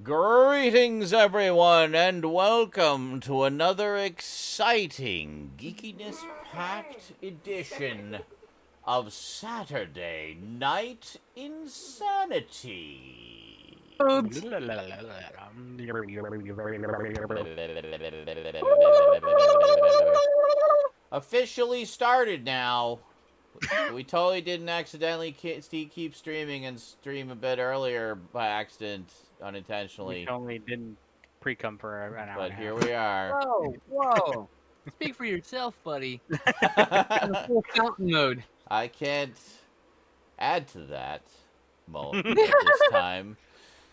Greetings, everyone, and welcome to another exciting, geekiness-packed edition of Saturday Night InSaNiTy. Officially started now. We totally didn't accidentally keep streaming and stream a bit earlier by accident. Unintentionally. We only didn't pre-cum for an hour. But here we are. Whoa. Speak for yourself, buddy. In full fountain mode. I can't add to that mode at this time.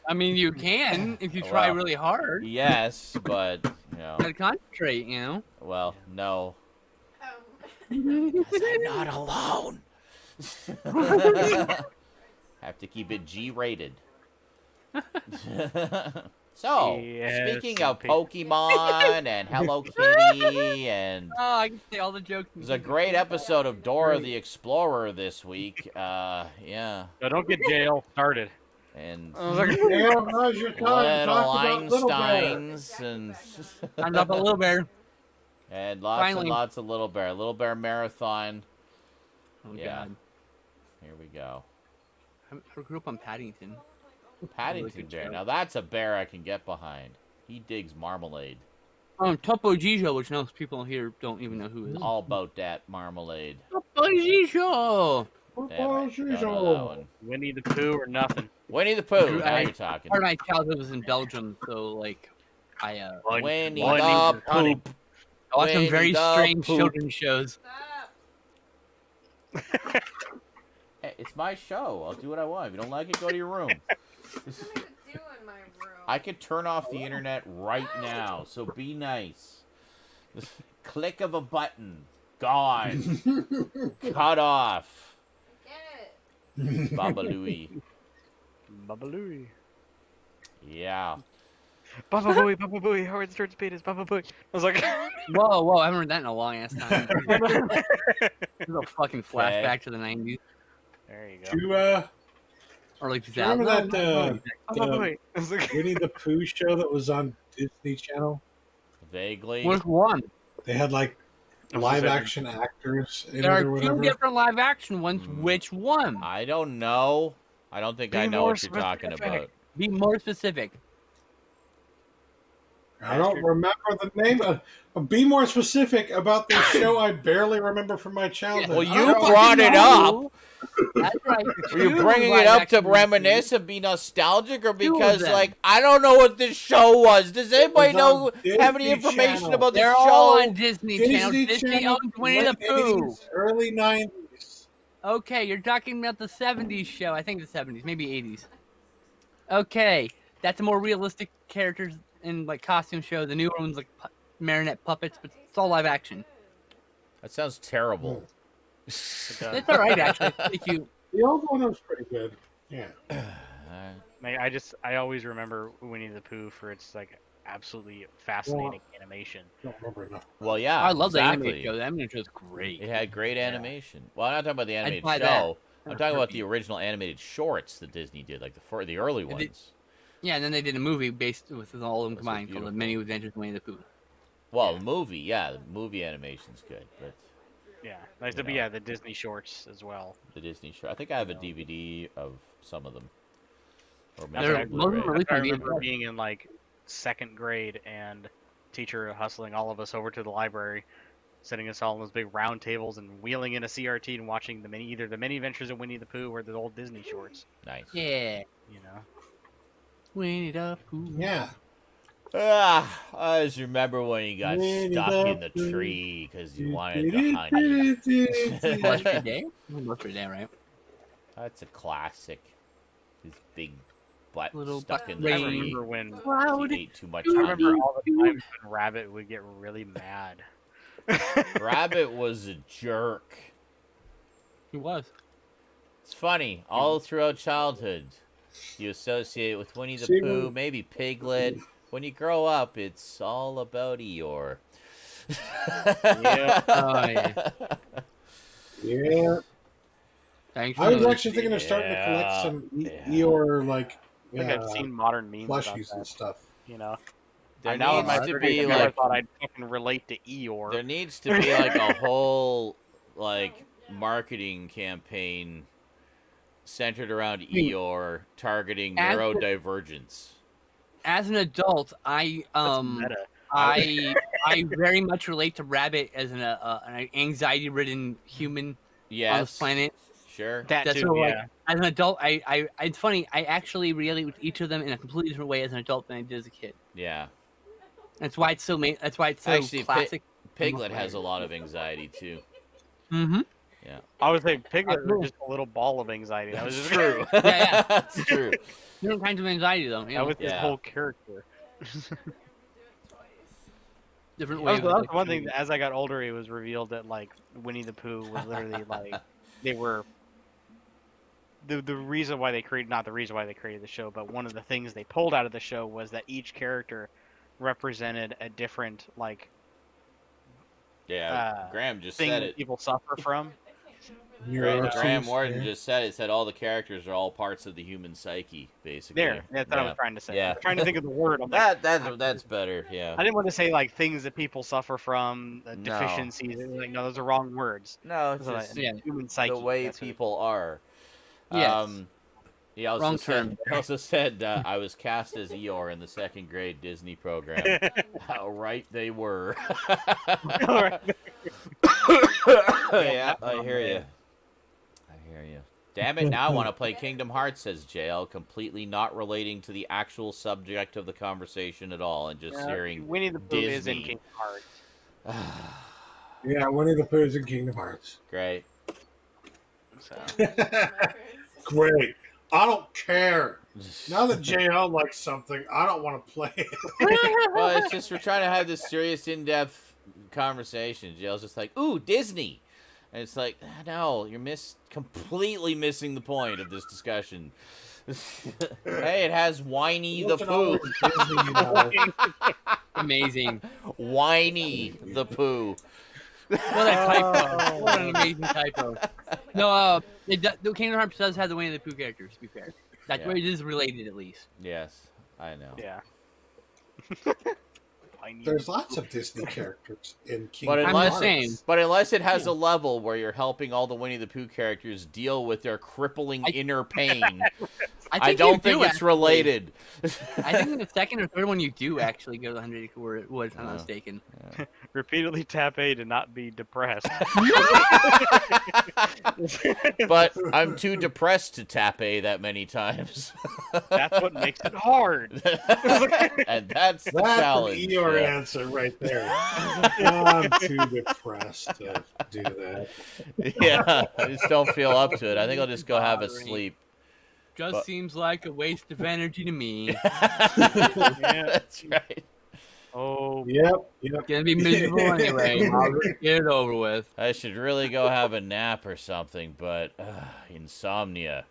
I mean, you can if you try really hard. Yes, but, you know. You gotta concentrate, you know? Well, no. Because I'm not alone. Have to keep it G-rated. So, speaking of Pokemon and Hello Kitty and... Oh, I can say all the jokes. There's a great episode of Dora the Explorer this week. Yeah. So don't get jail started. And little Einsteins and... I'm up a little bear. And lots and lots of Little Bear. Little Bear Marathon. Oh, yeah. God. Here we go. I grew up on Paddington. Paddington Bear. Now that's a bear I can get behind. He digs marmalade. Topo Gigio, which most people here don't even know who is. All about that marmalade. Topo Gigio! Winnie the Pooh or nothing. Winnie the Pooh, now you're talking. Part of my childhood was in Belgium, so, like, Winnie the Poop. I watched some very strange children's shows. Hey, it's my show. I'll do what I want. If you don't like it, go to your room. I could turn off the internet right now, so be nice. Click of a button. Gone. Cut off. Baba Louie. Baba Louie. Yeah. Baba Booey, Howard Stern Speed is Baba Booey. I was like, whoa, I haven't heard that in a long ass time. This is a fucking flashback to the 90s. There you go. Early 2000s. Remember that Winnie the Pooh show that was on Disney Channel? Vaguely. Which one? They had like live action actors in it There or are whatever. two different live action ones. Which one? I don't know. I don't think I know what you're talking about. Be more specific. I don't remember the name. Be more specific about this show I barely remember from my childhood. Well, you brought it up. That's right. Were you bringing it up to reminisce and be nostalgic, or because, like, I don't know what this show was? Does anybody know, have any information about this show? They're all on Disney Channel. Disney Channel, owns Winnie the Pooh. Early 90s. Okay, you're talking about the 70s show. I think the 70s, maybe 80s. Okay, that's a more realistic characters in, like, costume show. The newer one's like marionette puppets, but it's all live action. That sounds terrible. It's all right, actually. Thank you. The old one was pretty good. Yeah. I always remember Winnie the Pooh for its, like, absolutely fascinating animation. Don't remember enough. Well, yeah, I love exactly. the animated show. The animated show is great. It had great animation. Well, I'm not talking about the animated show. That. I'm talking about the original animated shorts that Disney did, like the early ones. Yeah, and then they did a movie based with all of them combined called The Many Adventures of Winnie the Pooh. Well, the movie animation's good, but Yeah, like the Disney shorts as well. the Disney show. I think I have a DVD of some of them. Or That's maybe what a I, Blu-ray. I remember being in like 2nd grade and teacher hustling all of us over to the library, sitting us all on those big round tables and wheeling in a CRT and watching either the Mini Adventures of Winnie the Pooh or the old Disney shorts. Nice. Yeah. You know. Winnie the Pooh. Yeah. I just remember when you got stuck in the tree because you wanted the honey. Bluster Day? Bluster Day, right? That's a classic. His big butt Little stuck butt in the I rain. tree. remember when He ate too much I honey. remember all the times when Rabbit would get really mad. Rabbit was a jerk. He was. It's funny. All throughout childhood, you associate with Winnie the See, Pooh, maybe Piglet. When you grow up, it's all about Eeyore. Yeah. Oh, yeah. Yeah. Thanks I was for actually thinking of starting to collect some Yeah. Eeyore, like, I think I've seen modern memes about plushies and that. stuff. You know. There Now in needs my to 30s, be I never like thought I'd fucking relate to Eeyore. there needs to be like a whole like marketing campaign centered around Eeyore targeting As- neurodivergence. As an adult, I Meta. I very much relate to Rabbit as an anxiety-ridden human on this Yes, planet. sure. That That's too, sort of yeah. like, as an adult, I it's funny. I actually relate with each of them in a completely different way as an adult than I did as a kid. Yeah. That's why it's so That's why it's so Actually, classic. Piglet has a lot of anxiety too. Mm-hmm. Yeah. I would say Piglet was just a little ball of anxiety. That was just True. Yeah. That's true. Different kinds of anxiety, though. You That know, was his Yeah. whole character. different That ways. was the one thing. That as I got older, it was revealed that like Winnie the Pooh was literally like they were the reason why they created, not the reason why they created the show, but one of the things they pulled out of the show was that each character represented a different like Yeah. Graham just thing said that it. people suffer from. Graham Warden yeah. just said it. Said all the characters are all parts of the human psyche, basically. There, that's what I was trying to say. Yeah. I'm trying to think of the word. I'm like, That's better. Yeah. I didn't want to say like things that people suffer from, No. deficiencies. Like, no, those are wrong words. No, it's So, like, just yeah. human psyche. the way that's what it- people are. Yes. He also Wrong said, term. he also said I was cast as Eeyore in the 2nd grade Disney program. How right they were. Yeah, I hear you. I hear you. Damn it, now I want to play Kingdom Hearts, says JL, completely not relating to the actual subject of the conversation at all, and just hearing Winnie the Pooh is in Disney. Kingdom Hearts. Yeah, Winnie the Pooh's in Kingdom Hearts. Great. So. Great. I don't care. Now that JL likes something, I don't want to play it. Well, it's just we're trying to have this serious, in-depth conversation. JL's just like, ooh, Disney. And it's like, no, you're completely missing the point of this discussion. Hey, it has Whiny the Wasn't Pooh. always Disney, you know. Amazing. Whiny the Pooh. What a typo. What an amazing typo. No, the Kingdom Hearts does have the Winnie the Pooh characters, to be fair. That's Yeah. where it is related, at least. Yes, I know. Yeah. There's lots of Disney characters in But Kingdom I'm unless, just saying. but unless it has a level where you're helping all the Winnie the Pooh characters deal with their crippling inner pain, I think don't you think do, it's actually. related. I think in the second or third one you do actually go to 100 Acre Wood, if I'm not mistaken. Repeatedly tap A to not be depressed. But I'm too depressed to tap A that many times. That's what makes it hard. And that's the That's an challenge. Eeyore Yeah. answer right there. I'm too depressed to do that. Yeah, I just don't feel up to it. I think I'll just go have a sleep. Just But- seems like a waste of energy to me. That's right. Oh, Yep. Gonna be miserable anyway. I'll just get it over with. I should really go have a nap or something, but insomnia.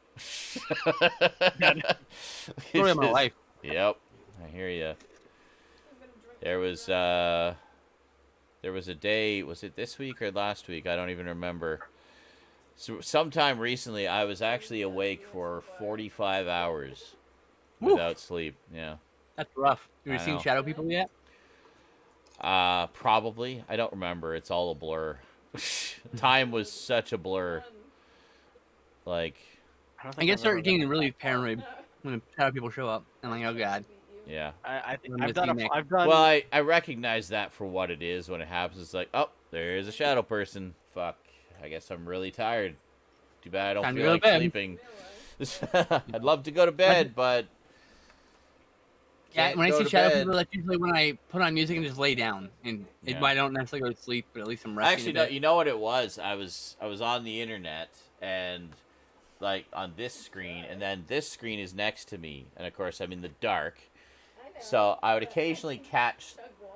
Story of my life. Yep, I hear you. There was a day. Was it this week or last week? I don't even remember. So sometime recently, I was actually awake for 45 hours without sleep. Yeah. That's rough. You I ever seen know. Shadow People yet? Probably. I don't remember. It's all a blur. Time was such a blur. Like, I guess start getting really paranoid when shadow people show up. I'm like, oh god. yeah. I think I'm I've done. missing I've done. Well, I recognize that for what it is when it happens. It's like, oh, there's a shadow person. Fuck. I guess I'm really tired. Too bad I don't Time to feel go like to bed. sleeping. I'd love to go to bed, but Yeah, can't when I go see to shadow bed. people, that's usually when I put on music and just lay down, and Yeah. I don't necessarily go to sleep, but at least I'm resting. Actually, a no. bit. You know what it was? I was on the internet and like on this screen, and then this screen is next to me, and of course I'm in the dark. So I would occasionally catch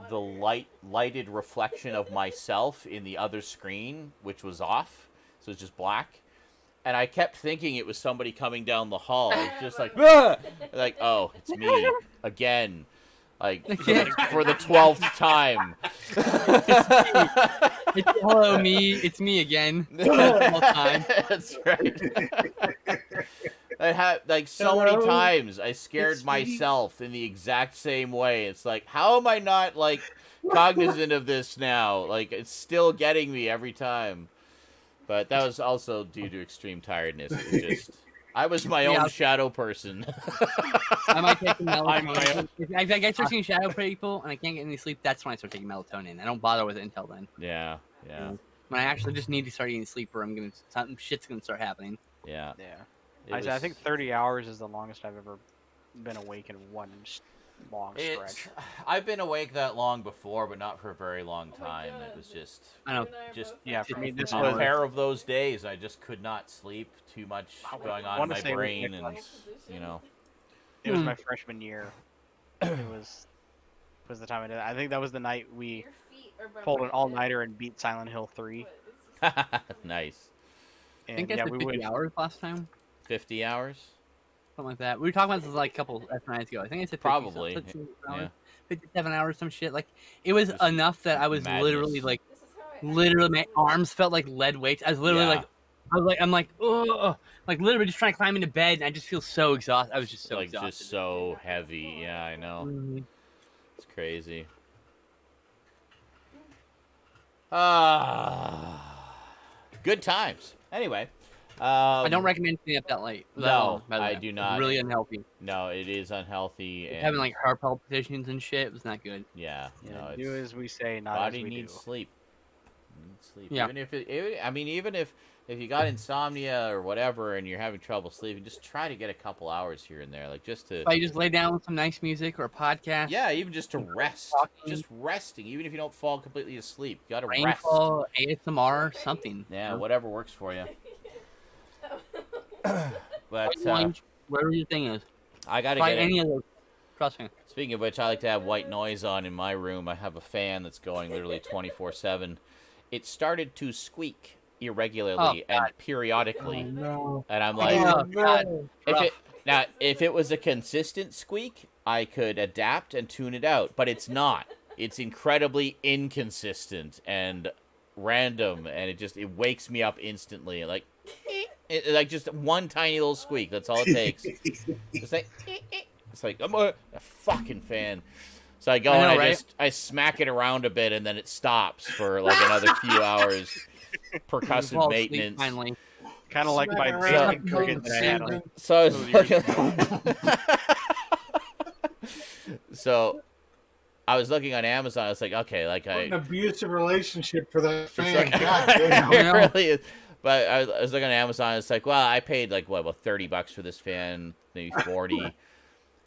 the lighted reflection of myself in the other screen, which was off, so it's just black. And I kept thinking it was somebody coming down the hall. It's just like, ah! Like, oh, it's me again, like for the 12th time. It's, hello, me. It's me again. All time. That's right. I had like so many times I scared It's me. myself in the exact same way. It's like, how am I not like cognizant of this now? Like, it's still getting me every time. But that was also due to extreme tiredness. It was just, I was my Yeah. own shadow person. I might take some I'm melatonin. If I start seeing shadow people and I can't get any sleep, that's when I start taking melatonin. I don't bother with it until then. Yeah. When I actually just need to start eating sleep, or some shit's gonna start happening. Yeah. Yeah. I think 30 hours is the longest I've ever been awake in one long stretch. I've been awake that long before, but not for a very long time. It was just, I know. Yeah, for me this a was. pair of those days. I just could not sleep. Too much going on in wanna my say brain, it and you know. It was my freshman year. It was the time I did it. I think that was the night we pulled an all-nighter and beat Silent Hill 3. Nice. I think And I yeah, said we 50 would. hours last time. 50 hours? Something like that. We were talking about this like a couple nights ago. I think I said 50, Probably, 57 hours, yeah. 57 hours, some shit. Like, it was Just enough that I was madness. literally like, my arms felt like lead weights. I was literally Yeah. like, I'm like, oh, like literally just trying to climb into bed, and I just feel so exhausted. I was just so like exhausted. just so heavy. Yeah, I know. Mhm. It's crazy. Good times. Anyway. I don't recommend staying up that late. No, by the I way. do It's not. really unhealthy. No, it is unhealthy. And Having like heart palpitations and shit was not good. yeah, Yeah, no, do it's, as we say, not body as we needs do. sleep. Needs sleep. Yeah. Even if you got insomnia or whatever and you're having trouble sleeping, just try to get a couple hours here and there, like just to. If I just lay down with some nice music or a podcast. Yeah, even just to rest. Talking. Just resting, even if you don't fall completely asleep, you got to rest. Rainfall, ASMR, something. Yeah, you know? whatever works for you. But White noise, whatever your thing is. I got to Try get any of those. Trust me. Speaking of which, I like to have white noise on in my room. I have a fan that's going literally 24/7. It started to squeak irregularly and periodically, no. and I'm like, Oh, God. if it was a consistent squeak, I could adapt and tune it out, but it's not. It's incredibly inconsistent and random, and it wakes me up instantly, like just one tiny little squeak. That's all it takes. It's like I'm a fucking fan. So I go I know, and right? I smack it around a bit, and then it stops for like another few hours. Percussive Fall asleep maintenance. finally. Kind of like my Smack basic around, cricket that I had on. golden So I was Those looking. So I was looking on Amazon. I was like, okay, like What an I. abusive relationship for that It's fan. like, God damn. it really is. But I was looking on Amazon. It's like, well, I paid like what, about $30 for this fan, maybe 40.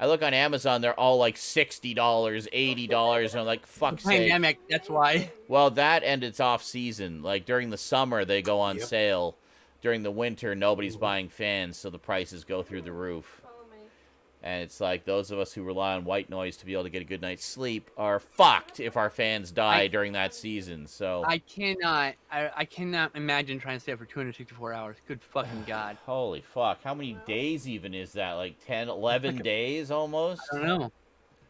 I look on Amazon, they're all like $60, $80, and I'm like, fuck's sake. Pandemic, that's why. Well, that and it's off season. Like during the summer, they go on Yep. sale. During the winter, nobody's buying fans, so the prices go through the roof. And it's like those of us who rely on white noise to be able to get a good night's sleep are fucked if our fans die during that season. So I cannot imagine trying to stay up for 264 hours. Good fucking God. holy fuck, how many days even is that? Like 10, 11 days almost? I don't know.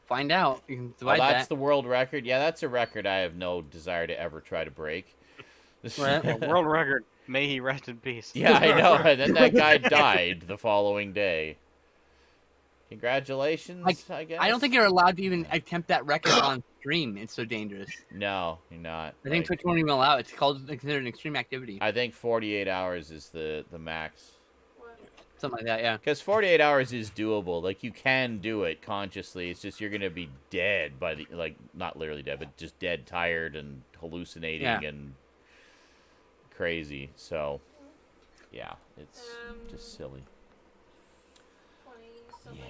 Find out. You can Well, divide that's that. the world record. Yeah, that's a record I have no desire to ever try to break. Right. Yeah, world record. May he rest in peace. Yeah, I know. And then that guy died the following day. Congratulations, Like, I guess. I don't think you're allowed to even attempt that record on extreme. It's so dangerous. No, you're not. I think Twitch won't even allow it. It's considered an extreme activity. I think 48 hours is the max. Something like that, yeah. Because 48 hours is doable. Like, you can do it consciously. It's just you're going to be dead by the... Like, not literally dead, but just dead, tired, and hallucinating and crazy. So, yeah, it's just silly. Yeah.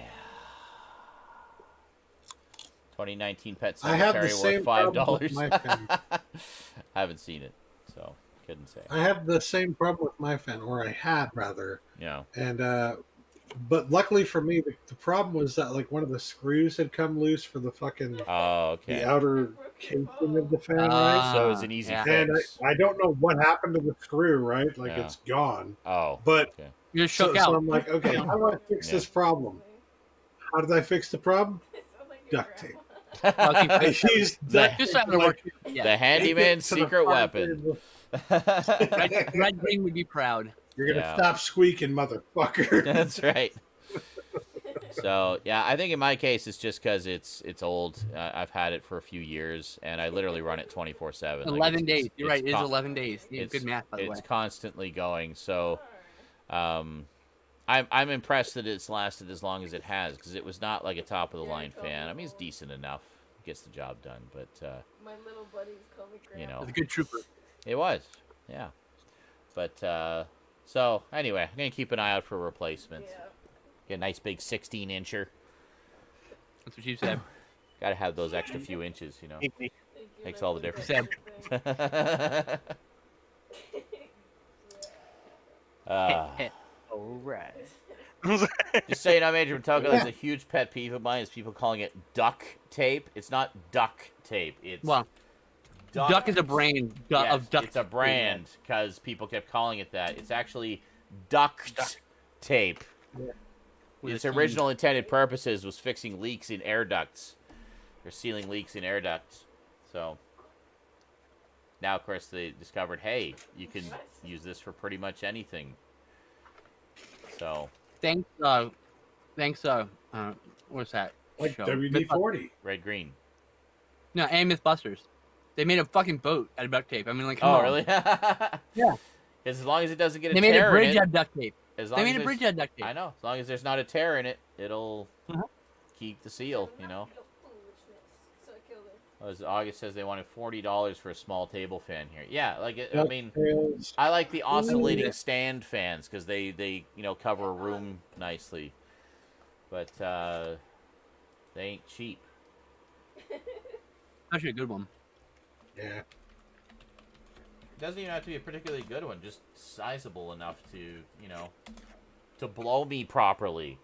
2019 Pet Cemetery worth $5. I haven't seen it, so couldn't say. I have the same problem with my fan, or I had rather. Yeah. And but luckily for me, the problem was that like one of the screws had come loose for the fucking the outer casing of the fan, right? So it was an easy fix. And I don't know what happened to the screw, right? Like it's gone. Oh. But you just shook out. So I'm like, okay, how do I fix this problem? How did I fix the problem? Duct tape. I used the handyman's secret weapon. Red Green would be proud. You're gonna stop squeaking, motherfucker. That's right. So yeah, I think in my case it's just because it's old. I've had it for a few years, and I literally run it 24/7. 11 days. You're right. It is 11 days. Good math, by the way. It's constantly going. So, I'm impressed that it's lasted as long as it has, because it was not like a top of the line fan. I mean, it's decent enough. Gets the job done, but my little buddies call me Grandma. You know, it's a good trooper. It was, yeah. But so anyway, I'm gonna keep an eye out for replacements. Yeah. Get a nice big 16-incher. That's what you said. Got to have those extra few inches, you know. Makes all the difference. All right. Just so you know, Major Motoko, there's a huge pet peeve of mine is people calling it duck tape. It's not duck tape. It's duck is a brand of duck. It's a brand because people kept calling it that. It's actually duct tape. Yeah. Its original intended purposes was fixing leaks in air ducts or sealing leaks in air ducts. So now, of course, they discovered, hey, you can use this for pretty much anything. So. Thanks, what's that? Like WD-40. Red Green. No, and Mythbusters. They made a fucking boat out of duct tape. I mean, like, come on. Really? Yeah. As long as it doesn't get a tear in it. They made a bridge out of duct tape. They made a bridge out of duct tape. I know. As long as there's not a tear in it, it'll keep the seal, you know. As August says, they wanted $40 for a small table fan here. Yeah, like I mean, I like the oscillating stand fans because they you know cover a room nicely, but they ain't cheap. Actually, a good one. Yeah. It doesn't even have to be a particularly good one, just sizable enough to to blow me properly.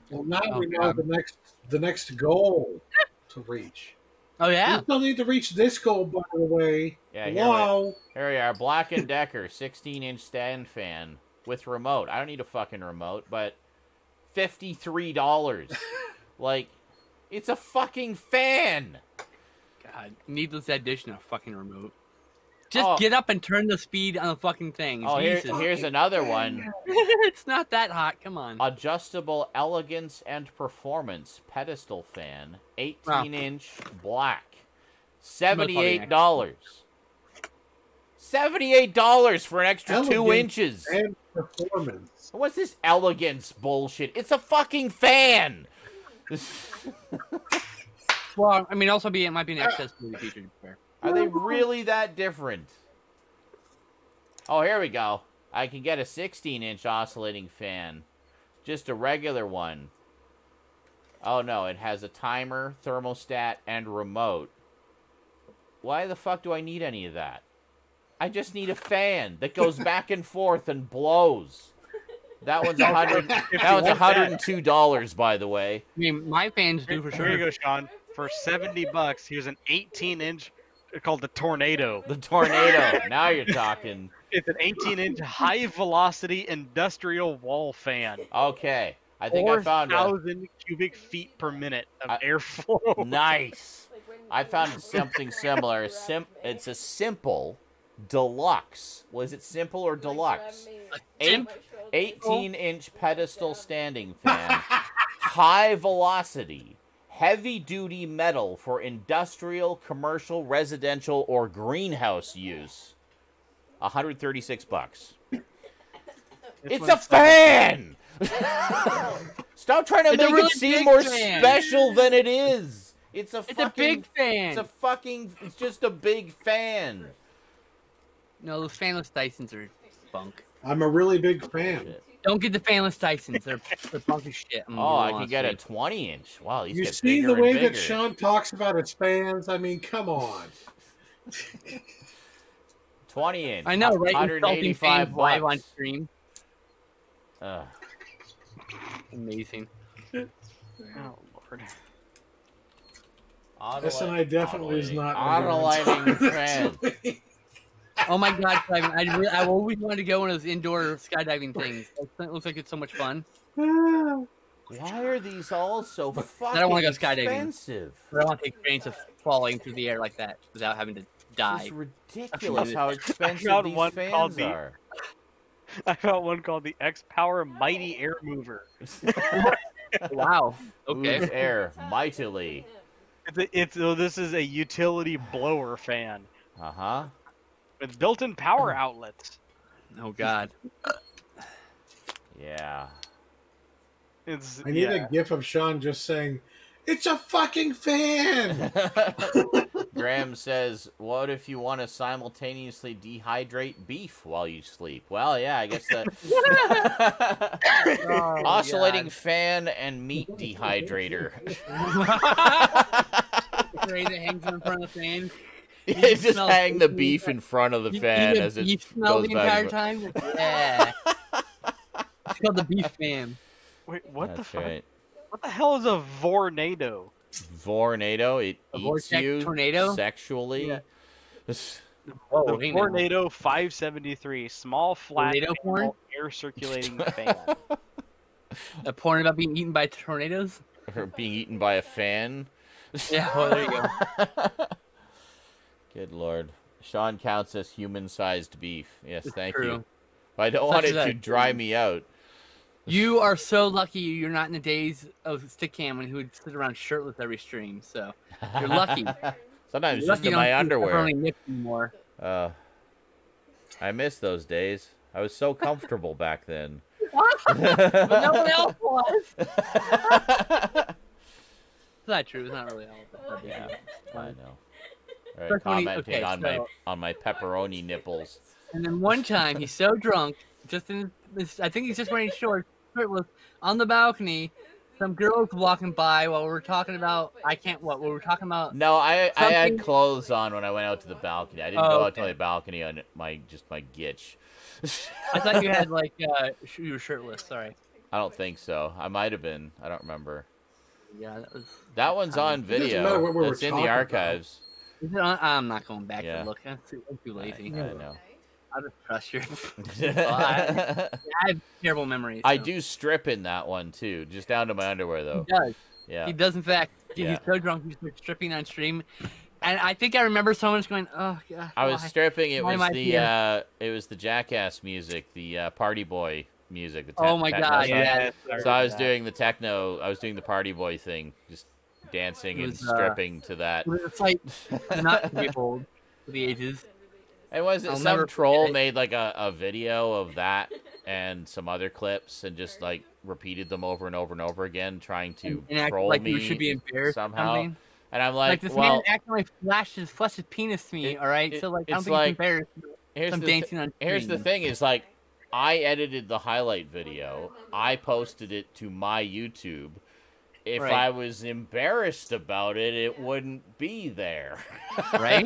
Well, now we know the next goal to reach. Oh, yeah. We still need to reach this goal, by the way. Yeah, here we are. Black & Decker 16-inch stand fan with remote. I don't need a fucking remote, but $53. Like, it's a fucking fan. God, needless addition, a fucking remote. Just get up and turn the speed on the fucking thing. Oh, here's another one. It's not that hot. Come on. Adjustable elegance and performance pedestal fan, 18-inch black, $78. $78 for an extra elegance 2 inches. And performance. What's this elegance bullshit? It's a fucking fan. Well, I mean, also it might be an accessibility feature. Are they really that different? Oh, here we go. I can get a 16-inch oscillating fan. Just a regular one. Oh, no. It has a timer, thermostat, and remote. Why the fuck do I need any of that? I just need a fan that goes back and forth and blows. That one's $102, by the way. I mean, my fans do for sure. Here you go, Sean. For $70, here's an 18-inch called the Tornado. The Tornado. Now you're talking. It's an 18-inch high-velocity industrial wall fan. Okay. I think I found 4,000 cubic feet per minute of airflow. Nice. I found something similar. It's a simple deluxe. Was it simple or deluxe? 18-inch pedestal standing fan. High velocity. heavy-duty metal for industrial, commercial, residential, or greenhouse use. $136. It's a fan! Stop trying to make really it seem big more fan. special than it is. It's a big fan. It's just a big fan. No, those fanless Dysons are bunk. I'm a really big fan. Don't get the fanless Dysons. They're bunk as shit. Oh, I can get a 20-inch. Wow, these You get see bigger the way and that bigger. Sean talks about his fans? I mean, come on. 20-inch. I know, right? Insulting fans $185. live on stream. Ugh. Amazing. Oh Lord. InSaNiTy definitely is not. Autolining fan. Oh my god, Simon, I always wanted to go one of those indoor skydiving things. It looks like it's so much fun. Why are these all so fucking I don't want to go skydiving. expensive? But I want the experience of falling through the air like that without having to die. It's ridiculous how expensive found these one called fans the- are. I found one called the X-Power Mighty Air Mover. Wow. Okay. Moves air mightily. This is a utility blower fan Uh-huh. with built-in power outlets. Oh god. Yeah. I need a gif of Sean just saying, "It's a fucking fan." Graham says, what if you want to simultaneously dehydrate beef while you sleep? Well, yeah, I guess that... Oh, Oscillating God. fan and meat dehydrator. Tray that hangs in front of the fan. You just smell hang the beef. beef in front of the You fan get as it beef smell goes the back. entire time? Yeah. It's called the beef fan. Wait, what the That's fuck? right. What the hell is a vornado? Vornado, it A eats vortex you tornado? sexually. Yeah. Oh, The Vornado 573, small flat Tornado porn? panel, air circulating fan. A porn about being eaten by tornadoes? Or being eaten by a fan. Yeah, well, there you go. Good lord. Sean counts as human-sized beef. Yes, It's thank true. you. But I don't want it Such to that- dry me out. You are so lucky you're not in the days of Stickam when he would sit around shirtless every stream. So you're lucky. Sometimes You're just lucky in you my don't see underwear. pepperoni nips anymore. I miss those days. I was so comfortable back then. But no one else was. It's not true. It's not really all. Yeah, I know. All First right, one he- commenting okay, on my pepperoni nipples. And then one time he's so drunk, just in this, I think he's just wearing shorts, shirtless, on the balcony. Some girls walking by while we were talking about what we were talking about. No, I had Something- clothes on when I went out to the balcony. I didn't Oh, go out to okay. my balcony on my gitch. I thought you had like you were shirtless. Sorry. I don't think so. I might have been. I don't remember. Yeah, that was. That one's on doesn't video. matter what we were It's in talking the about. archives. Is it on? I'm not going back Yeah. to look. I'm too lazy. I know. I'll just trust you. I have terrible memories. I so. do strip in that one too, just down to my underwear though. He does. Yeah. He does, in fact. Yeah. He's so drunk, he's like stripping on stream. And I think I remember someone just going, "Oh God." I was why?" stripping. It Why was am I the here? Jackass music, the Party Boy music. The Oh my techno God, song. yeah. So I was doing the techno. I was doing the Party Boy thing, just dancing It and was, stripping to that. It was a sight not to be old for the ages. And was it I'll some never troll forget it. made like a video of that and some other clips and just like repeated them over and over and over again, trying to And act troll like me you should be embarrassed or somehow? something. And I'm Like like, this well, man acting like flashed his penis to me, It- all right? it- So like I don't it's think like- he's embarrassed. here's I'm the dancing on here's the screen. thing is like I edited the highlight video. I posted it to my YouTube. If Right. I was embarrassed about it, it wouldn't be there. Right?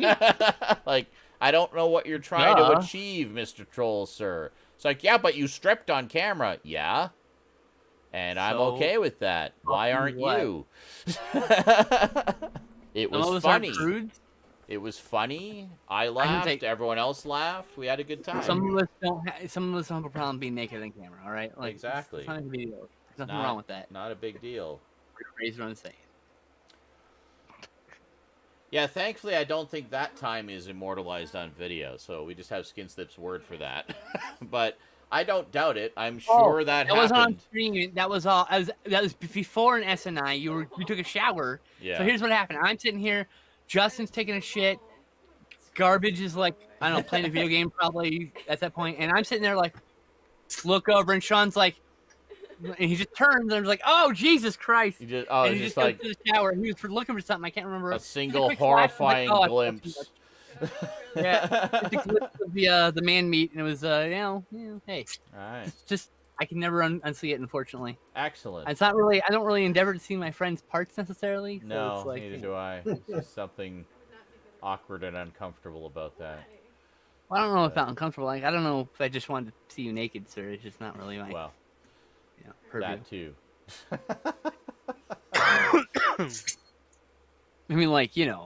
Like, I don't know what you're trying Duh. to achieve, Mr. Troll, sir. It's like, yeah, but you stripped on camera. Yeah. And I'm So, okay with that. Why fucking aren't what? you? It Some of was us aren't funny. prudes. It was funny. I laughed. say- Everyone else laughed. We had a good time. Some of us don't. Some of us don't have a problem being naked on camera. All right, like Exactly. It's not a big deal. There's nothing Not- wrong with that. Not a big deal. Raise what I'm saying. Yeah, thankfully, I don't think that time is immortalized on video, so we just have Skinslip's word for that. But I don't doubt it. I'm sure that happened. Was on screen. That was all. That was before an SNI. You took a shower. Yeah. So here's what happened. I'm sitting here. Justin's taking a shit. Garbage is like, I don't know, playing a video game probably at that point. And I'm sitting there like, look over, and Sean's like, and he just turns and I'm like, oh, Jesus Christ. He just, and he he just goes like to the shower. He was looking for something. I can't remember. a single horrifying glimpse. Yeah, it's a glimpse of the man meat, and it was, hey. All right. It's just, I can never unsee it, unfortunately. Excellent. It's not really, I don't really endeavor to see my friends' parts necessarily. So No, it's like, neither do I. There's something awkward and uncomfortable about that. Well, I don't know if I'm uncomfortable. Like, I don't know if I just wanted to see you naked, sir. It's just not really my. Well, purview. that too. I mean, like, anyway.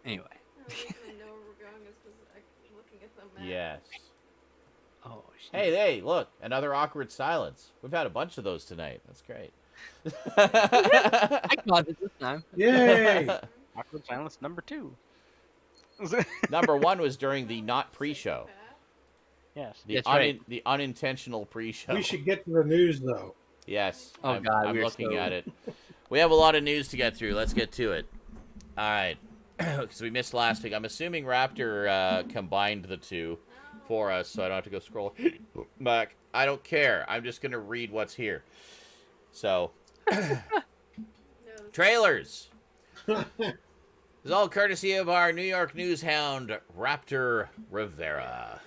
I don't even know where we're going. It's just looking at the map. Yes. Oh, shit. Hey, look, another awkward silence. We've had a bunch of those tonight. That's great. I caused it this time. Yay! Awkward silence number 2. Number 1 was during the not pre-show. Yes. That's right. The unintentional pre-show. We should get to the news, though. Yes. Oh, God, I'm we're looking so- at it. We have a lot of news to get through. Let's get to it. All right. Because we missed last week. I'm assuming Raptor combined the two for us, so I don't have to go scroll back. I don't care. I'm just going to read what's here. So, trailers. This is all courtesy of our New York news hound, Raptor Rivera.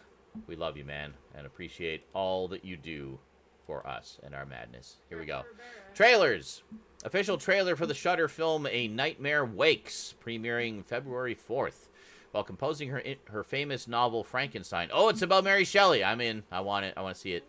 We love you, man, and appreciate all that you do for us and our madness. Here we go. Trailers. Official trailer for the Shudder film A Nightmare Wakes, premiering February 4th. While composing her famous novel Frankenstein. Oh, it's about Mary Shelley. I'm in. I want it. I want to see it.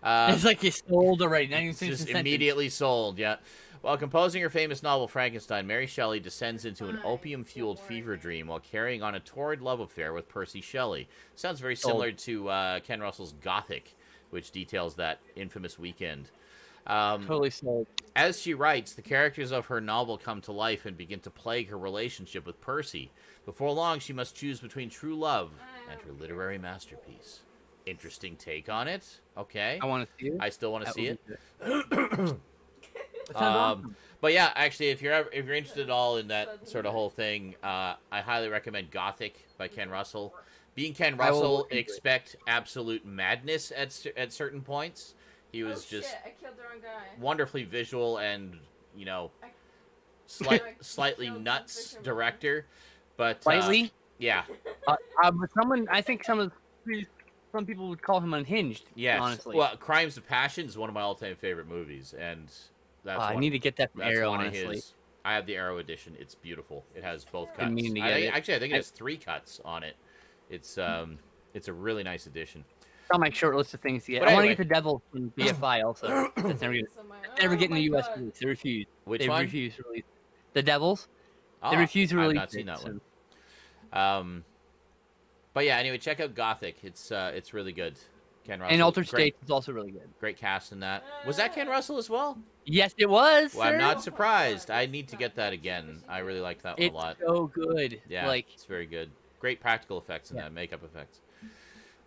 It's like it's sold already. Not even It's finished just the sentence. immediately sold, yeah. While composing her famous novel Frankenstein, Mary Shelley descends into an opium-fueled fever dream while carrying on a torrid love affair with Percy Shelley. Sounds very similar to Ken Russell's Gothic, which details that infamous weekend. Totally sold. As she writes, the characters of her novel come to life and begin to plague her relationship with Percy. Before long, she must choose between true love and her literary masterpiece. Interesting take on it. Okay. I want to see it. I still want to see it. That sounds awesome. But yeah, actually, if you're interested at all in that sort of whole thing, I highly recommend Gothic by Ken Russell. Being Ken Russell, expect absolute madness at certain points. He was just I killed the wrong guy. wonderfully visual and slightly nuts director. But Slightly? yeah, But I think some people would call him unhinged. yes. honestly. Well, Crimes of Passion is one of my all-time favorite movies, and that's I need to get that from that's Arrow, one of honestly. his. I have the Arrow edition. It's beautiful. It has both cuts. Been meaning to get it. Actually, I think it has 3 cuts on it. It's a really nice edition. It's on my short list of things to get. But I want to anyway. get the Devil from BFI also. That's never getting the U.S. release. They refuse. Which one? refuse to release the Devils. They Oh, refuse to I've release not seen that so- one. But yeah, anyway, check out Gothic. It's really good. Ken Russell. And Altered great, States is also really good. Great cast in that. Was that Ken Russell as well? Yes, it was. Well, I'm sir. not surprised. I need to get that again. I really liked that one It's a lot. so good. Yeah, Like, it's very good. Great practical effects in that, makeup effects.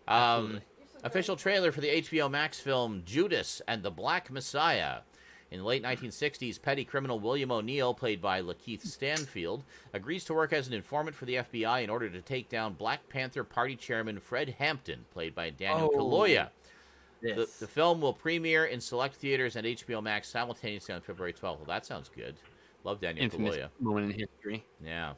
Absolutely. Official trailer for the HBO Max film Judas and the Black Messiah. In the late 1960s, petty criminal William O'Neill, played by Lakeith Stanfield, agrees to work as an informant for the FBI in order to take down Black Panther Party chairman Fred Hampton, played by Daniel Kaluuya. The film will premiere in select theaters and HBO Max simultaneously on February 12th. Well, that sounds good. Love Daniel infamous Kaluuya. moment in history. Yeah.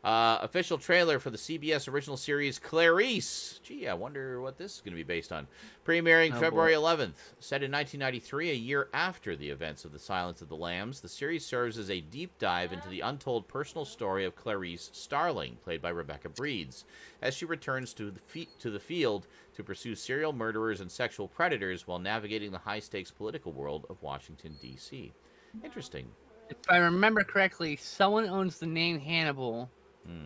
Official trailer for the CBS original series Clarice. Gee, I wonder what this is going to be based on. Premiering February 11th. Set in 1993, a year after the events of The Silence of the Lambs, the series serves as a deep dive into the untold personal story of Clarice Starling, played by Rebecca Breeds, as she returns to the field to pursue serial murderers and sexual predators while navigating the high-stakes political world of Washington, D.C. Interesting. If I remember correctly, someone owns the name Hannibal,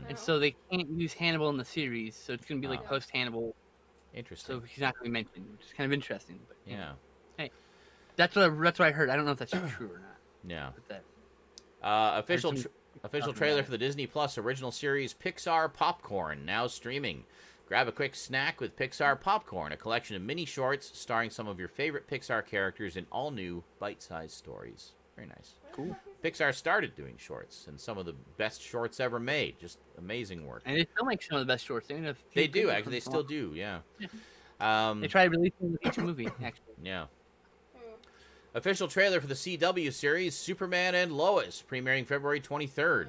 and so they can't use Hannibal in the series. So it's going to be like post-Hannibal. Interesting. So he's not going to be mentioned, which is kind of interesting. But Yeah. Hey, that's what I heard. I don't know if that's true or not. Yeah. But that, Official trailer for the Disney Plus original series Pixar Popcorn, now streaming. Grab a quick snack with Pixar Popcorn, a collection of mini shorts starring some of your favorite Pixar characters in all-new bite-sized stories. Very nice. Cool. Pixar started doing shorts, and some of the best shorts ever made. Just amazing work. And they still make some of the best shorts. They do, actually. They still do, yeah. They try to release them with each movie, actually. Yeah. Official trailer for the CW series Superman and Lois, premiering February 23rd.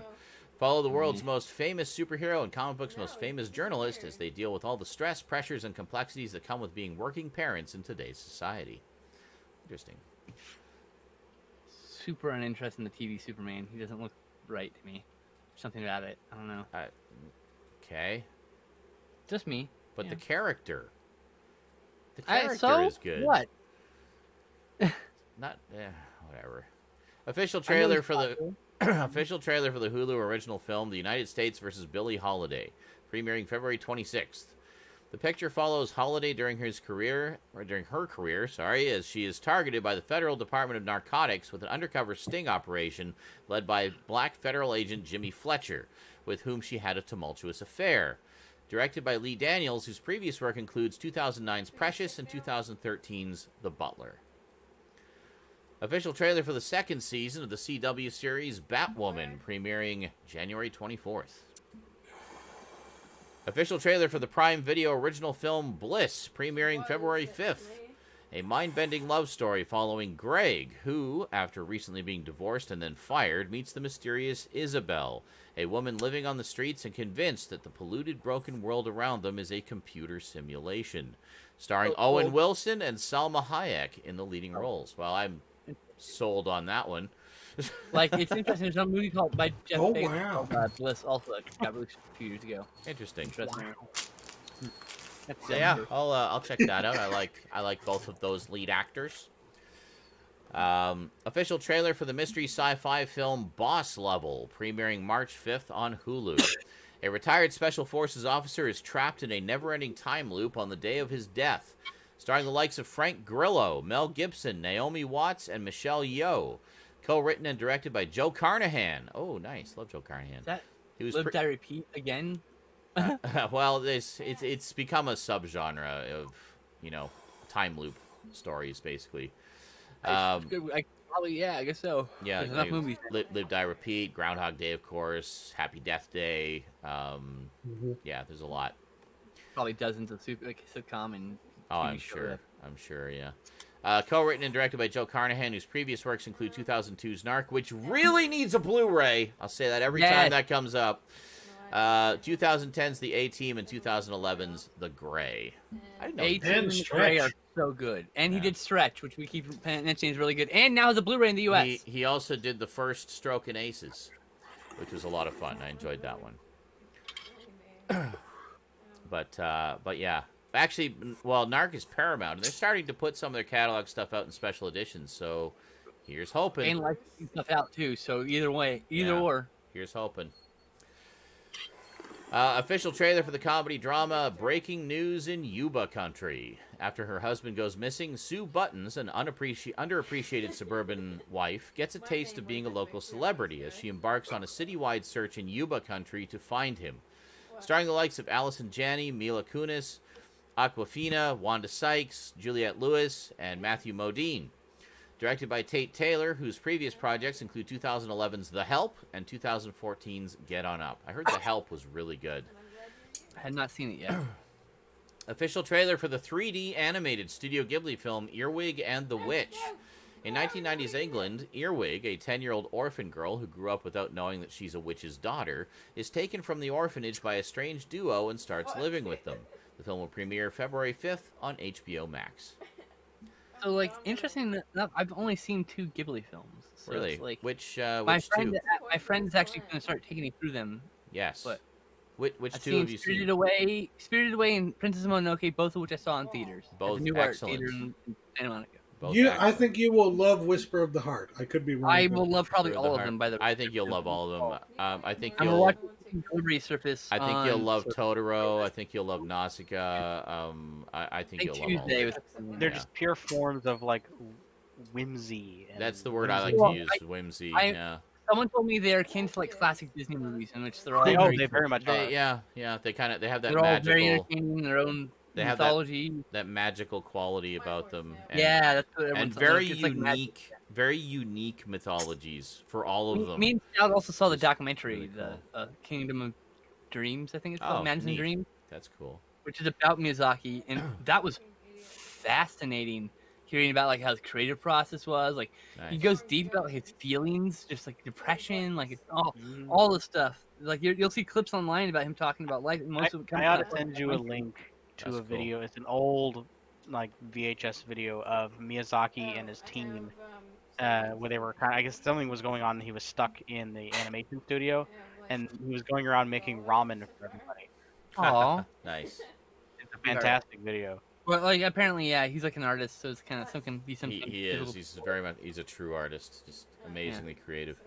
Follow the world's most famous superhero and comic books' most famous journalist as they deal with all the stress, pressures, and complexities that come with being working parents in today's society. Interesting. Super uninterested in the TV Superman. He doesn't look right to me. Something about it. I don't know. Okay. Just me. But the character. The character is good. What? Not whatever. Official trailer for the official trailer for the Hulu original film The United States versus Billie Holiday, premiering February 26th. The picture follows Holiday during her career, as she is targeted by the Federal Department of Narcotics with an undercover sting operation led by black federal agent Jimmy Fletcher, with whom she had a tumultuous affair. Directed by Lee Daniels, whose previous work includes 2009's Precious and 2013's The Butler. Official trailer for the second season of the CW series Batwoman, premiering January 24th. Official trailer for the Prime Video original film Bliss, premiering February 5th. A mind-bending love story following Greg, who, after recently being divorced and then fired, meets the mysterious Isabel, a woman living on the streets and convinced that the polluted, broken world around them is a computer simulation. Starring Owen Wilson and Salma Hayek in the leading roles. Well, I'm sold on that one. Like, it's interesting. There's a movie called by Jeff Bezos wow. Bliss, also got released a few years ago. Interesting. Interesting. Yeah, I'll check that out. I like both of those lead actors. Official trailer for the mystery sci-fi film Boss Level, premiering March 5th on Hulu. A retired Special Forces officer is trapped in a never-ending time loop on the day of his death. Starring the likes of Frank Grillo, Mel Gibson, Naomi Watts, and Michelle Yeoh. Co-written and directed by Joe Carnahan. Oh, nice. Love Joe Carnahan. He was Live, Die, Repeat again? Well, it's become a subgenre of, time loop stories, basically. I guess so. Yeah, there's enough movies. Live, Die, Repeat, Groundhog Day, of course, Happy Death Day. Yeah, there's a lot. Probably dozens of sitcom and Oh, I'm sure, yeah. Co-written and directed by Joe Carnahan, whose previous works include 2002's Narc, which really needs a Blu-ray. I'll say that every time that comes up. 2010's The A-Team and 2011's The Gray. I didn't know A-Team and The Gray are so good. And he did Stretch, which we keep mentioning is really good. And now has a Blu-ray in the U.S. He also did the first Stroke and Aces, which was a lot of fun. I enjoyed that one. But yeah. Actually, well, Narc is Paramount, and they're starting to put some of their catalog stuff out in special editions, so here's hoping. And licensing stuff out, too, so either or. Here's hoping. Official trailer for the comedy drama Breaking News in Yuba Country. After her husband goes missing, Sue Buttons, an underappreciated suburban wife, gets a taste of being a local celebrity as she embarks on a citywide search in Yuba Country to find him. Starring the likes of Allison Janney, Mila Kunis, Aquafina, Wanda Sykes, Juliette Lewis, and Matthew Modine. Directed by Tate Taylor, whose previous projects include 2011's The Help and 2014's Get On Up. I heard The Help was really good. I had not seen it yet. Official trailer for the 3D animated Studio Ghibli film Earwig and the Witch. In 1990s England, Earwig, a 10-year-old orphan girl who grew up without knowing that she's a witch's daughter, is taken from the orphanage by a strange duo and starts living with them. The film will premiere February 5th on HBO Max. So, like, interesting enough, I've only seen 2 Ghibli films. So really? It's like, which my two? My friend's actually going to start taking me through them. Yes. But which I've two have you Spirited seen? Spirited Away and Princess Mononoke, both of which I saw in theaters. Both New excellent. Art Theater in Santa Monica. I think you will love Whisper of the Heart. I could be wrong. I will love probably all of them. By the way, I think you'll love all of them. I think I'm you'll. watching Delivery Surface. I think you'll love Totoro. I think you'll love Nausicaa. I think you'll love all of them. They're just pure forms of like whimsy. That's the word I like to use. Whimsy. Someone told me they're akin to like classic Disney movies, in which they're all They very, very much are. Yeah. They have that they're all very magical. entertaining in their own They have mythology. that magical quality about them. And, Yeah, that's what and everyone's very like, it's like magic. unique, very unique mythologies for all of them. Me and Scout also saw the Just documentary, really cool. the Kingdom of Dreams, I think it's Oh, called, Madison neat. Dreams, That's cool. which is about Miyazaki, and that was fascinating. Hearing about like how his creative process was, like he Nice. goes deep about his feelings, just like depression, like it's all the stuff. Like you'll see clips online about him talking about life. And most of it comes I ought out to send you a link to That's a cool. video. It's an old like VHS video of Miyazaki and his team, where they were kind of, I guess something was going on and he was stuck in the animation studio, and he was going around making ramen for everybody. Aw. Nice. It's a fantastic video. Well, like apparently, yeah, he's like an artist, so it's kind of some He typical- is. He's very much. He's a true artist. Just amazingly creative.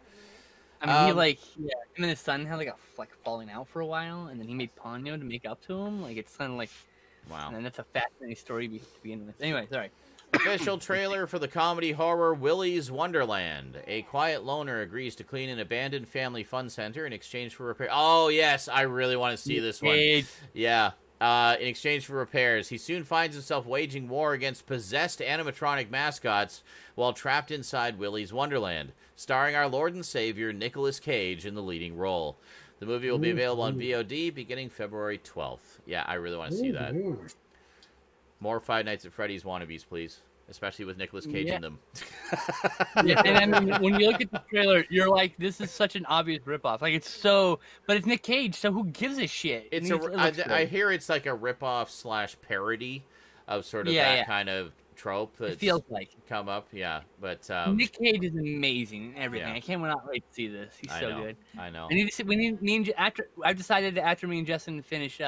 I mean, he Um, like him and his son had like a falling out for a while, and then he made Ponyo to make up to him. Like it's kind of like, Wow. and that's a fascinating story to begin with. Anyway, sorry. Official trailer for the comedy horror Willy's Wonderland. A quiet loner agrees to clean an abandoned family fun center in exchange for repair. Oh yes, I really want to see this one. Yeah. In exchange for repairs, he soon finds himself waging war against possessed animatronic mascots while trapped inside Willy's Wonderland, starring our Lord and Savior Nicolas Cage in the leading role. The movie will be available on VOD beginning February 12th. Yeah, I really want to see that. More Five Nights at Freddy's wannabes, please. Especially with Nicolas Cage in them. Yeah, and I mean, when you look at the trailer, you're like, this is such an obvious ripoff. Like, it's so... But it's Nick Cage, so who gives a shit? It's I hear it's like a ripoff / parody of sort of kind of trope that feels like come up. Yeah, but Nick Cage is amazing in everything. Yeah. I cannot wait to see this. He's so good. I know. I need to see. We need me and after. I've decided that after me and Justin finish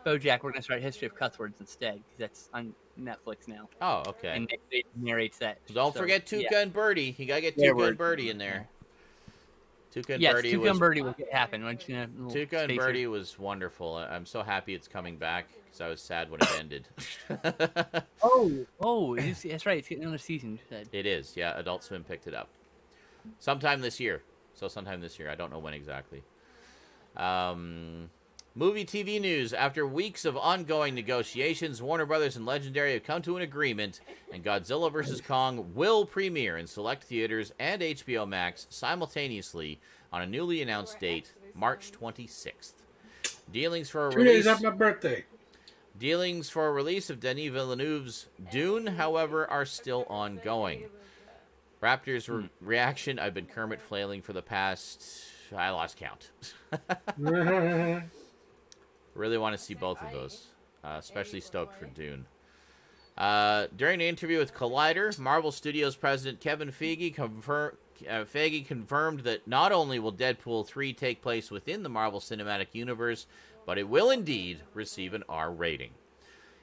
BoJack, we're gonna start History of Cuss Words instead because that's on Netflix now. Oh, okay. And Nick Cage narrates that. Don't forget Tuca and Birdie. You gotta get Tuca and Birdie in there. Tuca and Birdie. Tuca and Birdie will happen. Tuca and Birdie was wonderful. I'm so happy it's coming back because I was sad when it ended. That's right. It's getting another season. You said. It is. Yeah, Adult Swim picked it up. Sometime this year. I don't know when exactly. Movie TV news. After weeks of ongoing negotiations, Warner Brothers and Legendary have come to an agreement, and Godzilla vs. Kong will premiere in select theaters and HBO Max simultaneously on a newly announced date, March 26th. Dealings for a 2 days after my birthday. Dealings for a release of Denis Villeneuve's Dune, however, are still ongoing. Raptors' reaction, I've been Kermit flailing for the past... I lost count. Really want to see both of those. Especially stoked for Dune. During an interview with Collider, Marvel Studios president Kevin Feige confirmed that not only will Deadpool 3 take place within the Marvel Cinematic Universe, but it will indeed receive an R rating.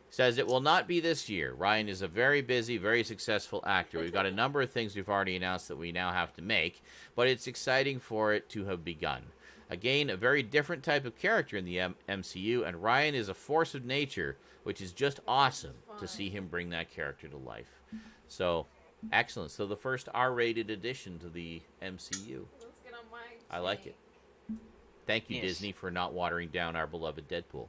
He says it will not be this year. Ryan is a very busy, very successful actor. We've got a number of things we've already announced that we now have to make, but it's exciting for it to have begun. Again, a very different type of character in the MCU, and Ryan is a force of nature, which is just awesome to see him bring that character to life. So, excellent. So the first R-rated addition to the MCU. I like it. Thank you, Disney, for not watering down our beloved Deadpool.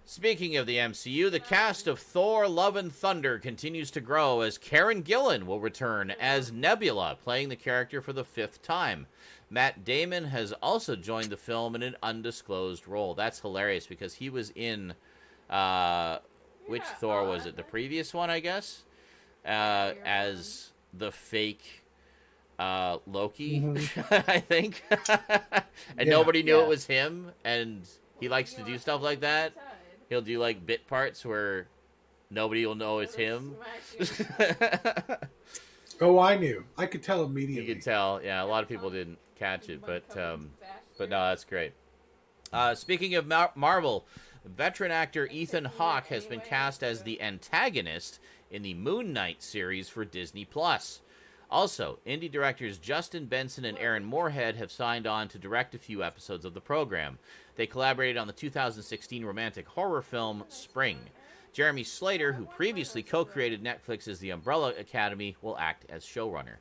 Speaking of the MCU, the cast of Thor: Love and Thunder continues to grow as Karen Gillan will return as Nebula, playing the character for the 5th time. Matt Damon has also joined the film in an undisclosed role. That's hilarious because he was in, which Thor was it? The previous one, I guess? As the fake Loki, I think. And nobody knew it was him, and he likes to do stuff like that. He'll do like bit parts where nobody will know it's him. Oh, I knew. I could tell immediately. You could tell. Yeah, a lot of people didn't catch it, but no, that's great. Speaking of Marvel, veteran actor Ethan Hawke has been cast as the antagonist in the Moon Knight series for Disney+. Also, indie directors Justin Benson and Aaron Moorhead have signed on to direct a few episodes of the program. They collaborated on the 2016 romantic horror film Spring. Jeremy Slater, who previously co-created Netflix's The Umbrella Academy, will act as showrunner.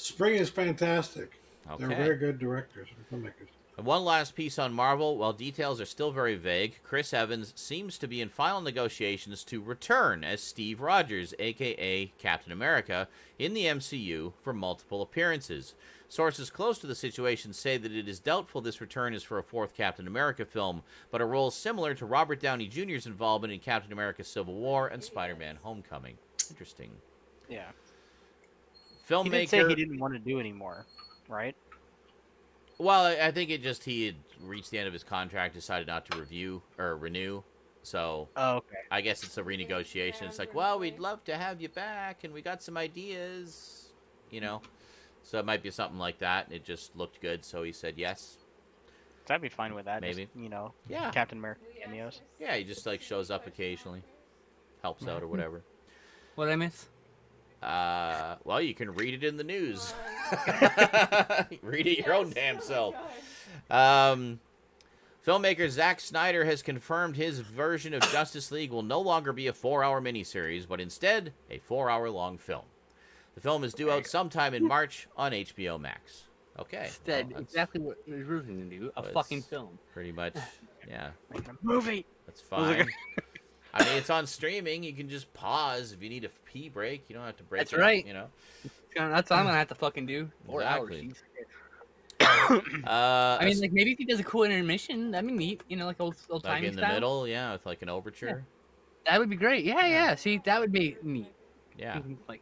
Spring is fantastic. Okay. They're very good directors and filmmakers. And one last piece on Marvel. While details are still very vague, Chris Evans seems to be in final negotiations to return as Steve Rogers, a.k.a. Captain America, in the MCU for multiple appearances. Sources close to the situation say that it is doubtful this return is for a fourth Captain America film, but a role similar to Robert Downey Jr.'s involvement in Captain America Civil War and Spider-Man Homecoming. Interesting. Yeah. Filmmaker... He did say he didn't want to do anymore, right? Well, I think he had reached the end of his contract, decided not to renew. So, okay. I guess it's a renegotiation. It's like, well, we'd love to have you back, and we got some ideas, you know. So it might be something like that. It just looked good, so he said yes. So I'd be fine with that. Maybe. Just, yeah. Captain America cameos. Yeah, he just like shows up occasionally, helps out or whatever. What did I miss? Well, you can read it in the news. Read it your own damn self. Filmmaker Zack Snyder has confirmed his version of Justice League will no longer be a 4-hour miniseries, but instead a 4-hour-long film. The film is due out sometime in March on HBO Max. Okay. Instead, exactly what he was going to do, a fucking film. Pretty much, yeah. Like a movie! That's fine. I mean, it's on streaming. You can just pause if you need a pee break. You don't have to break That's it, right. You know? That's what I'm going to have to fucking do. 4 Exactly. hours. I mean, like, maybe if he does a cool intermission, that'd be neat. You know, like old like timey in the style. middle, yeah, with like an overture. Yeah. That would be great. Yeah. See, that would be neat. Yeah. Like,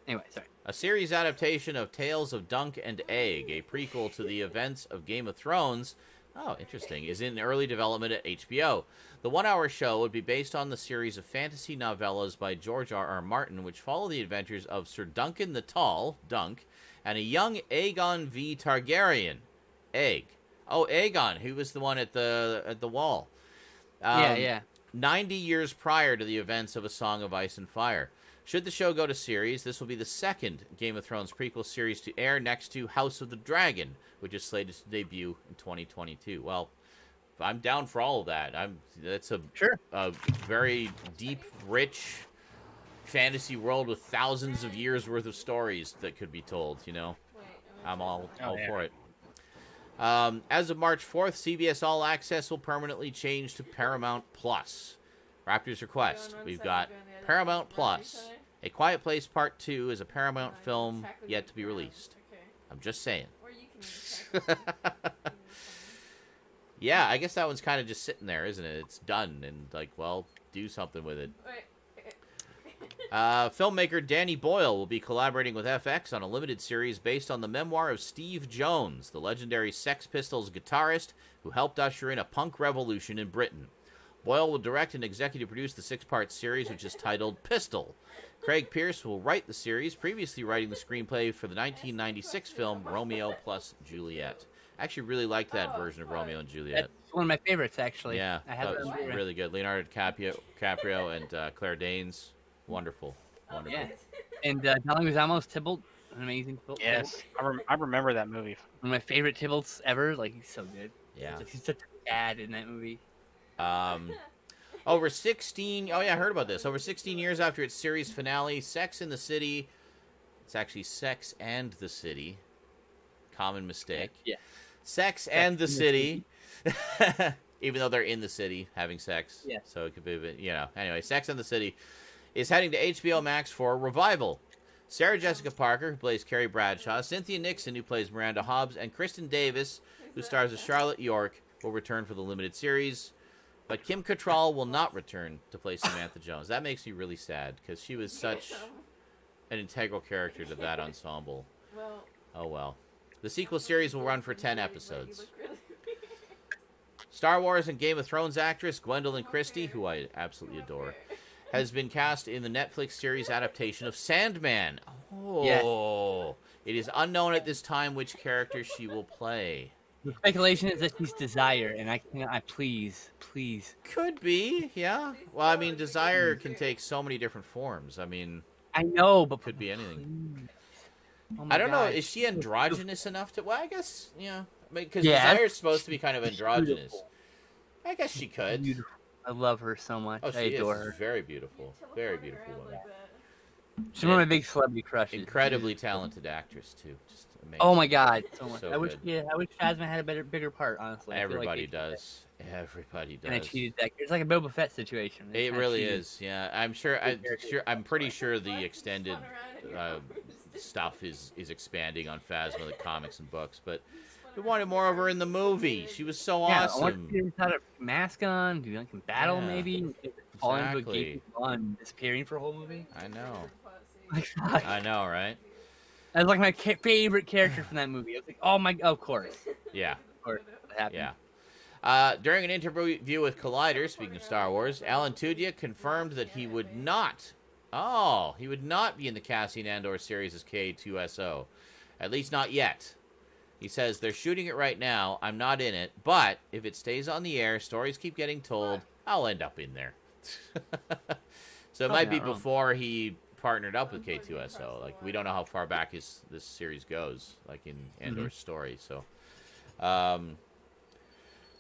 anyway, sorry. A series adaptation of Tales of Dunk and Egg, a prequel to the events of Game of Thrones. Oh, interesting. Is in early development at HBO. The 1-hour show would be based on the series of fantasy novellas by George R.R. Martin, which follow the adventures of Sir Duncan the Tall, Dunk, and a young Aegon V. Targaryen, Egg. Oh, Aegon, who was the one at the wall. Yeah. 90 years prior to the events of A Song of Ice and Fire. Should the show go to series, this will be the second Game of Thrones prequel series to air next to House of the Dragon, which is slated to debut in 2022. Well, I'm down for all of that. That's a very deep, rich fantasy world with thousands of years worth of stories that could be told, you know. I'm all for it. As of March 4th, CBS All Access will permanently change to Paramount Plus. Raptors request. We've got Paramount Plus. A Quiet Place Part 2 is a Paramount film yet to be released. I'm just saying. Yeah, I guess that one's kind of just sitting there, isn't it? It's done, and like, well, do something with it. Filmmaker Danny Boyle will be collaborating with FX on a limited series based on the memoir of Steve Jones, the legendary Sex Pistols guitarist who helped usher in a punk revolution in Britain. Boyle will direct and executive produce the 6-part series, which is titled Pistol. Craig Pierce will write the series, previously writing the screenplay for the 1996 film Romeo plus Juliet. I actually really liked that version of Romeo and Juliet. That's one of my favorites, actually. Yeah, that was really good. Leonardo DiCaprio and Claire Danes. Wonderful. Yeah. And John Leguizamo's Tybalt, an amazing Tybalt. Yes, I remember that movie. One of my favorite Tybalts ever. Like, he's so good. Yeah. He's such a dad in that movie. Over 16... Oh, yeah, I heard about this. Over 16 years after its series finale, Sex in the City... It's actually Sex and the City. Common mistake. Yeah. Sex and the City. Even though they're in the city having sex. Yeah. So it could be a bit, you know. Anyway, Sex and the City is heading to HBO Max for a revival. Sarah Jessica Parker, who plays Carrie Bradshaw, Cynthia Nixon, who plays Miranda Hobbs, and Kristen Davis, who stars as Charlotte York, will return for the limited series. But Kim Cattrall will not return to play Samantha Jones. That makes me really sad, because she was such an integral character to that ensemble. Oh, well. The sequel series will run for 10 episodes. Star Wars and Game of Thrones actress Gwendolyn Christie, who I absolutely adore, has been cast in the Netflix series adaptation of Sandman. Oh. Yes. It is unknown at this time which character she will play. The speculation is that she's Desire, and I please. Could be, yeah. Well, I mean, Desire can take so many different forms. I mean, I know, but could be anything. Oh I don't know. God. Is she androgynous enough to? Well, I guess, yeah. I mean, because Desire is supposed to be kind of androgynous. Beautiful. I guess she could. Beautiful. I love her so much. Oh, she I adore is her. very beautiful. Very beautiful woman. She's one of my big celebrity crushes. Incredibly talented actress too. Just amazing. Oh my god, so much. So I wish, good. I wish Phasma had a bigger part. Honestly, Everybody does. Everybody does. And I cheated that. It's like a Boba Fett situation. It really is. Yeah, I'm pretty sure the extended stuff is expanding on Phasma, the comics and books, but we wanted more of her in the movie. She was so awesome. I want to see her without a mask on. Do like in battle Yeah, maybe? Fall into a exactly. gate and disappearing for a whole movie. I know. Like, I know, right? That's like my favorite character from that movie. I was like, oh my, of course. Yeah. Of course. That happened. Yeah. During an interview with Collider, speaking of Star Wars, Alan Tudyk confirmed that he would not be in the Cassian Andor series as K2SO. At least not yet. He says, they're shooting it right now. I'm not in it. But if it stays on the air, stories keep getting told, I'll end up in there. So it might be before he partnered up with K2SO. Like, we don't know how far back this series goes, like in Andor's story. So,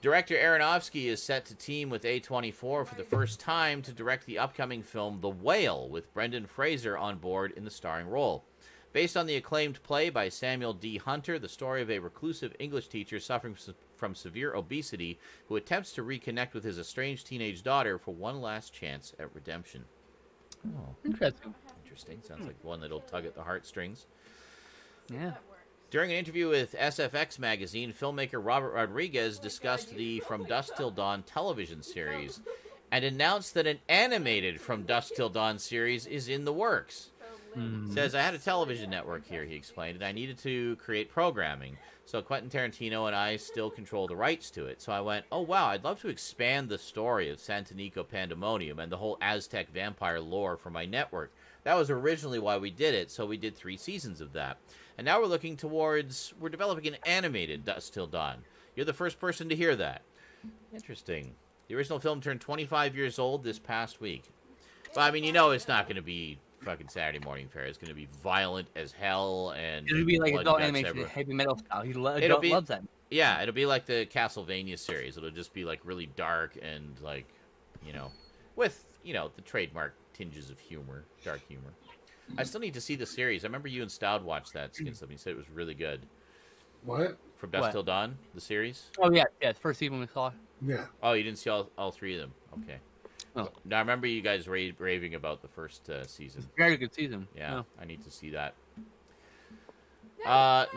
director Aronofsky is set to team with A24 for the first time to direct the upcoming film The Whale, with Brendan Fraser on board in the starring role. Based on the acclaimed play by Samuel D. Hunter, the story of a reclusive English teacher suffering from severe obesity who attempts to reconnect with his estranged teenage daughter for one last chance at redemption. Oh, Interesting. Sounds like one that'll tug at the heartstrings. Yeah. During an interview with SFX magazine, filmmaker Robert Rodriguez discussed the From Dusk Till Dawn television series and announced that an animated From Dusk Till Dawn series is in the works. Says, I had a television network here, he explained, and I needed to create programming. So Quentin Tarantino and I still control the rights to it. So I went, oh, wow, I'd love to expand the story of Santanico Pandemonium and the whole Aztec vampire lore for my network. That was originally why we did it, so we did 3 seasons of that. And now we're developing an animated Dusk Till Dawn. You're the first person to hear that. Interesting. The original film turned 25 years old this past week. But, I mean, you know it's not going to be fucking Saturday morning fare. It's going to be violent as hell and It'll be like adult animation, everywhere. heavy metal style. He loves that. Yeah, it'll be like the Castlevania series. It'll just be like really dark and like, with, the trademark tinges of humor, dark humor. I still need to see the series. I remember you and Stoud watched that, Skinslip. You said it was really good. What? From Dusk Till Dawn, the series? Oh, yeah. First season we saw. Yeah. Oh, you didn't see all 3 of them. Okay. Oh. Now, I remember you guys raving about the first season. Very good season. Yeah, I need to see that.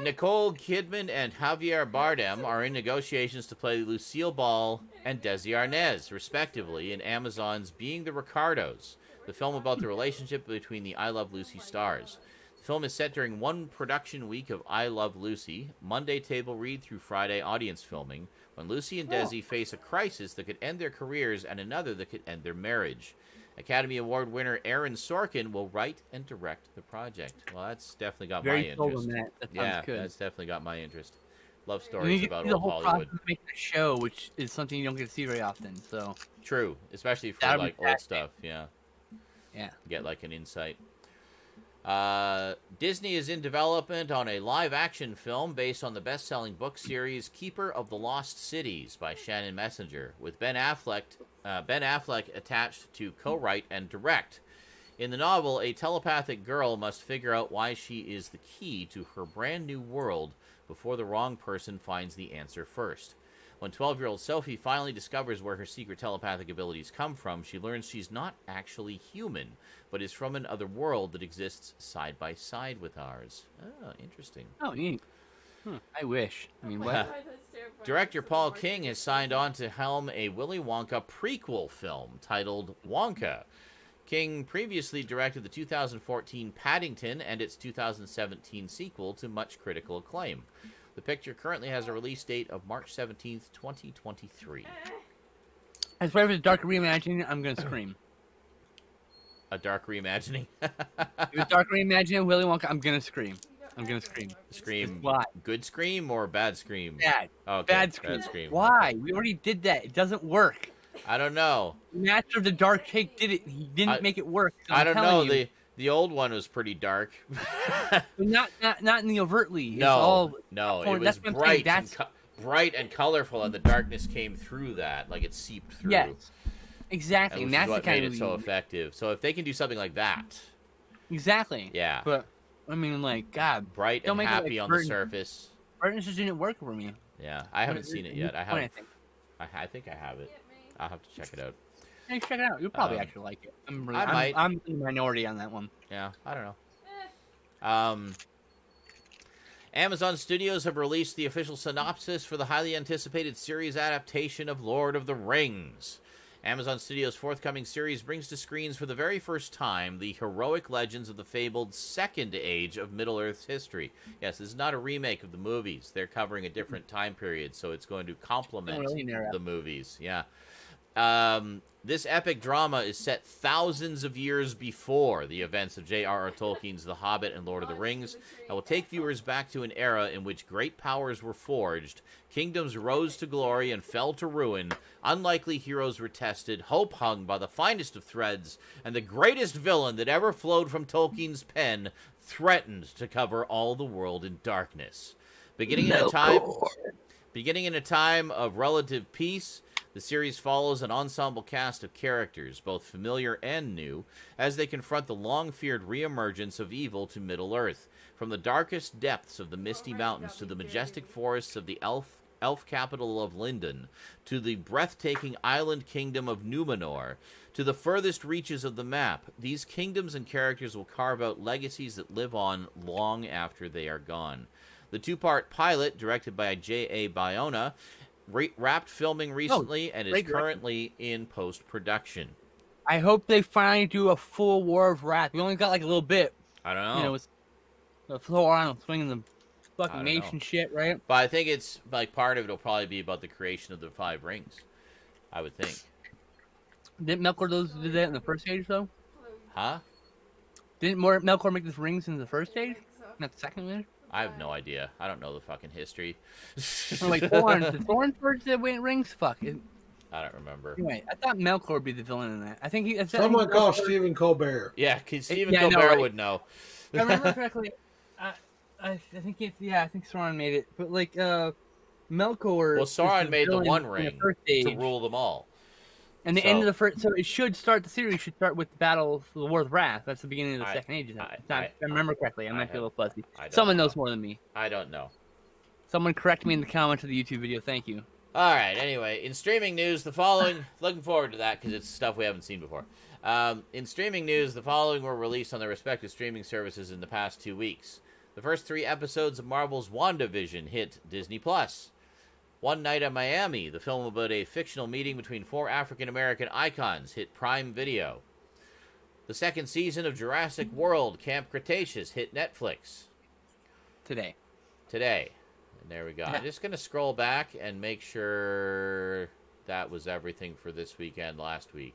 Nicole Kidman and Javier Bardem are in negotiations to play Lucille Ball and Desi Arnaz, respectively, in Amazon's Being the Ricardos, the film about the relationship between the I Love Lucy stars. The film is set during one production week of I Love Lucy, Monday table read through Friday audience filming, when Lucy and Desi face a crisis that could end their careers and another that could end their marriage. Academy Award winner Aaron Sorkin will write and direct the project. Well, that's definitely got my interest. Sold on that. That good. That's definitely got my interest. Love stories about old Hollywood. Process of making a show, which is something you don't get to see very often. So true, especially for like old stuff. Yeah. Get like an insight. Disney is in development on a live-action film based on the best-selling book series Keeper of the Lost Cities by Shannon Messenger, with Ben Affleck attached to co-write and direct. In the novel, a telepathic girl must figure out why she is the key to her brand-new world before the wrong person finds the answer first. When 12-year-old Sophie finally discovers where her secret telepathic abilities come from, she learns she's not actually human, but is from another world that exists side by side with ours. Oh, interesting. Oh, neat. I wish. I mean, what? Director Paul King has signed on to helm a Willy Wonka prequel film titled Wonka. King previously directed the 2014 Paddington and its 2017 sequel to much critical acclaim. The picture currently has a release date of March 17th, 2023. As far as dark reimagining, I'm going to scream. A dark reimagining? If it's dark reimagining of Willy Wonka, I'm going to scream. I'm going to scream. Scream. Why? Good scream or bad scream? Bad. Okay. Bad scream. Bad scream. Why? We already did that. It doesn't work. I don't know. Master of the Dark Cake did it. He didn't make it work. So I don't know. The old one was pretty dark. not in the overtly. No, it was bright and colorful, and the darkness came through that, like it seeped through. Yes, exactly. And that's what made it so effective. So if they can do something like that, Exactly. Yeah. But I mean, like, God, Bright don't and make it happy like on Burton. the surface. Burton just didn't work for me. Yeah, I haven't seen it yet. I have. I think. I think I have it. I'll have to check it out. Hey, check it out. You'll probably actually like it. I might. I'm in the minority on that one. Yeah, I don't know. Amazon Studios have released the official synopsis for the highly anticipated series adaptation of Lord of the Rings. Amazon Studios' forthcoming series brings to screens for the very first time the heroic legends of the fabled Second Age of Middle-earth's history. Yes, this is not a remake of the movies. They're covering a different time period, so it's going to complement the movies. Yeah. This epic drama is set thousands of years before the events of J.R.R. Tolkien's The Hobbit and Lord of the Rings, and will take viewers back to an era in which great powers were forged, kingdoms rose to glory and fell to ruin, unlikely heroes were tested, hope hung by the finest of threads, and the greatest villain that ever flowed from Tolkien's pen threatened to cover all the world in darkness. Beginning in a time of relative peace, the series follows an ensemble cast of characters, both familiar and new, as they confront the long-feared reemergence of evil to Middle-earth. From the darkest depths of the Misty Mountains to the majestic forests of the elf capital of Lindon, to the breathtaking island kingdom of Numenor, to the furthest reaches of the map, these kingdoms and characters will carve out legacies that live on long after they are gone. The two-part pilot, directed by J.A. Bayona, wrapped filming recently and is currently in post-production. I hope they finally do a full War of Wrath. We only got like a little bit. I don't know. You know, it's the Sauron swinging the fucking nation shit, right? But I think it's like part of it will probably be about the creation of the 5 rings. I would think. Didn't Melkor do that in the first age though? Huh? Didn't Melkor make these rings in the first age? Not the second age? I have no idea. I don't know the fucking history. Like Thorin. Did Thorin first rings? Fuck. I don't remember. Anyway, I thought Melkor would be the villain in that. I think he. Someone call Stephen Colbert. Yeah, because Stephen Colbert would know. If I remember correctly, I think it's I think Sauron made it, but like Melkor. Well, Sauron made the One Ring to rule them all. And the end of the first, so it should start, the series should start with the Battle of the War of Wrath. That's the beginning of the Second Age. If I remember correctly. I might be a little fuzzy. Someone knows more than me. I don't know. Someone correct me in the comments of the YouTube video. Thank you. All right. Anyway, in streaming news, the following. Looking forward to that because it's stuff we haven't seen before. In streaming news, the following were released on their respective streaming services in the past 2 weeks. The first 3 episodes of Marvel's WandaVision hit Disney+. One Night in Miami, the film about a fictional meeting between 4 African-American icons, hit Prime Video. The second season of Jurassic World, Camp Cretaceous, hit Netflix. Today. And there we go. I'm just going to scroll back and make sure that was everything for this weekend last week.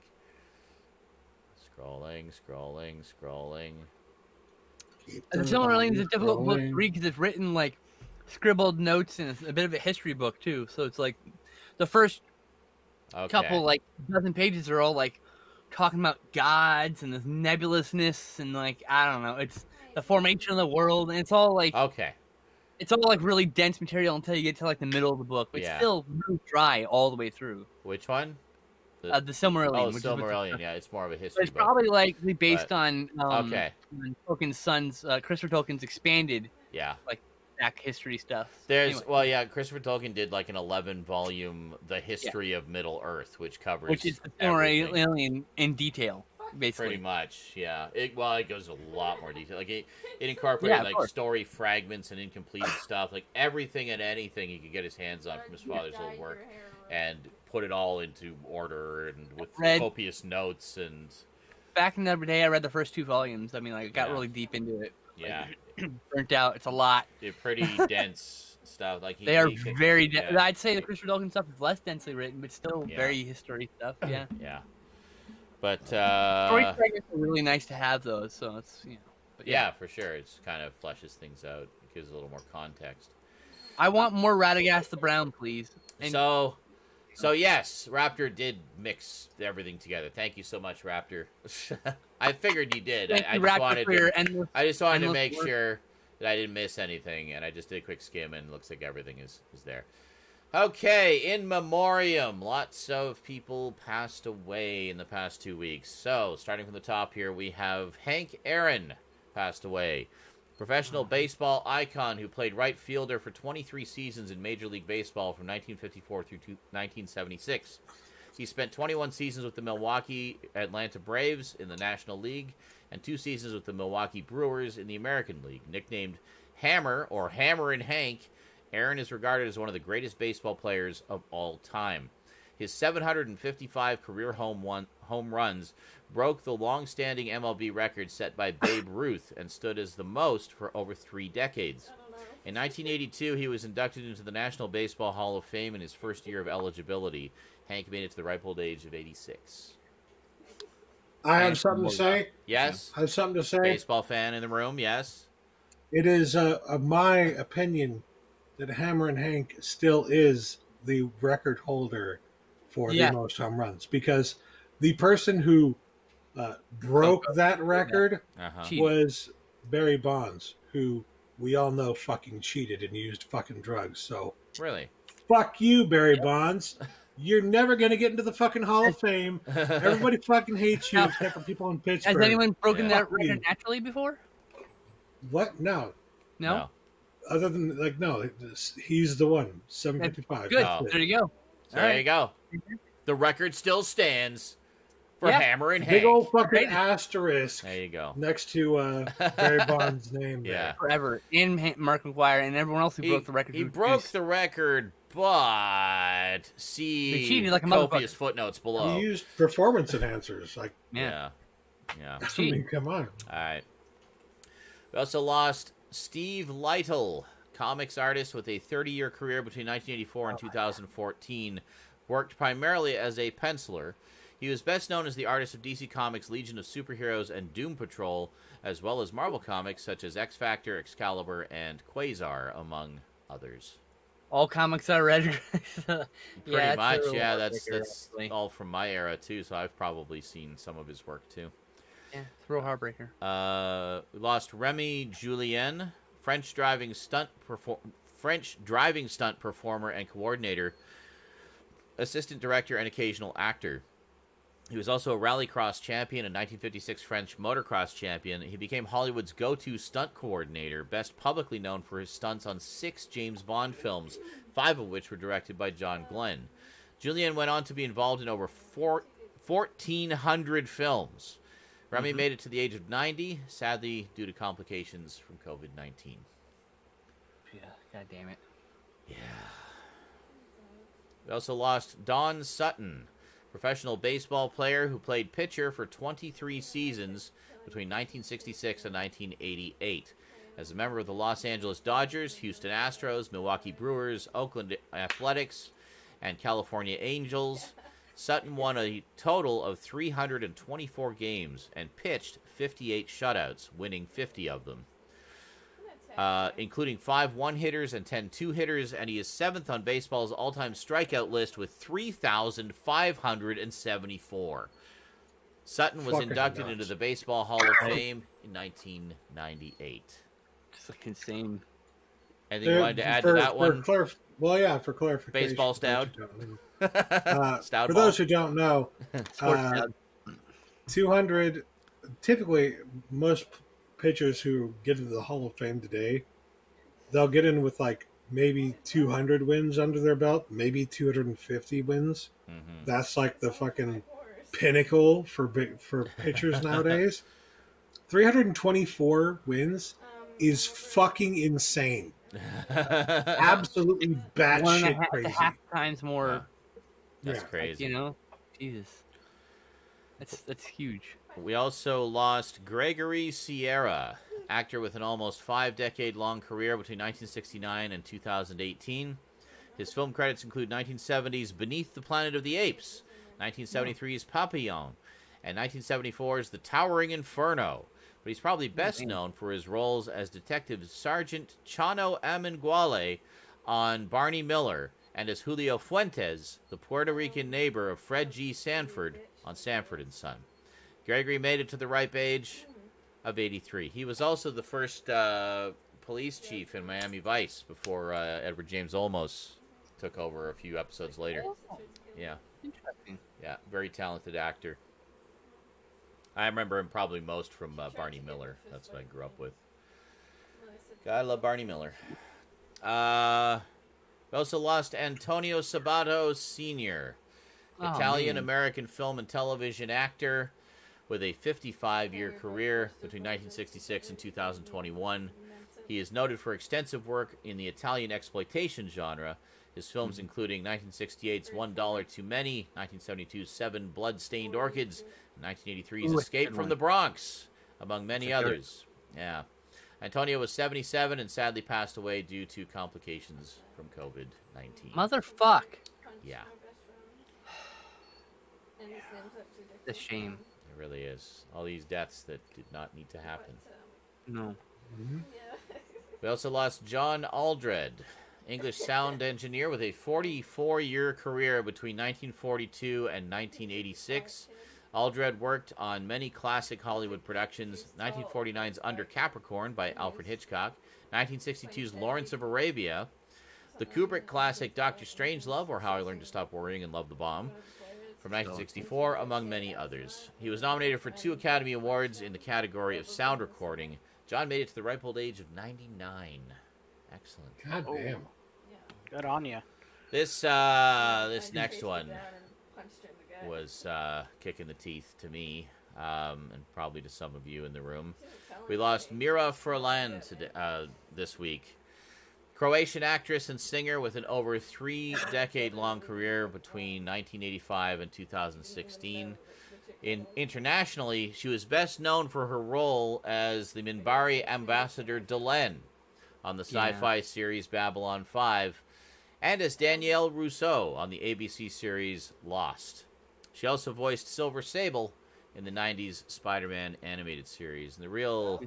Scrolling. The Silmarillion is a difficult book to read because it's written like scribbled notes, and it's a bit of a history book too. So it's like the first couple like dozen pages are all like talking about gods and this nebulousness and like I don't know, it's the formation of the world, and it's all like it's all like really dense material until you get to like the middle of the book. But it's still really dry all the way through. Which one? The Silmarillion. Oh, the Silmarillion. Yeah, it's more of a history. But it's book. probably likely based on Tolkien's son's Christopher Tolkien's expanded like history stuff. There's Christopher Tolkien did like an 11-volume The History of Middle Earth, which covers the Silmarillion in detail, basically. Pretty much, yeah. It goes a lot more detail. Like it incorporated like story fragments and incomplete stuff, like everything and anything he could get his hands on from his father's old work, and put it all into order and with copious notes. And back in the other day, I read the first 2 volumes. I mean, like, I got really deep into it. Yeah. Burnt out. It's a lot. They're pretty dense stuff. Like they are very dense. I'd say the Christopher Tolkien stuff is less densely written, but still very history stuff. Yeah. Yeah. But story fragments are really nice to have those. So it's But for sure. It's kind of fleshes things out. It gives a little more context. I want more Radagast the Brown, please. And So yes, Raptor did mix everything together. Thank you so much, Raptor. I figured you did. I just wanted to make sure that I didn't miss anything, and I just did a quick skim, and it looks like everything is there. Okay, in memoriam, lots of people passed away in the past 2 weeks. So, starting from the top here, we have Hank Aaron, passed away. Professional baseball icon who played right fielder for 23 seasons in Major League Baseball from 1954 through 1976. He spent 21 seasons with the Milwaukee Atlanta Braves in the National League and 2 seasons with the Milwaukee Brewers in the American League. Nicknamed Hammer or Hammer and Hank, Aaron is regarded as one of the greatest baseball players of all time. His 755 career home runs broke the long-standing MLB record set by Babe Ruth and stood as the most for over 3 decades. In 1982, he was inducted into the National Baseball Hall of Fame in his first year of eligibility. Hank made it to the ripe old age of 86. I have something to say. Yes? I have something to say. Baseball fan in the room, yes? It is my opinion that Hammer and Hank still is the record holder for the most home runs, because the person who broke that record was Barry Bonds, who we all know fucking cheated and used fucking drugs. So really, fuck you, Barry Bonds. You're never gonna get into the fucking Hall of Fame. Everybody fucking hates you, except for people in Pittsburgh. Has anyone broken that record naturally before? What? No. Other than he's the one. 755. Good. There you go. There you go. The record still stands for Hammer and Hank. Big old fucking asterisk. There you go. Next to Barry Bonds' name. Yeah. Forever. And Mark McGuire and everyone else who broke the record. He broke the record, but see like copious footnotes below. He used performance enhancers. Yeah. I mean, come on. All right. We also lost Steve Lytle, comics artist with a 30-year career between 1984 and 2014. Worked primarily as a penciler. He was best known as the artist of DC Comics' Legion of Superheroes and Doom Patrol, as well as Marvel Comics such as X-Factor, Excalibur, and Quasar, among others. All comics I read. Pretty much, yeah. That's all from my era, too, so I've probably seen some of his work, too. Yeah, it's a real heartbreaker. We lost Remy Julien, French driving stunt performer and coordinator, assistant director, and occasional actor. He was also a rallycross champion and 1956 French motocross champion. He became Hollywood's go-to stunt coordinator, best publicly known for his stunts on 6 James Bond films, 5 of which were directed by John Glenn. Julien went on to be involved in over 1,400 films. Remy made it to the age of 90, sadly due to complications from COVID-19. Yeah, god damn it. Yeah. We also lost Don Sutton, professional baseball player who played pitcher for 23 seasons between 1966 and 1988. As a member of the Los Angeles Dodgers, Houston Astros, Milwaukee Brewers, Oakland Athletics, and California Angels, Sutton won a total of 324 games and pitched 58 shutouts, winning 50 of them. Including 5 one-hitters and 10 two-hitters, and he is 7th on baseball's all-time strikeout list with 3,574. Sutton was inducted into the Baseball Hall of Fame in 1998. Just like insane. Anything you wanted to add to that one? For clarification. Baseball Stoud? Stoud for those who don't know, 200, typically most pitchers who get into the Hall of Fame today, they'll get in with like maybe 200 wins under their belt, maybe 250 wins. That's like the fucking pinnacle for pitchers nowadays. 324 wins is fucking insane. Absolutely batshit crazy. 1.5 times more. That's crazy. You know, Jesus, that's huge. We also lost Gregory Sierra, actor with an almost 5-decade-long career between 1969 and 2018. His film credits include 1970's Beneath the Planet of the Apes, 1973's Papillon, and 1974's The Towering Inferno. But he's probably best known for his roles as Detective Sergeant Chano Amenguale on Barney Miller, and as Julio Fuentes, the Puerto Rican neighbor of Fred G. Sanford on Sanford and Son. Gregory made it to the ripe age of 83. He was also the first police chief in Miami Vice before Edward James Olmos took over a few episodes later. Yeah. Interesting. Yeah, very talented actor. I remember him probably most from Barney Miller. That's what I grew up with. God, I love Barney Miller. We also lost Antonio Sabato Sr., Italian-American film and television actor with a 55-year career between 1966 and 2021. He is noted for extensive work in the Italian exploitation genre. His films including 1968's $1 Too Many, 1972's 7 Blood-Stained Orchids, and 1983's Escape from the Bronx, among many others. Yeah. Antonio was 77 and sadly passed away due to complications from COVID-19. Motherfuck. Yeah. It's a shame. It really is. All these deaths that did not need to happen. No. We also lost John Aldred, English sound engineer with a 44-year career between 1942 and 1986. Aldred worked on many classic Hollywood productions: 1949's Under Capricorn by Alfred Hitchcock, 1962's Lawrence of Arabia, the Kubrick classic Dr. Strangelove, or How I Learned to Stop Worrying and Love the Bomb, from 1964, among many others. He was nominated for 2 Academy Awards in the category of sound recording. John made it to the ripe old age of 99. Excellent. God damn. Good on you. This next one was kicking the teeth to me, and probably to some of you in the room. We lost Mira Furlan this week. Croatian actress and singer with an over 3-decade-long career between 1985 and 2016. Internationally, she was best known for her role as the Minbari ambassador Delenn on the sci-fi series Babylon 5, and as Danielle Rousseau on the ABC series Lost. She also voiced Silver Sable in the 90s Spider-Man animated series. And the real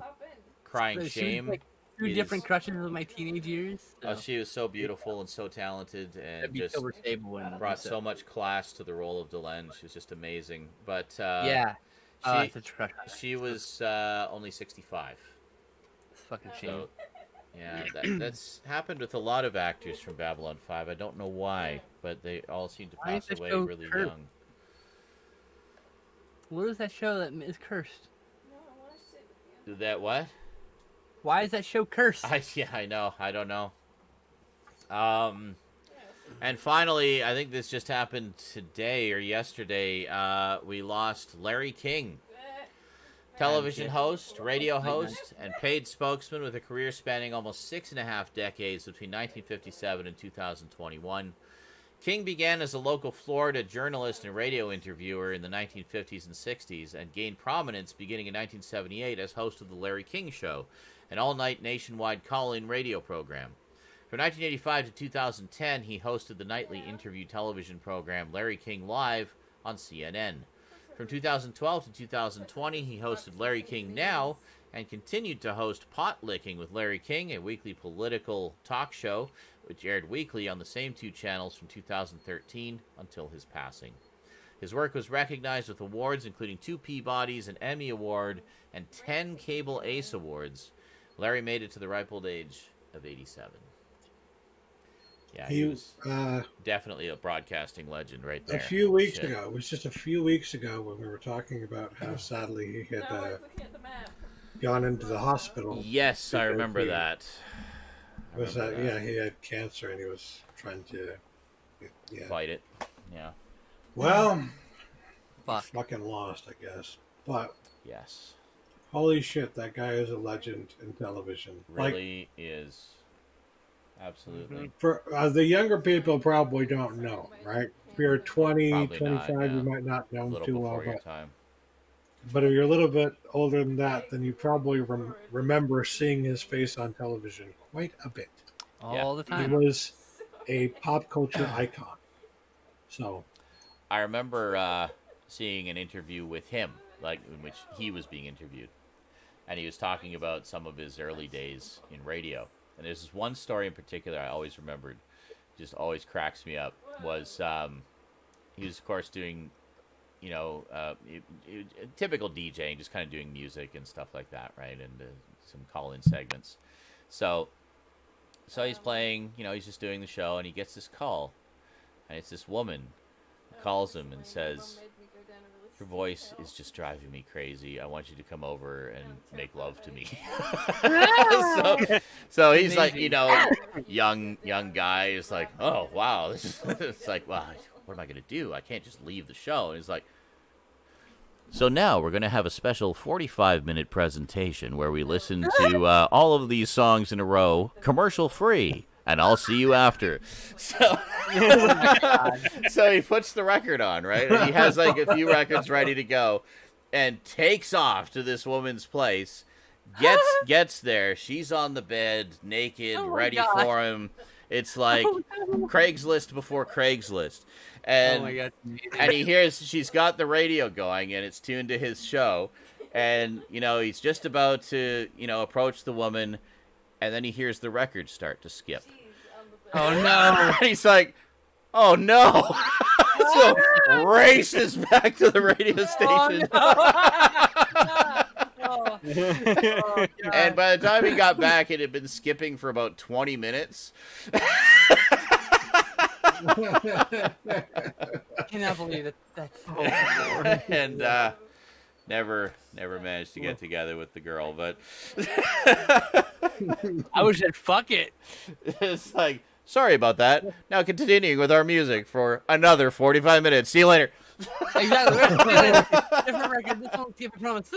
crying shame... Like 2 different crushes of my teenage years. So. Oh, she was so beautiful and so talented, and just brought so much class to the role of Delenn. She was just amazing. But she was only 65. It's fucking shame. So, yeah, that's happened with a lot of actors from Babylon 5. I don't know why, but they all seem to pass away really young. What is that show that is cursed? That what? Why is that show cursed? I know. I don't know. And finally, I think this just happened today or yesterday. We lost Larry King, television host, radio host, and paid spokesman with a career spanning almost 6.5 decades between 1957 and 2021. King began as a local Florida journalist and radio interviewer in the 1950s and 60s and gained prominence beginning in 1978 as host of The Larry King Show, an all-night nationwide call-in radio program. From 1985 to 2010, he hosted the nightly interview television program Larry King Live on CNN. From 2012 to 2020, he hosted Larry King Now and continued to host Pot Licking with Larry King, a weekly political talk show which aired weekly on the same 2 channels from 2013 until his passing. His work was recognized with awards including 2 Peabodys, an Emmy Award, and 10 Cable Ace Awards. Larry made it to the ripe old age of 87. Yeah, he was definitely a broadcasting legend right there. A few weeks ago, it was just a few weeks ago when we were talking about how sadly he had gone into the hospital. Yes, I remember that. Yeah, he had cancer and he was trying to fight it. Yeah. Well, fucking lost, I guess. But yes, holy shit, that guy is a legend in television. Really is. Absolutely. For the younger people, probably don't know, right? If you're 20, probably 25, not, you might not know him too well. But if you're a little bit older than that, then you probably remember seeing his face on television quite a bit. All the time. He was a pop culture icon. So, I remember seeing an interview with him, like in which he was being interviewed, and he was talking about some of his early days in radio. And there's this one story in particular I always remembered, just always cracks me up, was he was, of course, doing, typical DJing, just kind of doing music and stuff like that, right? And some call-in segments. So he's playing, he's just doing the show, and he gets this call. And it's this woman who calls him and says, Your voice is just driving me crazy. I want you to come over and make love to me. so he's like, you know, young guy is like, oh wow, this is it's like, wow, what am I gonna do? I can't just leave the show. And he's like, so now we're gonna have a special 45-minute presentation where we listen to all of these songs in a row, commercial free. And I'll see you after. So, so he puts the record on, right? And he has like a few records ready to go, and takes off to this woman's place. Gets there. She's on the bed, naked, ready for him. It's like Craigslist before Craigslist. And and he hears she's got the radio going, and it's tuned to his show. And you know he's just about to approach the woman. And then he hears the record start to skip. Oh, no. He's like, oh, no. So races back to the radio station. Oh, no. And by the time he got back, it had been skipping for about 20 minutes. I cannot believe it. That's so weird. And never managed to get together with the girl, but I would have said, fuck it. It's like, sorry about that. Now continuing with our music for another 45 minutes. See you later. Exactly. Different record. This one, keep it promise.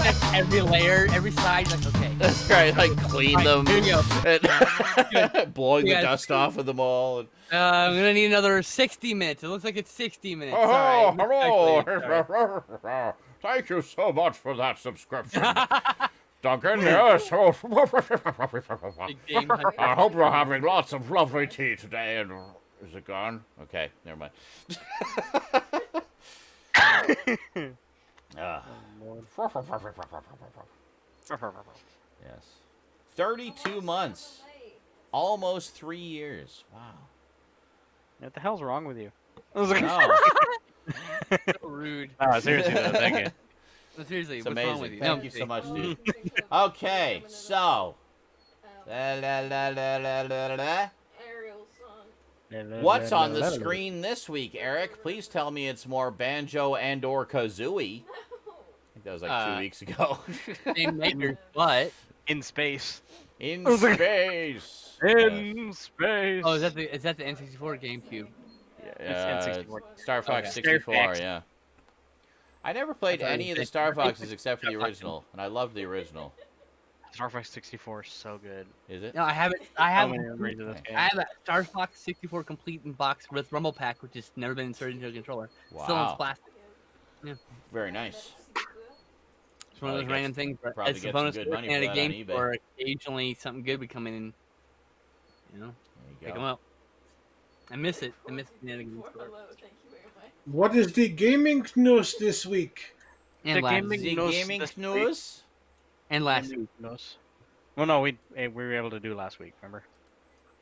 Check every layer, every side. Like, okay. That's right. Like clean them. Here you go. And blowing the dust off of them all. And... I'm gonna need another 60 minutes. It looks like it's 60 minutes. Oh, Sorry. hello. Thank you so much for that subscription. Duncan, yes. Big game hunter. I hope you're having lots of lovely tea today. And is it gone? Okay, never mind. Yes. 32 months. Almost 3 years. Wow. What the hell's wrong with you? No. So rude. Oh, seriously, though, thank you. No, seriously, It's what's amazing. wrong with you? Thank you so much, dude. Okay, so. Ariel song. What's on the screen this week, Eric? Please tell me it's more Banjo and or Kazooie. I think that was like 2 weeks ago. Same makers, but In space. In space. In space. oh, is that the N64 GameCube? Yeah, It's N64. Star Fox Okay. 64, Star Fox. yeah. I never played any of the Star Foxes except for the original, and I loved the original. Star Fox 64 is so good. Is it? No, I have it. I So have. many memories of this game. I have a Star Fox 64 complete in box with Rumble Pack, which has never been inserted into a controller. Still in Wow. plastic. Very nice. It's one of those Probably random things. But probably it's a get some bonus good for money looking at for a that on game eBay. or occasionally something good would come in and, There you pick go. them up. I miss it. I miss the game store. Hello, thank you very much. What is the gaming news this week? And The last, gaming- The News gaming this week. news? and last week. Well, no, we were able to do last week. Remember?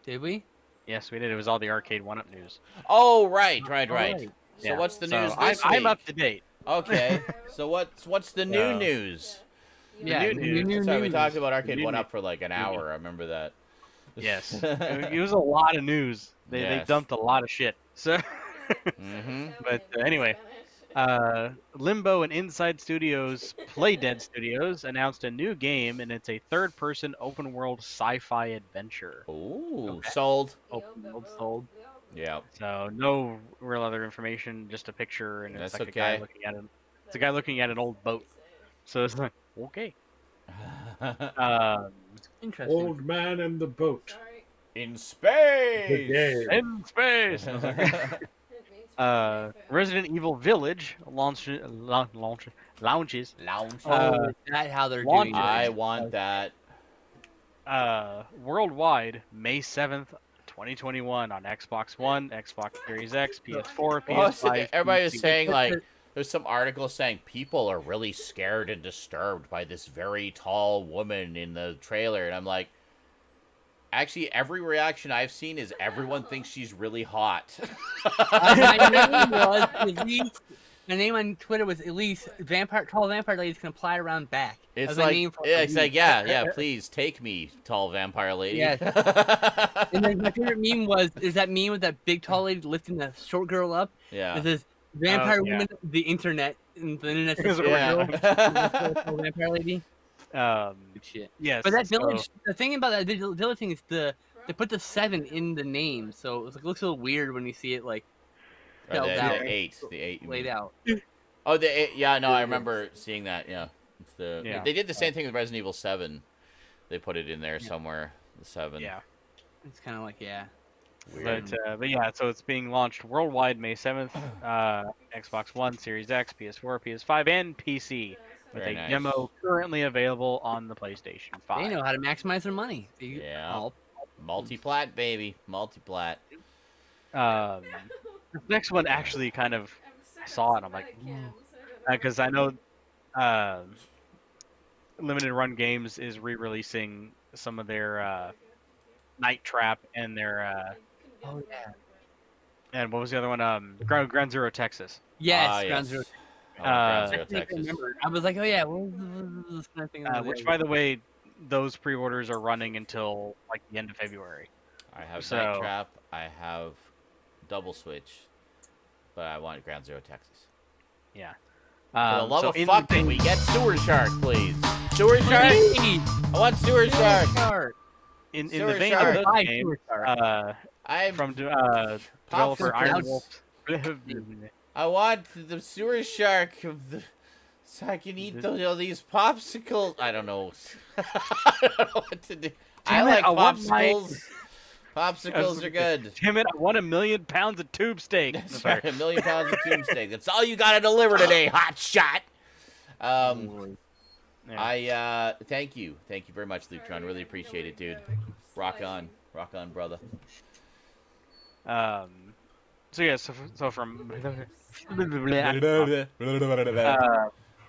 Did we? Yes, we did. It was all the arcade one-up news. Oh, right. So Yeah. what's the So news this I'm week? up to date. Okay. So what's the new Yeah. news? Yeah. new Sorry, we news. talked about Arcade New 1 news. Up for like an hour. I remember that. Yes, it was a lot of news. They Yes. dumped a lot of shit. So, Mm-hmm. but anyway, Limbo and Inside Studios, Playdead Studios announced a new game, and it's a third-person open-world sci-fi adventure. Ooh, sold. Open world sold. Yeah. So no real other information, just a picture, and it's That's like a guy okay. looking at it. It's a guy looking at an old boat. So it's like, okay. Interesting. Old Man and the Boat. Sorry. In The space. game. In space. It means Resident Evil Village launches. Lounge. Oh, is that how they're Launch doing it. it? I want that. Worldwide, May 7th, 2021 on Xbox One, Xbox Series X, PS4, Well, so PS5. everybody was PC. saying like there's some article saying people are really scared and disturbed by this very tall woman in the trailer, and I'm like, actually, every reaction I've seen is everyone thinks she's really hot. My name on Twitter was Elise. Tall vampire ladies can apply around back. That It's was my like, name for yeah, a it's week. like, yeah, please take me, tall vampire lady. Yes. And then my favorite meme is that meme with that big tall lady lifting the short girl up. Yeah. It says, Vampire yeah. Woman, the internet, and the internet Is it Yeah. Vampire Lady. Um, Good shit. yes. But that so- village, the thing about that the other thing is they put the 7 in the name, so it looks a little weird when you see it like Or spelled out, the 8. The 8. you laid mean. out. Oh, the 8. Yeah, no, I remember seeing that. Yeah. It's the. Yeah. They did the same thing with Resident Evil 7. They put it in there somewhere. The 7. Yeah. It's kind of like Weird. But yeah, so it's being launched worldwide May 7th. Xbox One, Series X, PS4, PS5, and PC. With Very a nice. demo currently available on the PlayStation 5. they know how to maximize their money. Yeah. Multi-plat, baby. Multi-plat. The next one actually kind of saw it. I'm like, because I know Limited Run Games is re-releasing some of their Night Trap and their Oh yeah. and what was the other one? Ground Zero Texas. Yes, Yes. Ground Zero. Oh, Ground Zero, I think I Texas. remember. I was like, oh yeah, what was this kind of thing? Which, by the way, those pre-orders are running until like the end of February. I have So- Night Trap. I have Double Switch. But I want Ground Zero, Texas. Yeah. For the love so of in fuck, the can we get Sewer Shark, please? Sewer Shark? I want Sewer Shark. in Sewer the vein Shark. of those games, I'm from Pop developer Iron Circles. Wolf. I want the Sewer Shark of the, so I can eat these popsicles. I don't know. I don't know what to do. I Damn it, like I want my- popsicles. Popsicles are good. Damn it! I want 1,000,000 pounds of tube steak. That's right, 1,000,000 pounds of tube steak. That's all you gotta deliver today, hot shot. Yeah. I thank you very much, Lutron. Really appreciate it, dude. Rock on, brother. So yeah, so from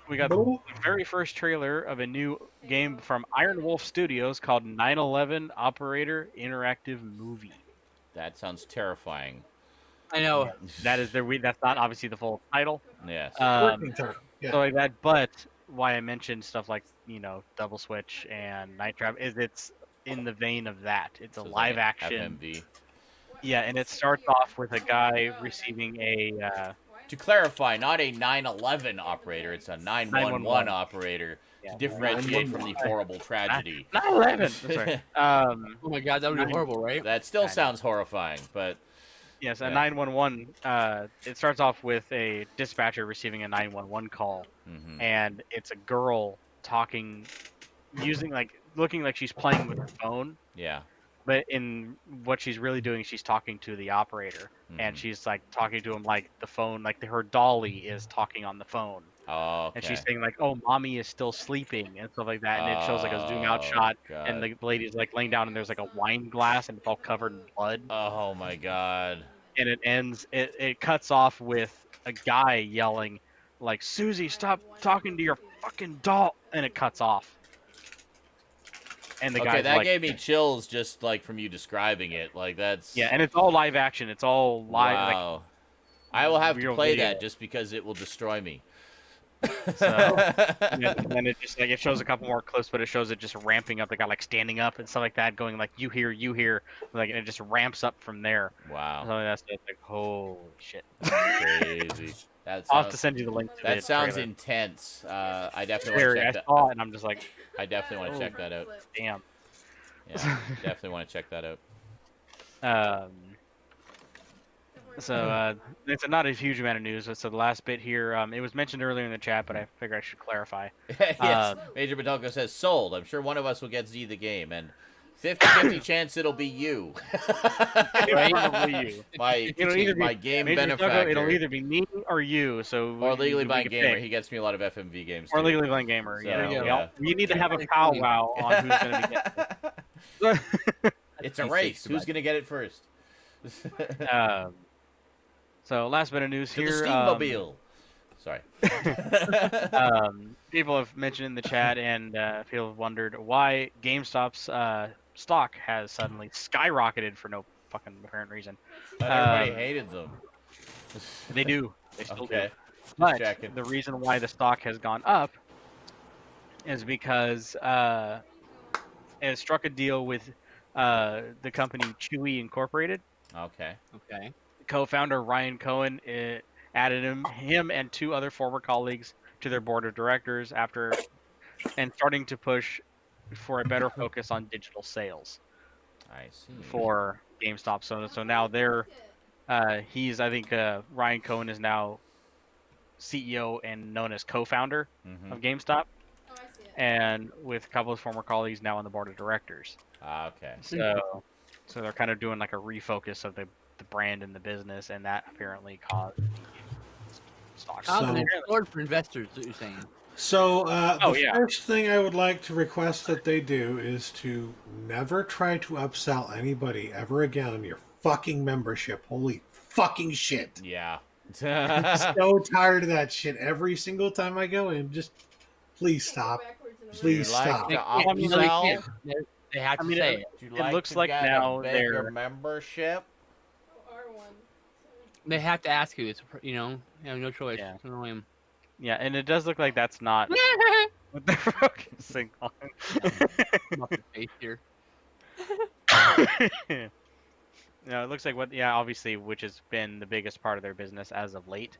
we got the very first trailer of a new game from Iron Wolf Studios called 9/11 Operator Interactive Movie. That sounds terrifying. I know. That is that's not obviously the full title. Yes. Working title. Yeah. So like that, but why I mentioned stuff like Double Switch and Night Trap is it's in the vein of that. It's a So live like action. FMV. Yeah, and it starts off with a guy receiving a To clarify, not a 9/11 operator. It's a 911 operator. yeah, To differentiate from the horrible tragedy. 9/11. Sorry. Oh my god, that would be Nine- horrible, right? That still sounds horrifying, but Yes, a Yeah. 911. It starts off with a dispatcher receiving a 911 call, mhm. and it's a girl talking, looking like she's playing with her phone, Yeah. but in what she's really doing, she's talking to the operator, and Mhm. she's like talking to him like the phone, like her dolly is talking on the phone, Oh, okay. and she's saying like, "Oh, mommy is still sleeping," and stuff like that, and it shows like a zoom out shot, and the lady's like laying down, and there's like a wine glass, and it's all covered in blood. Oh my god. And it ends. It cuts off with a guy yelling, like, "Susie, stop talking to your fucking doll!" And it cuts off. And the Okay, guy's that like, gave me chills just like from you describing it. Like that's yeah, and it's all live action. It's all live. Wow. I will have to real play video. that just because it will destroy me. So, and then it just like it shows a couple more clips, but it shows it just ramping up. The guy like standing up and stuff like that, going like, you hear, like, and it just ramps up from there. Wow. So that's like, holy shit. Crazy. That I'll have to sounds, send you the link to that the sounds trailer. intense. I definitely want Very, to I check that. saw it and I'm just like, I definitely want to check that out. damn. Yeah, definitely want to check that out. So it's not a huge amount of news. So the last bit here, it was mentioned earlier in the chat, but I figure I should clarify. Yes, Major Badalko says sold. I'm sure one of us will get Z the game, and 50-50 chance it'll be you. Probably you. It'll either be my game Major Dogo, benefactor. it'll either be me or you. So Or Legally we Blind can Gamer. pick. He gets me a lot of FMV games. Or too. Legally Blind Gamer. So, Yeah. We need to have a powwow on who's going to be getting it. It's a race. Who's going to get it first? So last bit of news To here. the Steamobile. Sorry. People have mentioned in the chat and people have wondered why GameStop's stock has suddenly skyrocketed for no fucking apparent reason. But everybody hated them. They do. They still Okay. do. But checking. the reason why the stock has gone up is because it struck a deal with the company Chewy Incorporated. Okay. Okay. Co-founder Ryan Cohen added him and 2 other former colleagues to their board of directors and starting to push for a better focus on digital sales I see. for GameStop. So now he's, I think, Ryan Cohen is now CEO and known as co-founder of GameStop, Oh, I see it. and with a couple of former colleagues now on the board of directors. Okay. So they're kind of doing like a refocus of the brand and the business, and that apparently caused stocks. Confidence stored for investors, what you're saying. So yeah. first thing I would like to request that they do is to never try to upsell anybody ever again on your fucking membership. Holy fucking shit. Yeah. I'm so tired of that shit. Every single time I go in, just please stop. Please Would you like stop. to I mean, they upsell? can't. They have to I mean, say it. Would you It like looks to like get now a bigger they're- membership? R1. They have to ask you. It's you have no choice. Yeah. It's annoying. Yeah, and it does look like that's not what they're focusing on. Muppet face here. No, it looks like obviously, which has been the biggest part of their business as of late,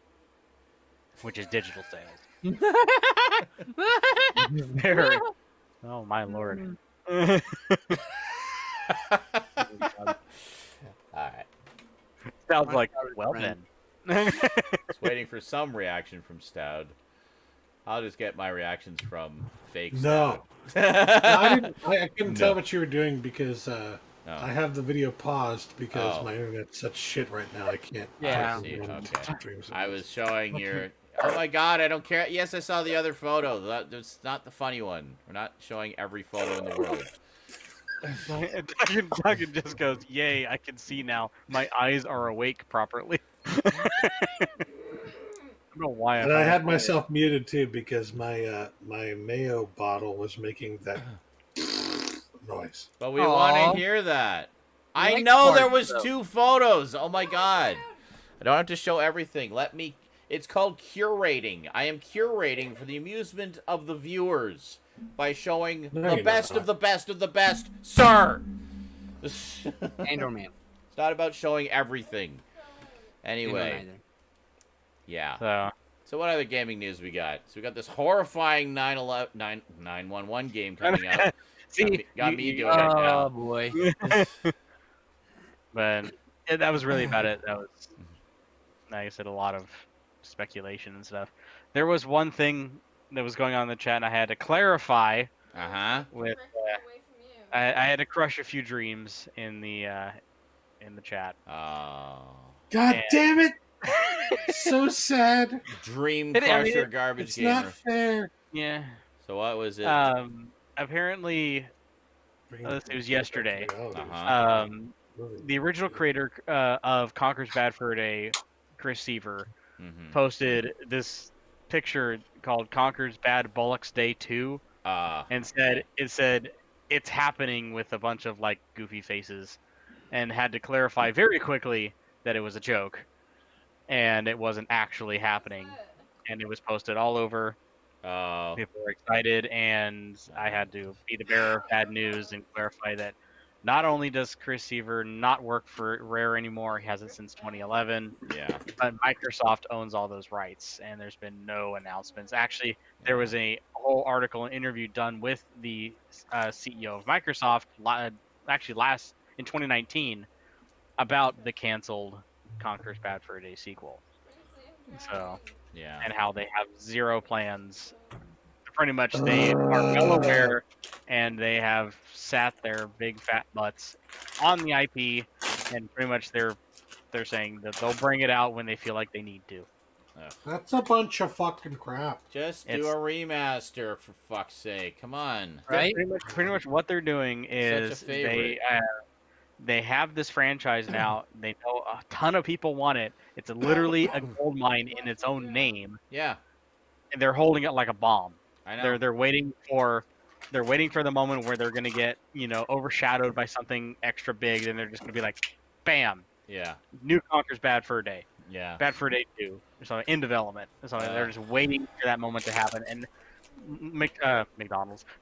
which is digital sales. Oh my lord. All right. Sounds like, well then. Just waiting for some reaction from Stoud. I'll just get my reactions from fake No. Stoud. I couldn't tell what you were doing because Oh. I have the video paused because Oh. my internet's such shit right now. I can't. Yeah. I see, okay. streams. I was showing your... Oh my god, I don't care. Yes, I saw the other photo. That's not the funny one. We're not showing every photo in the world. Duggan just goes, yay, I can see now. My eyes are awake properly. I don't know why. And I had myself muted too because my my mayo bottle was making that noise. But we Aw. want to hear that. I like know there parts, was though. 2 photos. Oh my god. I don't have to show everything. Let me... It's called curating. I am curating for the amusement of the viewers by showing No, the you're best not. of the best of the best, sir. Andor Man. It's not about showing everything. Andor Anyway, neither. yeah. So what other gaming news we got? So we got this horrifying 911 game coming out. See, got me doing it now. Oh boy. But yeah, that was really about it. That was, like I said, a lot of speculation and stuff. There was one thing that was going on in the chat, and I had to clarify Uh-huh. with. Away from you. I had to crush a few dreams in the chat. Oh. God And- damn it! So sad. Dream I mean, Crusher Garbage It's Gamer. not fair. Yeah. So what was it? Apparently, it was yesterday. Uh-huh. The original creator of Conker's Bad Fur Day, Chris Seaver, Mhm. posted this picture called Conker's Bad Bullocks Day 2, and it said it's happening with a bunch of like goofy faces, and had to clarify very quickly that it was a joke, and it wasn't actually happening, and it was posted all over. Oh. People were excited, and I had to be the bearer of bad news and clarify that not only does Chris Seaver not work for Rare anymore, he hasn't since 2011, Yeah. but Microsoft owns all those rights, and there's been no announcements. Actually, there was a whole article and interview done with the CEO of Microsoft, actually in 2019, about the canceled Conker's Bad Fur Day sequel. So, Yeah. and how they have zero plans. Pretty much, they are well aware, and they have sat their big fat butts on the IP, and pretty much they're saying that they'll bring it out when they feel like they need to. That's a bunch of fucking crap. Just do It's- a remaster, for fuck's sake. Come on. Right? Pretty much what they're doing is Such a favorite. they have this franchise now. They know a ton of people want it. It's literally a gold mine in its own name, Yeah. and they're holding it like a bomb. I know. They're waiting for the moment where they're gonna get overshadowed by something extra big, and they're just gonna be like, bam, Yeah. new Conker's Bad Fur Day, Yeah. Bad Fur Day 2, or something in development. So they're just waiting for that moment to happen. And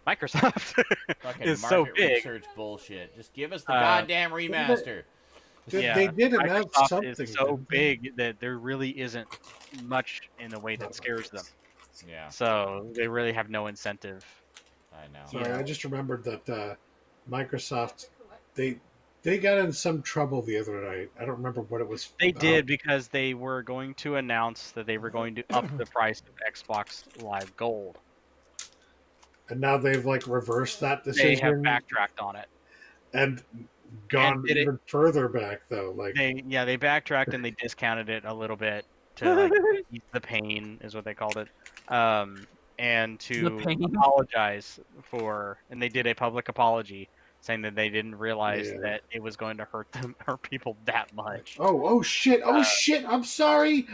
Microsoft Fucking is so market big. research bullshit. Just give us the goddamn remaster. They did announce Microsoft something. is so didn't they? big that there really isn't much in a way that scares them. Yeah, So they really have no incentive. I know. Sorry, Yeah. I just remembered that Microsoft they got in some trouble the other night. I don't remember what it was. They about. did because they were going to announce that they were going to up the price of Xbox Live Gold. And now they've like reversed that They decision have backtracked on it. and gone did it- even further back though. Like They backtracked and they discounted it a little bit to like ease the pain is what they called it, and The to pain. apologize for, and they did a public apology saying that they didn't realize Yeah. that it was going to hurt people that much. oh shit, shit, I'm sorry.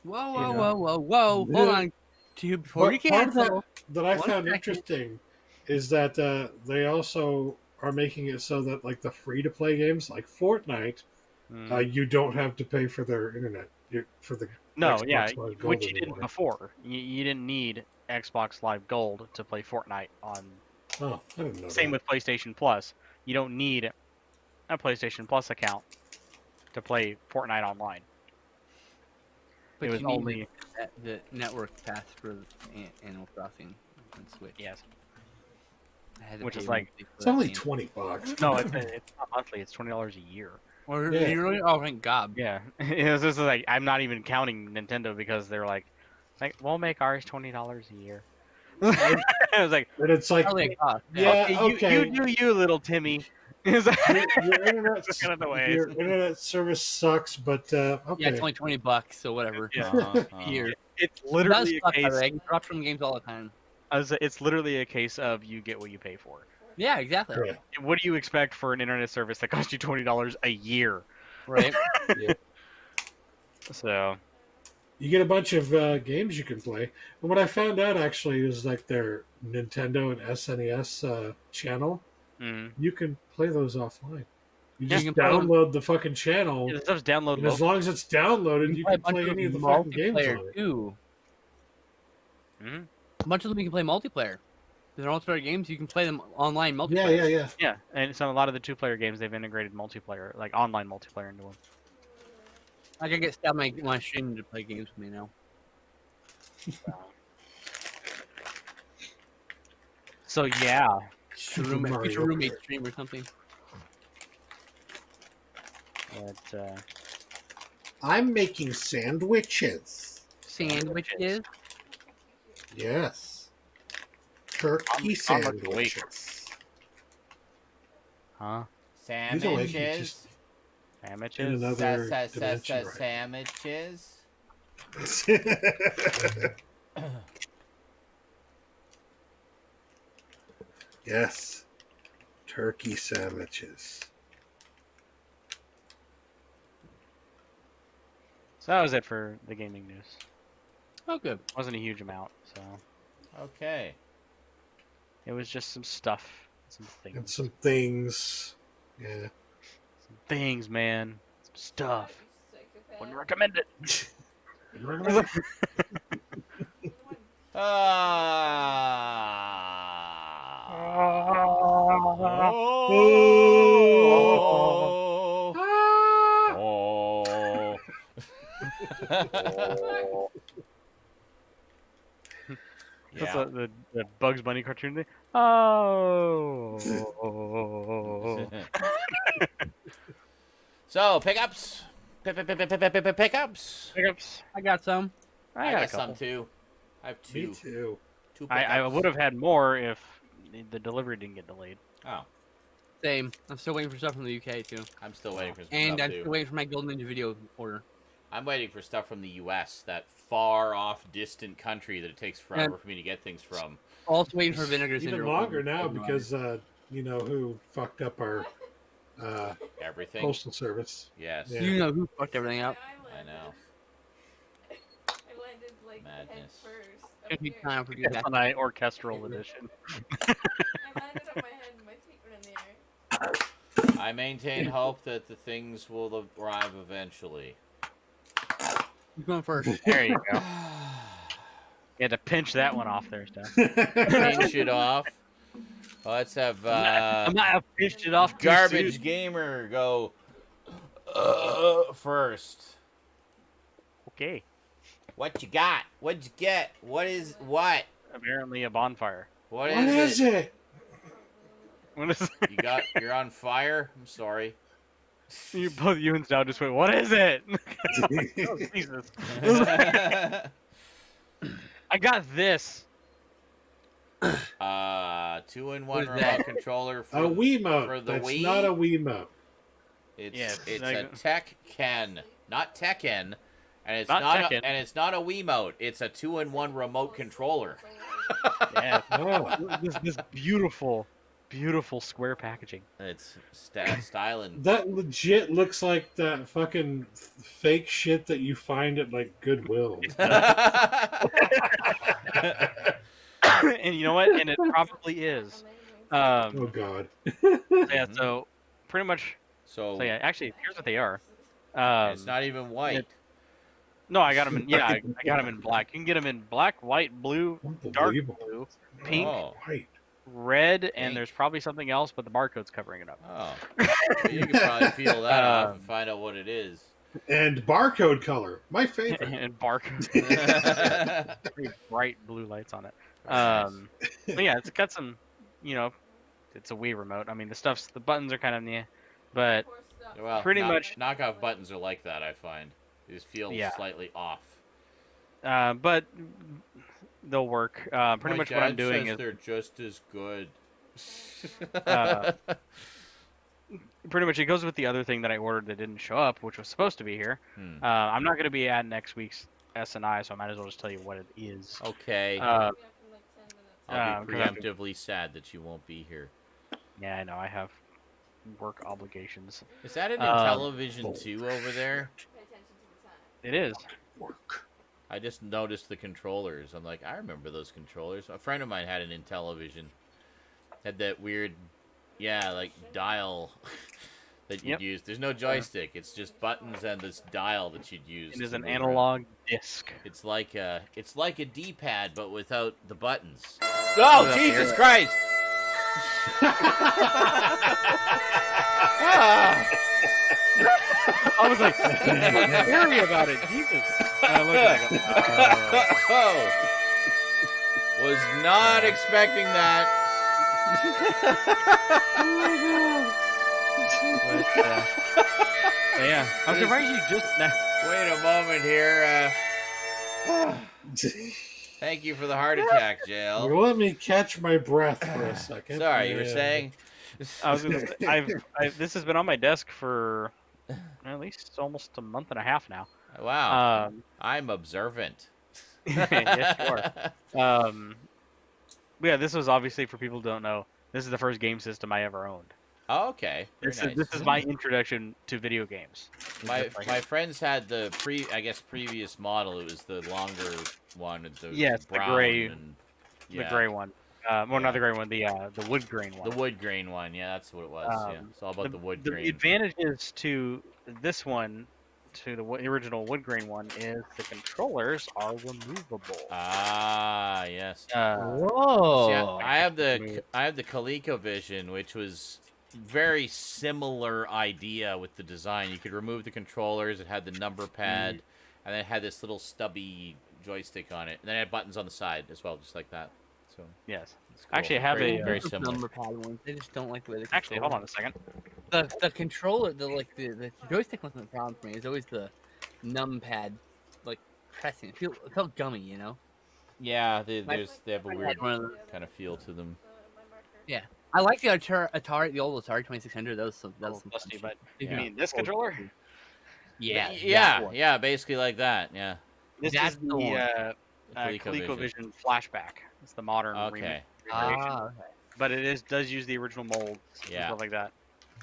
Whoa, You whoa, know. whoa, whoa, whoa! Hold on, before But you part of cancel. that I One found second. interesting is that they also are making it so that like the free to play games like Fortnite, Mm. you don't have to pay for their internet for the No, Xbox yeah, Live Gold which you didn't anymore. before. You didn't need Xbox Live Gold to play Fortnite on. Oh, I didn't know Same that. with PlayStation Plus. You don't need a PlayStation Plus account to play Fortnite online. But it was you need only the network pass for Animal Crossing on Switch. yes. I had to Which pay is like- monthly for It's that only game. $20. No, it's not monthly. It's $20 a year. Or Yeah. you really? Oh, thank God. Yeah, this is like I'm not even counting Nintendo because they're like we'll make ours $20 a year. I was like, And it's like, Probably a cost. yeah, okay, okay. you do you, little Timmy. It's like- your internet, That's kind of the way your it's- internet service sucks, but okay. Yeah, it's only $20, so whatever. Yeah. Here. It's It does literally a suck, by the case. way. I get dropped from games all the time. It's literally a case of you get what you pay for. Yeah, exactly. Yeah. What do you expect for an internet service that costs you $20 a year? Right. So You get a bunch of games you can play. And what I found out actually is like their Nintendo and SNES channel. mm. You can play those offline. You Yeah, just you can play them- download the fucking channel, the stuff's download and as long as it's downloaded, you play a can bunch play of any of the fucking games multiplayer on it. too. Mhm. A bunch of them you can play multiplayer. They're multiplayer games. You can play them online multiplayer. Yeah. Yeah, and so a lot of the two-player games they've integrated multiplayer, like online multiplayer, into them. I can get Stoudman my stream to play games with me now. So yeah, Super Mario Future roommate Kart. stream or something. but, I'm making sandwiches. Sandwiches. Yes. Turkey I'm sandwiches. huh? These are like you Sandwiches. just- In Sandwiches. another dimension, right? Sandwiches. Yes. Turkey sandwiches. So that was it for the gaming news. Oh, good. Wasn't a huge amount, so Okay. it was just some stuff, some things, And some things. Yeah. some things, man, some stuff. Wouldn't recommend it. Oh. That's Yeah. the Bugs Bunny cartoon thing. Oh. So pickups. Pickups. Pickups. I got some. I I got a got some couple. too. I have Me two. too. Two I pickups. would have had more if the delivery didn't get delayed. Oh, Same. I'm still waiting for stuff from the UK too. I'm still waiting for some And stuff I'm too. still waiting for my Golden Ninja video order. I'm waiting for stuff from the U.S. That far off, distant country that it takes forever And- for me to get things from. Also waiting for Vinegar's Even Ninja longer order. now because you know who fucked up our Everything. postal service. Yes. Yeah. You know who fucked everything up. I know. I landed like head Madness. first. up It'd be here. time for you It's that. on an orchestral edition. I landed on my head and my feet went in the air. I maintain hope that the things will arrive eventually. Who's going first? There you go. You had to pinch that one off there, Steph. Pinch it off. Well, let's have I might have fished it off too Garbage soon. Gamer go first. Okay. What you got? What'd you get? What is what? Apparently a bonfire. What is it? What is You're on fire? I'm sorry. Both you and Stout just went, what is it? Oh, Jesus. I got this. 2-in-1 What is remote that? controller for A Wiimote. for the That's Wii. not a Wiimote. It's Yes, it's like- a Tekken, not Tekken, and it's Not not Tekken. and it's not a Wiimote. It's a 2-in-1 remote controller. Yeah. Oh, This beautiful, beautiful square packaging. It's styling. that legit looks like that fucking fake shit that you find at like Goodwill. And you know what? And it probably is. Oh God. Yeah, so pretty much. so So yeah, actually, here's what they are. it's not even white. No, I got them in. Yeah, I got them in black. You can get them in black, white, blue, dark Unbelievable. blue, pink, Oh. White. red, and Pink. there's probably something else, but the barcode's covering it up. Oh, well, you can probably peel that off and find out what it is. And barcode color. My favorite. And barcode. Very bright blue lights on it. Nice. But yeah, it's got some, you know, it's a Wii remote. I mean, the buttons are kind of yeah, but Well, pretty much- knockoff buttons are like that. I find they just feel Yeah. slightly off. but they'll work. Pretty My much what I'm dad doing says is they're just as good. Uh, pretty much it goes with the other thing that I ordered that didn't show up, which was supposed to be here. I'm not going to be at next week's SNI, so I might as well just tell you what it is. Okay, Uh, I'll be 'cause I have to- preemptively sad that you won't be here. Yeah, I know. I have work obligations. Is that an Um, Intellivision 2 over there? It is. Work. I just noticed the controllers. I'm like, I remember those controllers. A friend of mine had an Intellivision. Had that weird, like dial that you'd Yep. use. There's no joystick. It's just buttons and this dial that you'd use. It is to an move around. analog disc. It's like a D-pad, but without the buttons. Oh, Without the Jesus arrow. Christ! Ah. I was like, scary about it. Jesus. I looked at it, Was not expecting that. but, yeah. I'm surprised you just now. Wait a moment here. Thank you for the heart attack, JL. Let me catch my breath for a second. Sorry, you were Yeah. saying? I was gonna say, this has been on my desk for at least almost a month and a half now. Wow. I'm observant. Yeah, sure. But yeah, this was obviously for people who don't know. This is the first game system I ever owned. Oh, okay. Very nice. This is my introduction to video games. My friends had the previous model. It was the longer one with the Yes, the brown gray- and, The gray one. Well, not the gray one. The wood grain one. The wood grain one. Yeah, that's what it was. Yeah, it's all about the wood The grain. advantages to this one, to the original wood grain one, is the controllers are removable. Ah, yes. Whoa! See, I have the ColecoVision, which was very similar idea with the design. You could remove the controllers. It had the number pad, and then it had this little stubby joystick on it, and then it had buttons on the side as well, just like that. So Yes. it's cool. Actually, I have very, a- very Those similar. number pad ones. They just don't like the way they Actually, control hold on a second. The controller, the joystick wasn't a problem for me. It's always the numpad, like pressing. It felt gummy, you know. Yeah, they have a I weird had one of those. kind of feel to them. I like the Atari, the old Atari 2600. That was some Oh, fun dusty, shit. but You you Yeah. mean this controller? Yeah, yeah, basically like that. Yeah. This That's is the the one. ColecoVision. ColecoVision Flashback. It's the modern Okay. recreation. Ah, okay. But it does use the original molds and Yeah. stuff like that.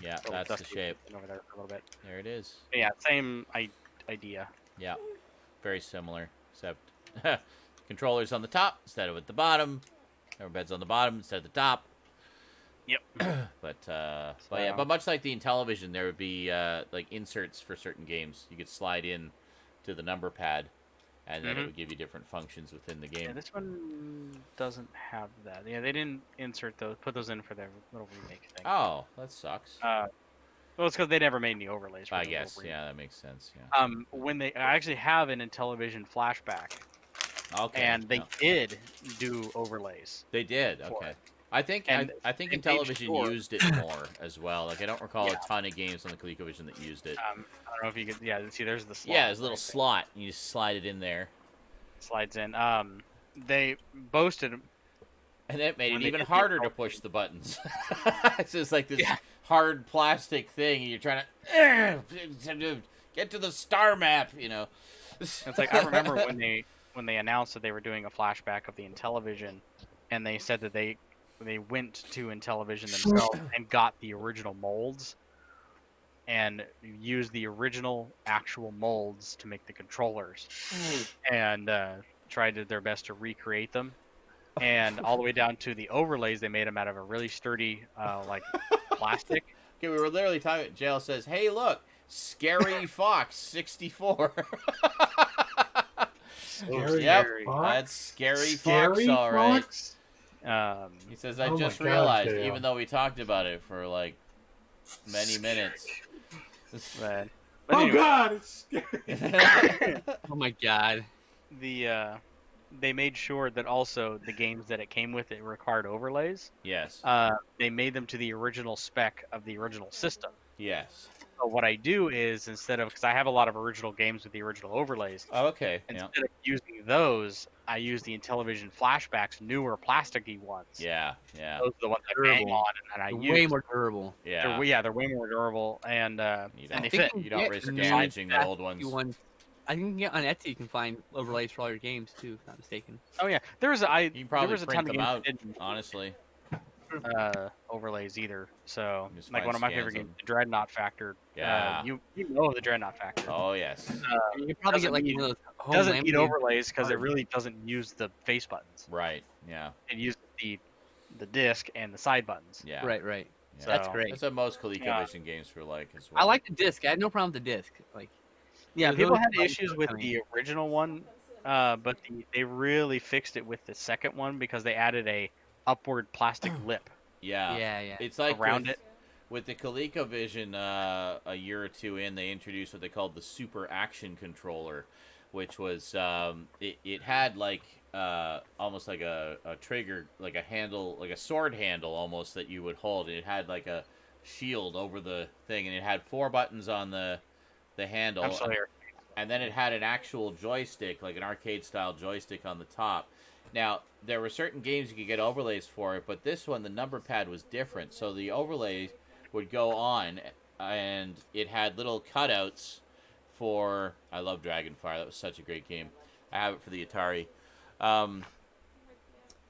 Yeah, Little that's the dusty shape. over there a little bit. There it is. But yeah, same idea. Yeah, very similar, except controllers on the top instead of at the bottom. Or beds on the bottom instead of the top. Yep. But yeah, but much like the Intellivision, there would be like inserts for certain games. You could slide in to the number pad, and then it would give you different functions within the game. Yeah, this one doesn't have that. Yeah, they didn't put those in for their little remake thing. Oh, that sucks. Well, it's because they never made any overlays. For I the guess, little yeah, that makes sense. Yeah. When I actually have an Intellivision flashback. Okay. And they did do overlays. They did. Okay. I think Intellivision used it more as well. Like I don't recall a ton of games on the ColecoVision that used it. I don't know if you could. Yeah, see, there's the slot. Yeah, there's a little slot. You just slide it in there. Slides in. They boasted. And it made it even harder to push the buttons. It's just like this hard plastic thing, and you're trying to get to the star map. You know. It's like I remember when they announced that they were doing a flashback of the Intellivision, and they said that they went to Intellivision themselves and got the original molds and used the original actual molds to make the controllers and tried their best to recreate them, and all the way down to the overlays. They made them out of a really sturdy like plastic. Okay, we were literally talking. Jail says, "Hey, look, Scary Fox 64." Scary Fox? That's Scary Fox, all right. He says, I just realized, even though we talked about it for like many minutes. But oh anyway, God, it's scary. Oh my God. They made sure that also the games that it came with, it required overlays. Yes. They made them to the original spec of the original system. Yes. So what I do is, instead of, because I have a lot of original games with the original overlays. Oh, okay. Instead of using those, I use the Intellivision flashbacks, newer plasticky ones. Yeah, yeah. Those are the ones I bang on, and I use. Way more durable. Yeah. They're way more durable, and they fit. fit. You don't risk damaging the old ones. I think on Etsy you can find overlays for all your games too, if I'm not mistaken. Oh yeah, You can probably there was a print ton them of out, games that didn't honestly. overlays either. So Just like find one of my scans favorite of games, the Dreadnought Factor. Yeah. You know the Dreadnought Factor. Oh, yes. You can probably get like one of those home Doesn't need laminated overlays because it cards. really doesn't use the face buttons. Right, yeah. It uses the disc and the side buttons. Yeah. Right. Yeah. That's great. That's what most ColecoVision games were like as well. I like the disc. I had no problem with the disc. Like, Yeah, those people had buttons issues are with coming. the original one, but they really fixed it with the second one because they added a upward plastic lip. Yeah. Yeah. It's like around it. With the ColecoVision, a year or two in, they introduced what they called the Super Action Controller, which was it had like almost like a trigger, like a handle, like a sword handle almost that you would hold, and it had like a shield over the thing, and it had 4 buttons on the handle. I'm sorry. And then it had an actual joystick, like an arcade-style joystick on the top. Now, there were certain games you could get overlays for it, but this one, the number pad was different. So the overlay would go on, and it had little cutouts for... I love Dragonfire. That was such a great game. I have it for the Atari.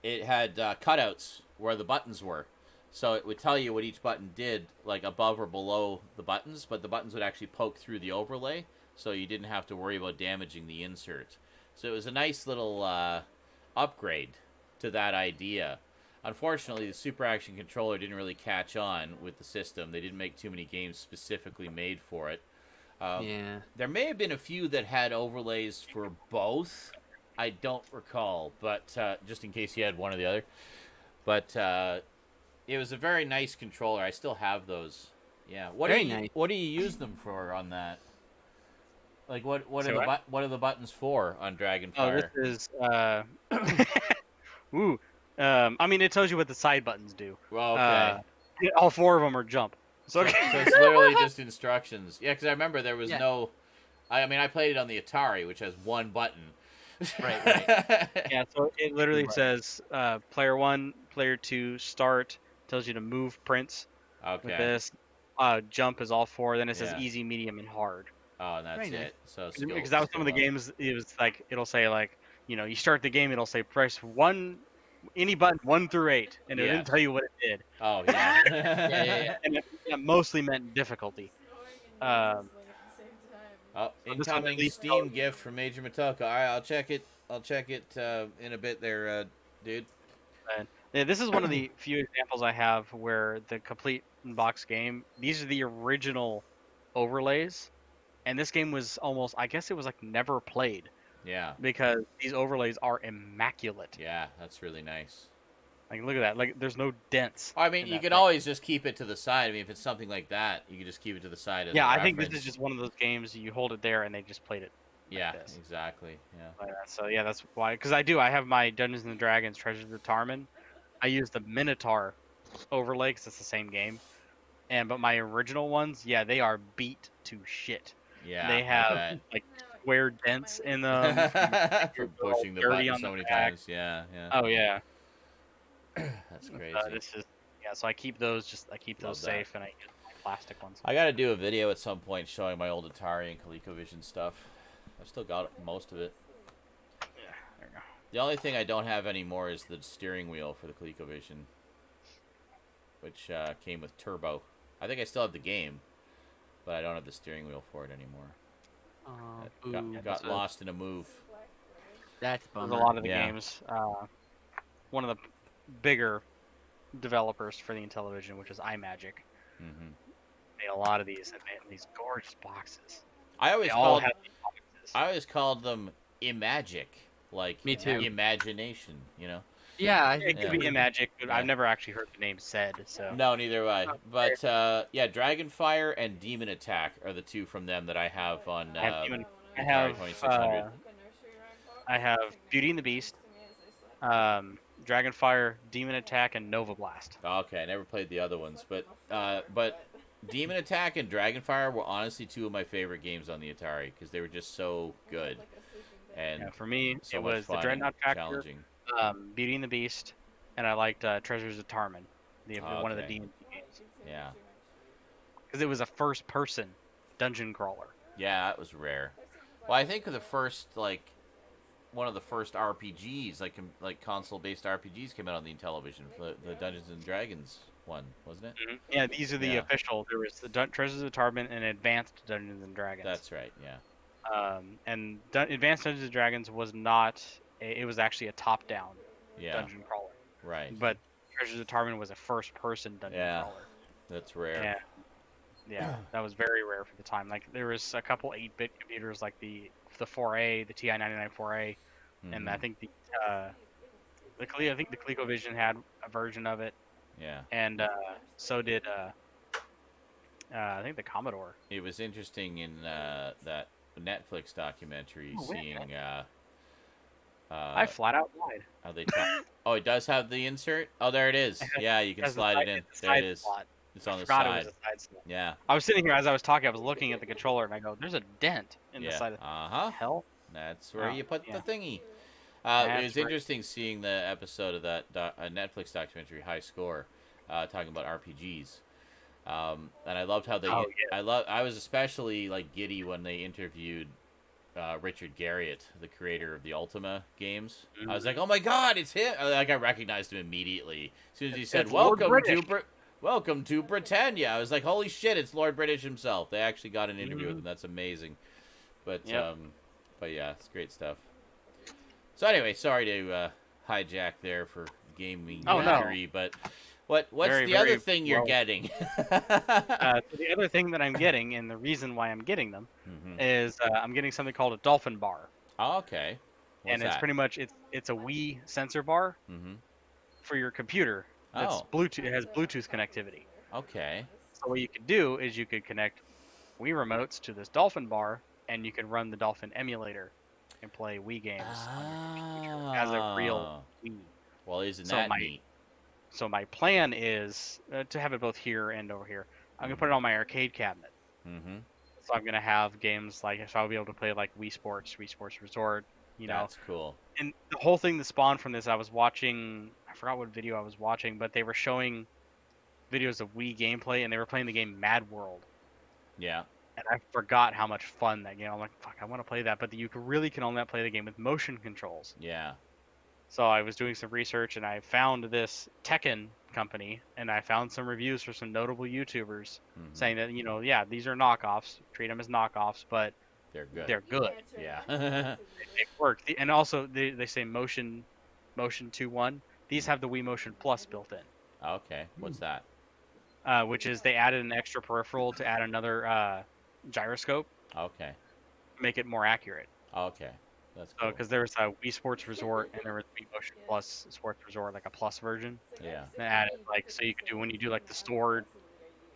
It had cutouts where the buttons were. So it would tell you what each button did, like above or below the buttons, but the buttons would actually poke through the overlay, so you didn't have to worry about damaging the insert. So it was a nice little upgrade to that idea. Unfortunately, the Super Action Controller didn't really catch on with the system. They didn't make too many games specifically made for it. Yeah. There may have been a few that had overlays for both. I don't recall, but just in case you had one or the other. But it was a very nice controller. I still have those. Yeah. What do you use them for on that? Like what are the buttons for on Dragonfire? Oh, this is ooh. I mean, it tells you what the side buttons do. Well, okay. All 4 of them are jump. So it's literally just instructions. Yeah, because I remember there was Yeah. no... I mean, I played it on the Atari, which has 1 button. Right. Yeah, so it literally says player 1, player 2, start, tells you to move prints with Okay. this. Jump is all 4, then it says Yeah. easy, medium, and hard. Oh, and that's Very nice. it. So Because that was some of the games, it was like, it'll say like, you start the game, it'll say press any button 1 through 8, and it Yeah. didn't tell you what it did. Oh, yeah. Yeah. And it mostly meant difficulty. Oh, this one at incoming least Steam tells- gift from Major Matoka. All right, I'll check it in a bit there, dude. Yeah, this is one of the few examples I have where the complete box game, these are the original overlays, and this game was almost, I guess it was like never played. Yeah. because these overlays are immaculate. Yeah, that's really nice. Like, look at that. Like, there's no dents. I mean, in you that can thing. always just keep it to the side. I mean, if it's something like that, you can just keep it to the side as Yeah, a I think this reference. is just one of those games you hold it there and they just played it. Yeah, this. exactly. Yeah. Like that. So yeah, that's why. Because I have my Dungeons and Dragons Treasures of Tarman. I use the Minotaur overlay because it's the same game. But my original ones, yeah, they are beat to shit. Yeah, They I have bet. like square dents in them From pushing the button so many times. Yeah, yeah. Oh yeah. That's crazy. This is so I keep those Love safe and I use my plastic ones. I got to do a video at some point showing my old Atari and ColecoVision stuff. I've still got most of it. Yeah, there you go. The only thing I don't have anymore is the steering wheel for the ColecoVision, which came with turbo. I think I still have the game, but I don't have the steering wheel for it anymore. Got lost in a move. That's a There's bummer. a lot of the Yeah. games. One of the bigger developers for the Intellivision, which is iMagic, Mm-hmm. made a lot of these and made these gorgeous boxes. I They all have these boxes. I always called them Imagic, like Me too. imagination. You know. Yeah, It could be Imagic, but I've never actually heard the name said. So No, neither have I. But yeah, Dragonfire and Demon Attack are the two from them that I have on. I Atari 2600. have Beauty and the Beast, Dragonfire, Demon Attack, and Nova Blast. Okay, I never played the other ones, but Demon Attack and Dragonfire were honestly two of my favorite games on the Atari because they were just so good and Yeah, for me, so it much was the fun Dreadnought and Tractor, challenging. Beauty and the Beast, and I liked Treasures of Tarman, one of the Okay. D&D games, Yeah, because it was a first-person dungeon crawler. yeah, that was rare. Well, I think the first one of the first RPGs, like console-based RPGs, came out on the Intellivision, the Dungeons and Dragons one, wasn't it? Mm-hmm. Yeah, these are the Yeah. official. There was the Treasures of Tarman and Advanced Dungeons and Dragons. That's right. Yeah. And Advanced Dungeons and Dragons was not. It was actually a top-down Yeah. dungeon crawler. Right. But Treasures of Tarman was a first-person dungeon Yeah. crawler. That's rare. Yeah, that was very rare for the time. Like there was a couple 8-bit computers, like the 4A, the TI-99 4A, and I Mhm. think the ColecoVision had a version of it, Yeah. and so did I think the Commodore. It was interesting in that Netflix documentary Oh, yeah. seeing I flat out lied. how they talk. Oh, it does have the insert. Oh, there it is. Yeah, you can slide it in. There it is. Slot. It's on the Forgot it side. was a side slot. Yeah. I was sitting here as I was talking. I was looking at the controller, and I go, "There's a dent in the Yeah. side of Uh-huh. hell." That's where Oh, you put yeah. the thingy. It That's was right. interesting seeing the episode of that Netflix documentary, High Score, talking about RPGs. And I loved how they. Oh, yeah. I was especially giddy when they interviewed Richard Garriott, the creator of the Ultima games. I was like, "Oh my God, it's him!" I recognized him immediately as soon as he said, It's Lord "Welcome to Britannia." I was like, "Holy shit, it's Lord British himself!" They actually got an interview with him. That's amazing. But Yep. but yeah, it's great stuff. So anyway, sorry to hijack there for gaming Oh, no. history, but what's Very, the other very thing you're well. getting? So the other thing that I'm getting, and the reason why I'm getting them, is I'm getting something called a Dolphin Bar, Oh, okay. What's and it's that? pretty much it's a Wii sensor bar Mm-hmm. for your computer. That's Oh. Bluetooth. It has Bluetooth connectivity. Okay. So what you could do is you could connect Wii remotes to this Dolphin Bar, and you can run the Dolphin emulator and play Wii games as a real Wii. Well, isn't So that my- neat? So my plan is to have it both here and over here. I'm gonna put it on my arcade cabinet. Mm-hmm. So I'm gonna have games so I'll be able to play like Wii Sports Resort, That's cool. And the whole thing that spawned from this, I was watching, I forgot what video I was watching, but they were showing videos of Wii gameplay, and they were playing the game Mad World, Yeah. and I forgot how much fun that game. I'm like, fuck, I want to play that, but you really can only play the game with motion controls. Yeah. So I was doing some research, and I found this Tekken company, and I found some reviews for some notable YouTubers Mhm. saying that, these are knockoffs, treat them as knockoffs, but They're good. they're good. Yeah. They work. And also, they say Motion 2.1. These have the Wii Motion Plus built in, Okay. What's that? which is they added an extra peripheral to add another gyroscope, Okay. make it more accurate. Okay. That's cool. because there was a Wii Sports Resort and there was Wii Motion Plus Sports Resort, like a plus version. Yeah. They added like so you could do when you do like the stored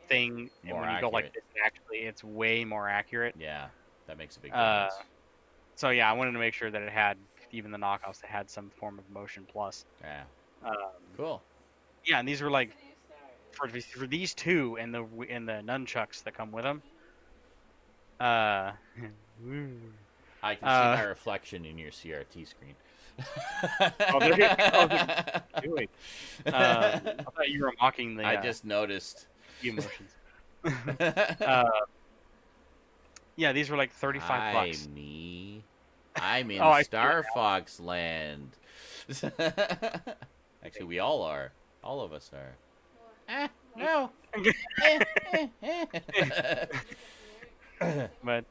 thing, and More when you go like accurate. this, actually it's way more accurate. Yeah, that makes a big Uh, difference. So yeah, I wanted to make sure that it had even the knockoffs that had some form of Motion Plus. Yeah. Um, Cool. yeah, and these were like for these two and the nunchucks that come with them. I can see my reflection in your CRT screen. Oh, there you go. Doing. I thought you were mocking the. I just noticed. Emotions. Yeah, these were like $35. I'm in Oh, Star Fox Land. Actually, we all are. All of us are. No. But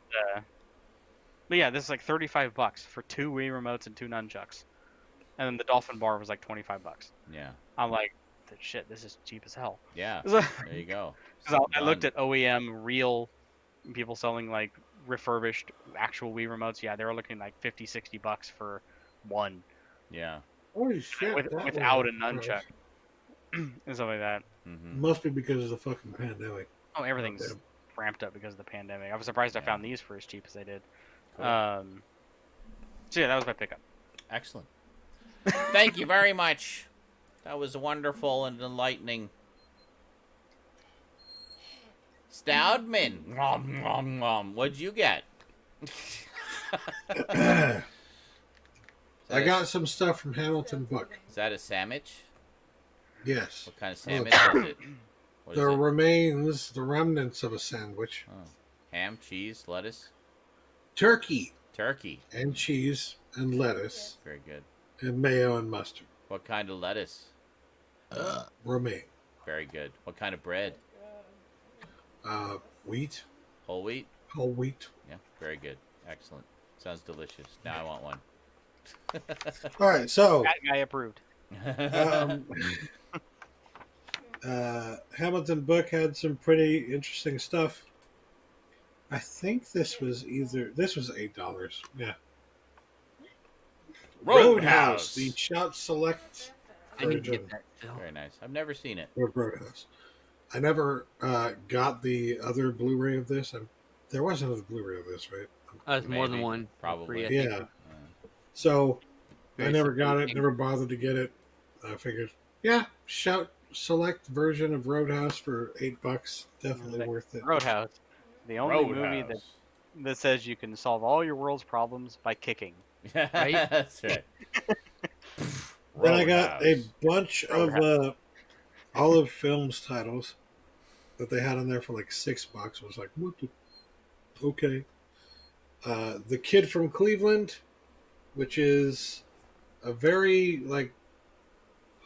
yeah, this is like $35 for 2 Wii remotes and 2 nunchucks, and then the Dolphin bar was like $25. Yeah. I'm like, shit, this is cheap as hell. Yeah. So, There you go. I looked at OEM real people selling like refurbished actual Wii remotes. Yeah, they were looking like $50-$60 for one. Yeah. Holy shit! Without a nunchuck and stuff like that. Mm-hmm. Must be because of the fucking pandemic. Oh, everything's Damn. ramped up because of the pandemic. I was surprised I Yeah. found these for as cheap as they did. Cool. So yeah, that was my pickup. Excellent. Thank you very much. That was wonderful and enlightening. Stoudman. Nom, nom, nom. What'd you get? I got some stuff from Hamilton Book. Is that a sandwich? Yes. What kind of sandwich is it? What The is it? remains, the remnants of a sandwich. Oh. Ham, cheese, lettuce? Turkey Turkey. and cheese and lettuce Very good. and mayo and mustard. What kind of lettuce? Romaine. Very good. What kind of bread? Wheat. Whole wheat? Whole wheat. Yeah, very good. Excellent. Sounds delicious. Now I want one. All right, so That guy approved. Hamilton Book had some pretty interesting stuff. I think this was $8. Yeah. Roadhouse. The Shout Select I need to version get that still. Very nice. I've never seen it. of Roadhouse. I never got the other Blu-ray of this. There was another Blu-ray of this, right? There's more than Maybe. one. Probably. Free, I think. Yeah. So I Very never got it. surprising. Never bothered to get it. I figured, yeah, Shout Select version of Roadhouse for $8. Definitely worth it. Roadhouse, the only movie Roadhouse. that says you can solve all your world's problems by kicking. Right? That's right. Then I got a Roadhouse. bunch of Olive Films titles that they had on there for like $6. I was like, what the? Okay. The Kid from Cleveland, which is a very like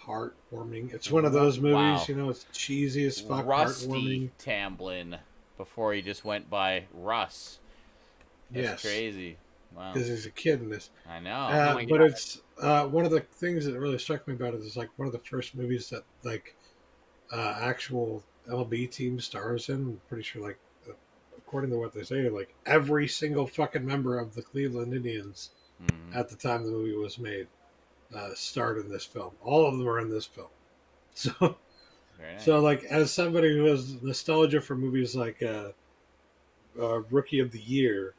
heartwarming. It's one of those movies, Wow. you know, it's cheesy as fuck, Rusty heartwarming. Tamblyn before he just went by Russ. That's Yes, crazy. Wow. because he's a kid in this. I know. Oh my But God. it's one of the things that really struck me about it is like one of the first movies that like actual MLB team stars in. I'm pretty sure, like according to what they say, like every single fucking member of the Cleveland Indians Mhm. at the time the movie was made starred in this film. All of them are in this film. So, Very nice. so like as somebody who has nostalgia for movies like Rookie of the Year,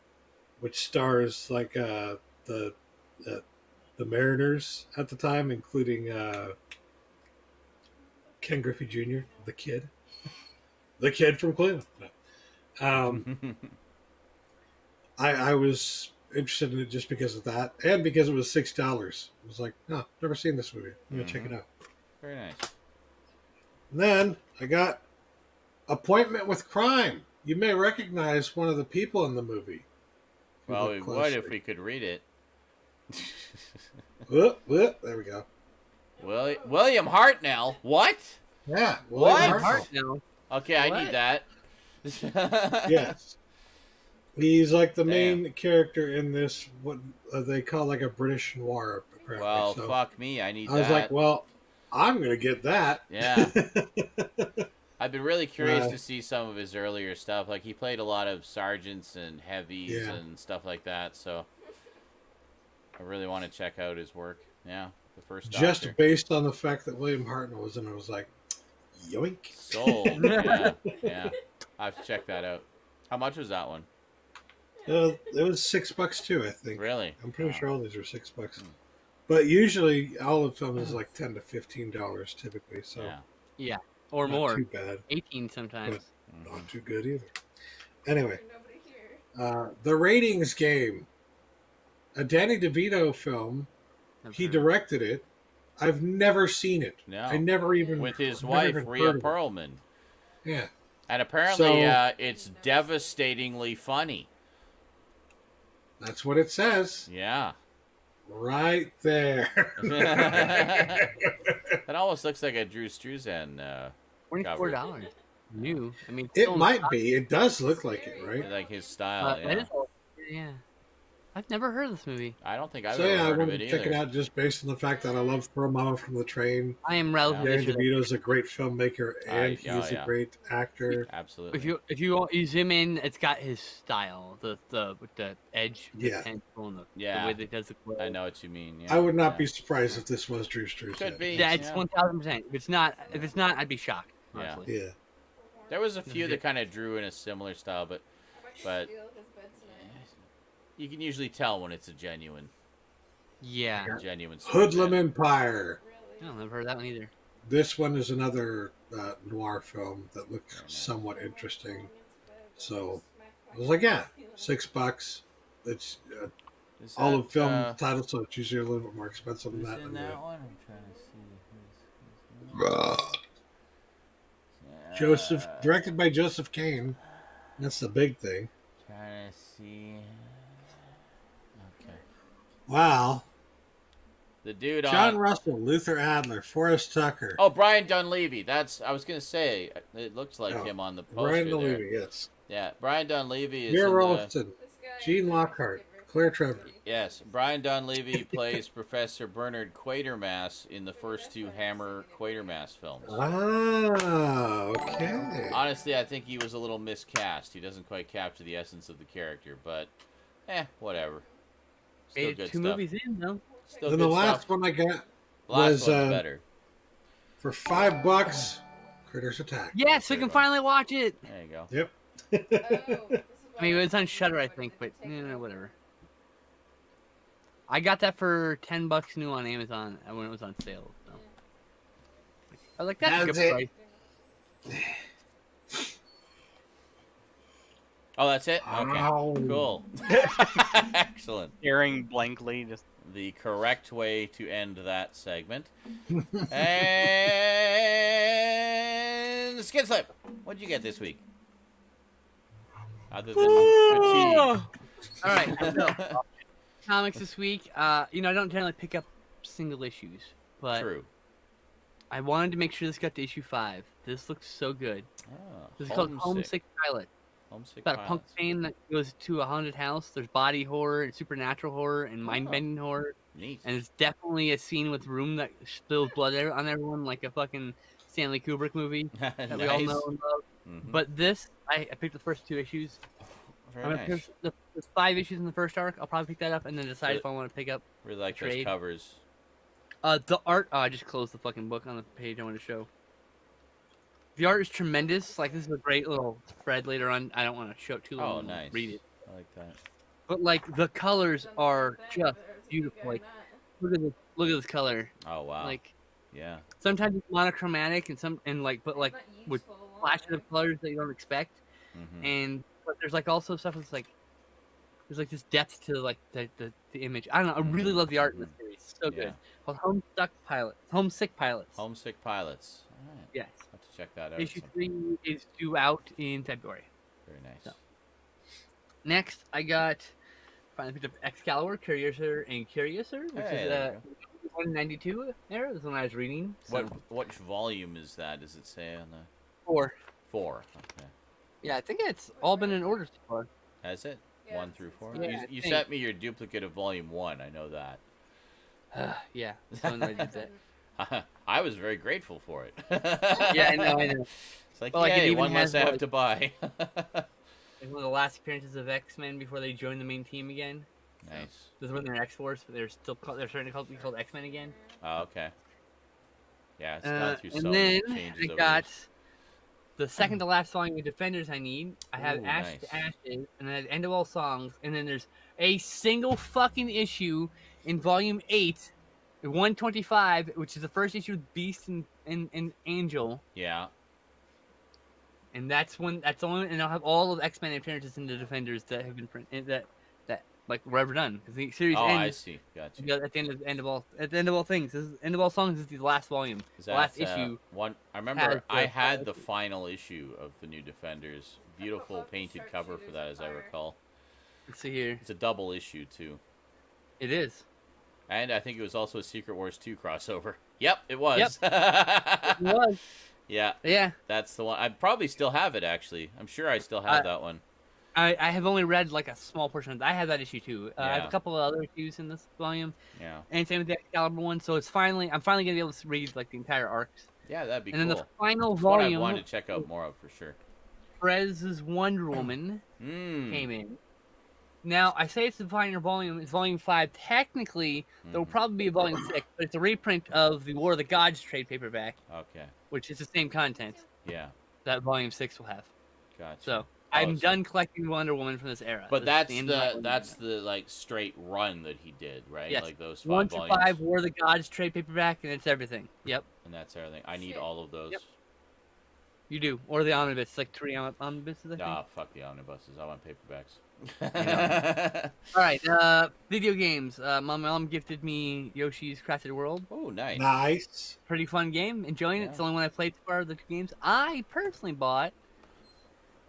which stars like the Mariners at the time, including Ken Griffey Jr., the kid from Cleveland. I was interested in it just because of that, and because it was $6. I was like, no, never seen this movie. I'm gonna check it out. Very nice. And then I got Appointment with Crime. You may recognize one of the people in the movie. If you Well, look we would if closely. we could read it. There we go. William Hartnell. What? Yeah. What? William Hartnell. Heart now. Okay, I What? need that. Yes. He's like the Damn. main character in this, what they call like a British noir, apparently. Well, So fuck me. I need I was that. like, well, I'm going to get that. Yeah. I've been really curious Uh, to see some of his earlier stuff. Like, he played a lot of sergeants and heavies Yeah. and stuff like that, so... I really want to check out his work. Yeah, the first Just Doctor. based on the fact that William Hartnell was in it, I was like, yoink. Sold. Yeah, yeah. I have to check that out. How much was that one? It was $6 too, I think. Really? I'm pretty Wow. sure all these were $6. But usually, all of them is like $10 to $15 typically, so Yeah. Yeah, or not more. too bad, 18 sometimes. but not too good either. Anyway, Nobody here. The Ratings Game, a Danny DeVito film. He directed it. I've never seen it. No. I never even With his never wife, even Rhea heard of it. Perlman. Yeah, And apparently, So- it's devastatingly funny. that's what it says Yeah. right there. That almost looks like a Drew Struzan. $24. New. I mean, It still might not- be. It does look like it, right? Like his style. that Yeah. is all- yeah. I've never heard of this movie. I don't think I've So ever yeah, I heard of wanted it to check it either. out just based on the fact that I love Throw Mama from the Train. I am relatively Danny interested. DeVito's a great filmmaker and he's yeah. a great actor. Absolutely. If you zoom in, it's got his style, the with the edge, the Yeah. pencil, and the Yeah. way that it does the glow. I know what you mean. Yeah. I would not yeah. be surprised if this was Drew Struzan. Could be. Yeah, it's Yeah. 1000%. If it's not, I'd be shocked. Yeah. Honestly. Yeah. There was a few that kind of drew in a similar style, but Steal his bed tonight. you can usually tell when it's a genuine Yeah. story. Hoodlum Empire. Really? I've never heard that one either. This one is another noir film that looked somewhat interesting. So I was like, yeah, $6. It's Is all that, of film titles, so it's usually a little bit more expensive than who's that. in anyway. that one? I'm trying to see. Joseph, directed by Joseph Kane. That's the big thing. Trying to see. Okay. Wow. The dude John on. Russell, Luther Adler, Forrest Tucker, Oh, Brian Dunleavy. I was gonna say. It looks like Oh, him on the poster Brian there. Dunleavy, yes. Yeah, Brian Dunleavy is Mira in the, Rolston, This guy Gene is Lockhart, my favorite Claire celebrity. Trevor. Yes, Brian Dunleavy plays Professor Bernard Quatermass in the first two Hammer Quatermass films. Ah, okay. Honestly, I think he was a little miscast. He doesn't quite capture the essence of the character, but whatever. Still Made good it 2 stuff. movies in though. Still Then good the last stuff. one I got Last was, one's better. for $5, Critters Attack. Yes, we can finally watch it. There you go. Yep. Oh, this is I mean, why it's on Shudder, I think, but whatever. I got that for $10 new on Amazon when it was on sale. So. I was like, that's a That's good it. price. Oh, that's it? Okay. Ow. Cool. Excellent. Staring blankly, just The correct way to end that segment. And Skinslip, what'd you get this week? Other than fatigue. All right, so comics this week. I don't generally pick up single issues, but True. I wanted to make sure this got to issue 5. This looks so good. Oh, This is called Homesick Pilot. Homesick It's about a punk Pilots. fan that goes to a haunted house. There's body horror and supernatural horror and mind-bending horror. Neat. And it's definitely a scene with room that spills blood on everyone like a fucking Stanley Kubrick movie that we all know and love. Mhm. But this, I picked the first 2 issues. Very I'm gonna nice. pick the 5 issues in the first arc. I'll probably pick that up and then decide Really- if I want to pick up Really like those trade. covers. the art. Oh, I just closed the fucking book on the page I want to show. The art is tremendous. Like, this is a great little spread later on. I don't want to show it too long. Oh, and nice. Read it. I like that. But like the colors are just there's beautiful. guy Like, not. look at this color. Oh wow. Like, yeah. sometimes it's monochromatic but like Not with useful, flashes of colors that you don't expect. Mhm. And but there's like also stuff that's like there's like this depth to like the image. I don't know. I really love the art in this series. So Yeah. good. Called Homesick Pilots. Homesick Pilots. All right. Yes. Have to check that out. Issue at some point. 3 is due out in February. Very nice. So. Next, I got finally picked up Excalibur, Curiouser, and Curiouser, which Hey, is there you 192 there. This is when I was reading. So What volume is that? Does it say on the 4. 4? Okay. Yeah, I think it's all been in order so far. Has it? Yeah, 1 through 4? Yeah, I you think. sent me your duplicate of volume 1. I know that. Yeah, so I did that. I was very grateful for it. Yeah, I know. It's like, Well, like, it yay, even one less has, I have like- to buy. It's one of the last appearances of X-Men before they joined the main team again. Nice. This is when they're in X-Force. They're starting to be called X-Men again. Oh, okay. Yeah, it's gone through And so many then changes I over got years. the second to last volume of Defenders I need. I have Ooh, Ashes nice. to Ashes, and then End of All Songs, and then there's a single fucking issue in Volume 8, 125, which is the first issue with Beast and Angel. Yeah. And that's and I'll have all of X-Men appearances in the Defenders that have been that like were ever done. Because the series Oh, ends I see. Gotcha. at the end of all things. End of All Songs is the last volume. Is The that, last issue. one? I has remember the I had final the final issue of the New Defenders. Beautiful painted cover for that, as I recall. Let's see here. It's a double issue too, It is. and I think it was also a Secret Wars 2 crossover. Yep, it was. It was. Yeah, Yeah. that's the one. I probably still have it. Actually, I'm sure I still have that one. I have only read like a small portion of it. I have that issue too. I have Yeah. a couple of other issues in this volume, Yeah. and same with the Excalibur one. So I'm finally gonna be able to read like the entire arcs. Yeah, that'd be And cool. then the final It's what I volume, wanted to check out more of for sure. Perez's Wonder Woman came in. Now I say it's the final volume. It's volume 5. Technically, there will probably be a volume 6, but it's a reprint of the War of the Gods trade paperback, Okay. which is the same content Yeah. that volume 6 will have. Gotcha. So Oh, I'm so- done collecting Wonder Woman from this era. But This is that's end of my the Wonder that's Woman. the like straight run that he did, right? Yes. Like those 1 5 to volumes. 5 War of the Gods trade paperback, and it's everything. Yep, And that's everything. I need all of those. Yep. you do. Or the omnibus, like 3 omnibuses, I think. Ah, fuck the omnibuses. I want paperbacks. All right, video games. My mom gifted me Yoshi's Crafted World. Oh, nice. Nice. Pretty fun game. Enjoying it. Yeah. It's the only one I played so far of the two games. I personally bought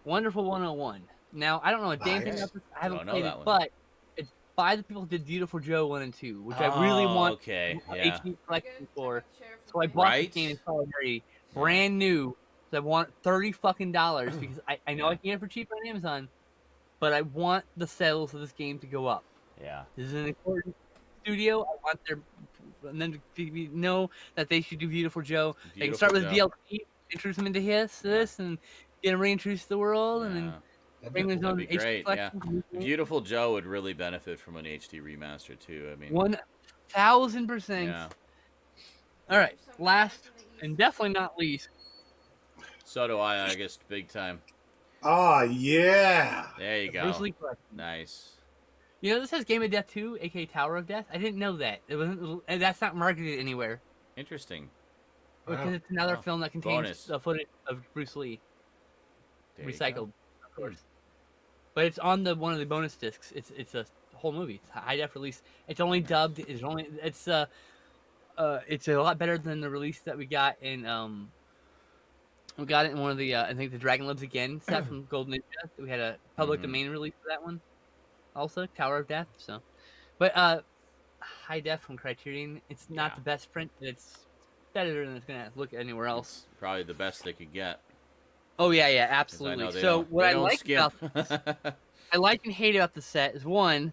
Wonderful 101. Now, I don't know a damn thing Nice. about this. I haven't Don't know played that it, one. but it's by the people who did Beautiful Joe 1 and 2, which I really want Okay. a Yeah. HD collection for. So I bought Right? the game in solidarity, brand new. So I want $30 fucking dollars because I know Yeah. I can get it for cheaper on Amazon, but I want the sales of this game to go up. Yeah. This is an important studio. I want their and then to know that they should do Beautiful Joe. They can start with Beautiful DLC, introduce them into this, and get them reintroduced to the world, and then Yeah. bring his own That'd be HD great, yeah. collection. Beautiful Joe would really benefit from an HD remaster too. I mean, 1000%. yeah. All right, last and definitely not least. So do I guess, big time. Oh, yeah. There you go. Bruce Lee collection. Nice. You know this has Game of Death 2, aka Tower of Death. I didn't know that. It wasn't. And that's not marketed anywhere Interesting. because Wow. it's another Wow. film that contains Bonus. the footage of Bruce Lee. There you Recycled, go. of course. But it's on one of the bonus discs. It's a whole movie. It's a high def release. It's only dubbed. It's a lot better than the release that we got in we got it in one of the I think the Dragon Lives Again set from Golden Ninja. We had a public Mhm. domain release for that one. Also Tower of Death. So, but high def from Criterion. It's not Yeah. the best print. But it's better than it's gonna look anywhere else. It's probably the best they could get. Oh yeah, 'Cause I absolutely. know they So don't- what they I don't like skimp. about this, I like and hate about the set is one,